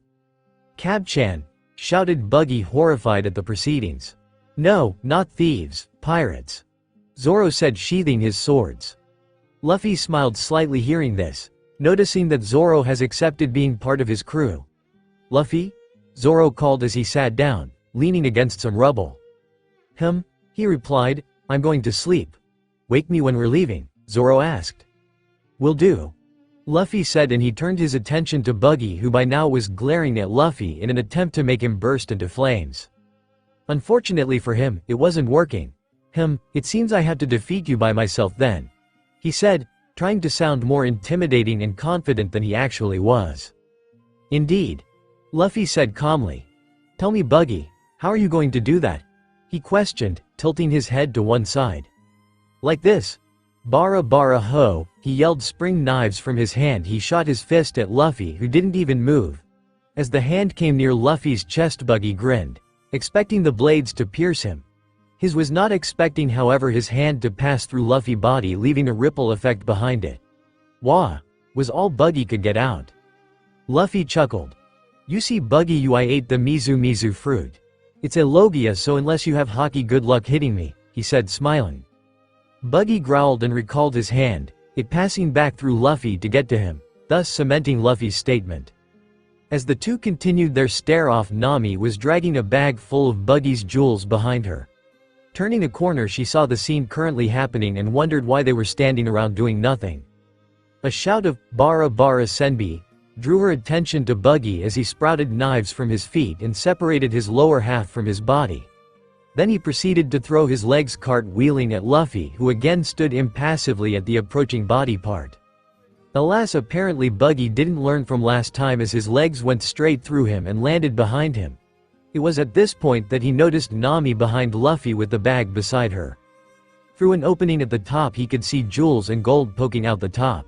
"Cab-chan," shouted Buggy, horrified at the proceedings. "No, not thieves, pirates," Zoro said, sheathing his swords. Luffy smiled slightly hearing this, noticing that Zoro has accepted being part of his crew. "Luffy?" Zoro called as he sat down, leaning against some rubble. He replied, "I'm going to sleep." "Wake me when we're leaving," Zoro asked. "Will do," Luffy said, and he turned his attention to Buggy, who by now was glaring at Luffy in an attempt to make him burst into flames. Unfortunately for him, it wasn't working. "It seems I had to defeat you by myself then," he said, trying to sound more intimidating and confident than he actually was. "Indeed," Luffy said calmly. "Tell me, Buggy, how are you going to do that?" he questioned, tilting his head to one side. "Like this. Bara bara ho," he yelled, spring knives from his hand. He shot his fist at Luffy, who didn't even move. As the hand came near Luffy's chest, Buggy grinned, expecting the blades to pierce him. His was not expecting, however, his hand to pass through Luffy's body, leaving a ripple effect behind it. "Wah," was all Buggy could get out. Luffy chuckled. "You see, Buggy, I ate the mizu fruit. It's a logia, so unless you have Haki, good luck hitting me," he said, smiling. Buggy growled and recalled his hand, it passing back through Luffy to get to him, thus cementing Luffy's statement. As the two continued their stare-off, Nami was dragging a bag full of Buggy's jewels behind her. Turning a corner, she saw the scene currently happening and wondered why they were standing around doing nothing. A shout of "Bara Bara Senbi" drew her attention to Buggy as he sprouted knives from his feet and separated his lower half from his body. Then he proceeded to throw his legs cart-wheeling at Luffy, who again stood impassively at the approaching body part. Alas, apparently Buggy didn't learn from last time, as his legs went straight through him and landed behind him. It was at this point that he noticed Nami behind Luffy with the bag beside her. Through an opening at the top he could see jewels and gold poking out the top.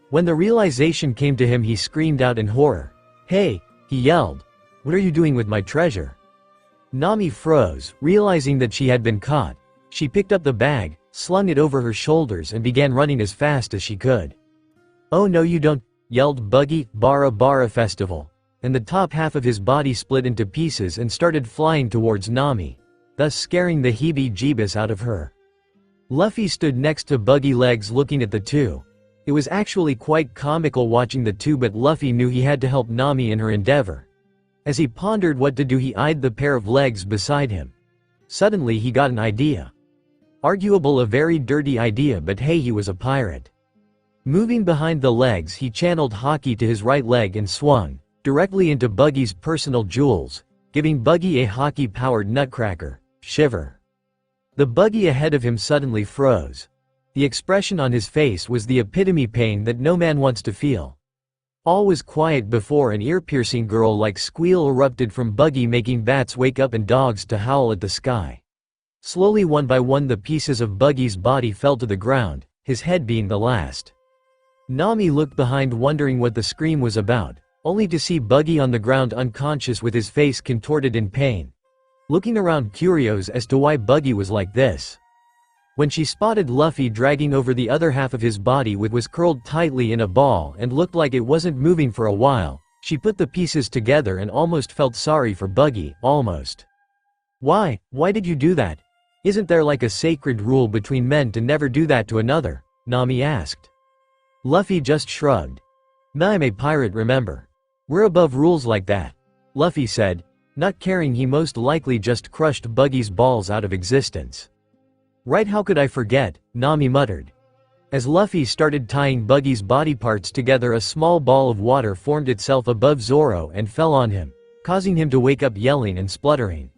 When the realization came to him, he screamed out in horror. "Hey!" he yelled. "What are you doing with my treasure?" Nami froze, realizing that she had been caught. She picked up the bag, slung it over her shoulders and began running as fast as she could. "Oh no you don't," yelled Buggy. "Bara Bara Festival," and the top half of his body split into pieces and started flying towards Nami, thus scaring the heebie-jeebies out of her. Luffy stood next to Buggy legs looking at the two. It was actually quite comical watching the two, but Luffy knew he had to help Nami in her endeavor. As he pondered what to do, he eyed the pair of legs beside him. Suddenly he got an idea. Arguable, a very dirty idea, but hey, he was a pirate. Moving behind the legs, he channeled Haki to his right leg and swung directly into Buggy's personal jewels, giving Buggy a Haki-powered nutcracker shiver. The Buggy ahead of him suddenly froze. The expression on his face was the epitome pain that no man wants to feel. All was quiet before an ear-piercing girl-like squeal erupted from Buggy, making bats wake up and dogs to howl at the sky. Slowly, one by one, the pieces of Buggy's body fell to the ground, his head being the last. Nami looked behind, wondering what the scream was about, only to see Buggy on the ground unconscious with his face contorted in pain. Looking around, curious as to why Buggy was like this. When she spotted Luffy dragging over the other half of his body, which was curled tightly in a ball and looked like it wasn't moving for a while, she put the pieces together and almost felt sorry for Buggy, almost. Why did you do that? Isn't there like a sacred rule between men to never do that to another?" Nami asked. Luffy just shrugged. "I'm a pirate, remember? We're above rules like that," Luffy said, not caring he most likely just crushed Buggy's balls out of existence. "Right, how could I forget?" Nami muttered. As Luffy started tying Buggy's body parts together, a small ball of water formed itself above Zoro and fell on him, causing him to wake up yelling and spluttering.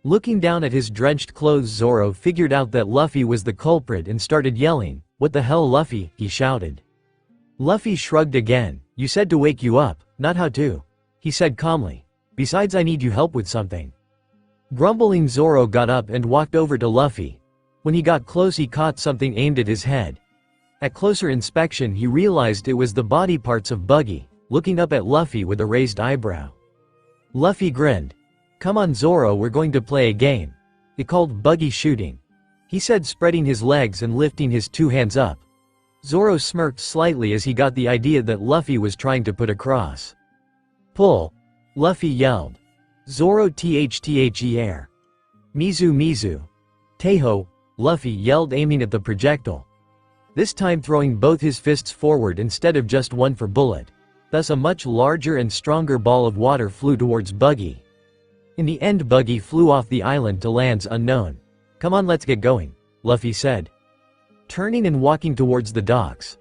Looking down at his drenched clothes, Zoro figured out that Luffy was the culprit and started yelling. "What the hell, Luffy?" he shouted. Luffy shrugged again. "You said to wake you up, not how to," he said calmly. "Besides, I need you help with something." Grumbling, Zoro got up and walked over to Luffy. When he got close, he caught something aimed at his head. At closer inspection, he realized it was the body parts of Buggy, looking up at Luffy with a raised eyebrow. Luffy grinned. "Come on Zoro, we're going to play a game. It's called Buggy shooting," he said, spreading his legs and lifting his two hands up. Zoro smirked slightly as he got the idea that Luffy was trying to put across. "Pull!" Luffy yelled. Zoro the air. "Mizu Mizu. Teho!" Luffy yelled, aiming at the projectile. This time throwing both his fists forward instead of just one for bullet. Thus a much larger and stronger ball of water flew towards Buggy. In the end, Buggy flew off the island to lands unknown. "Come on, let's get going," Luffy said, turning and walking towards the docks.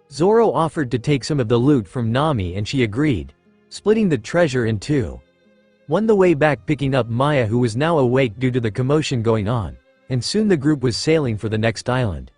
Zoro offered to take some of the loot from Nami and she agreed, splitting the treasure in two. On the way back, picking up Maya, who was now awake due to the commotion going on, and soon the group was sailing for the next island.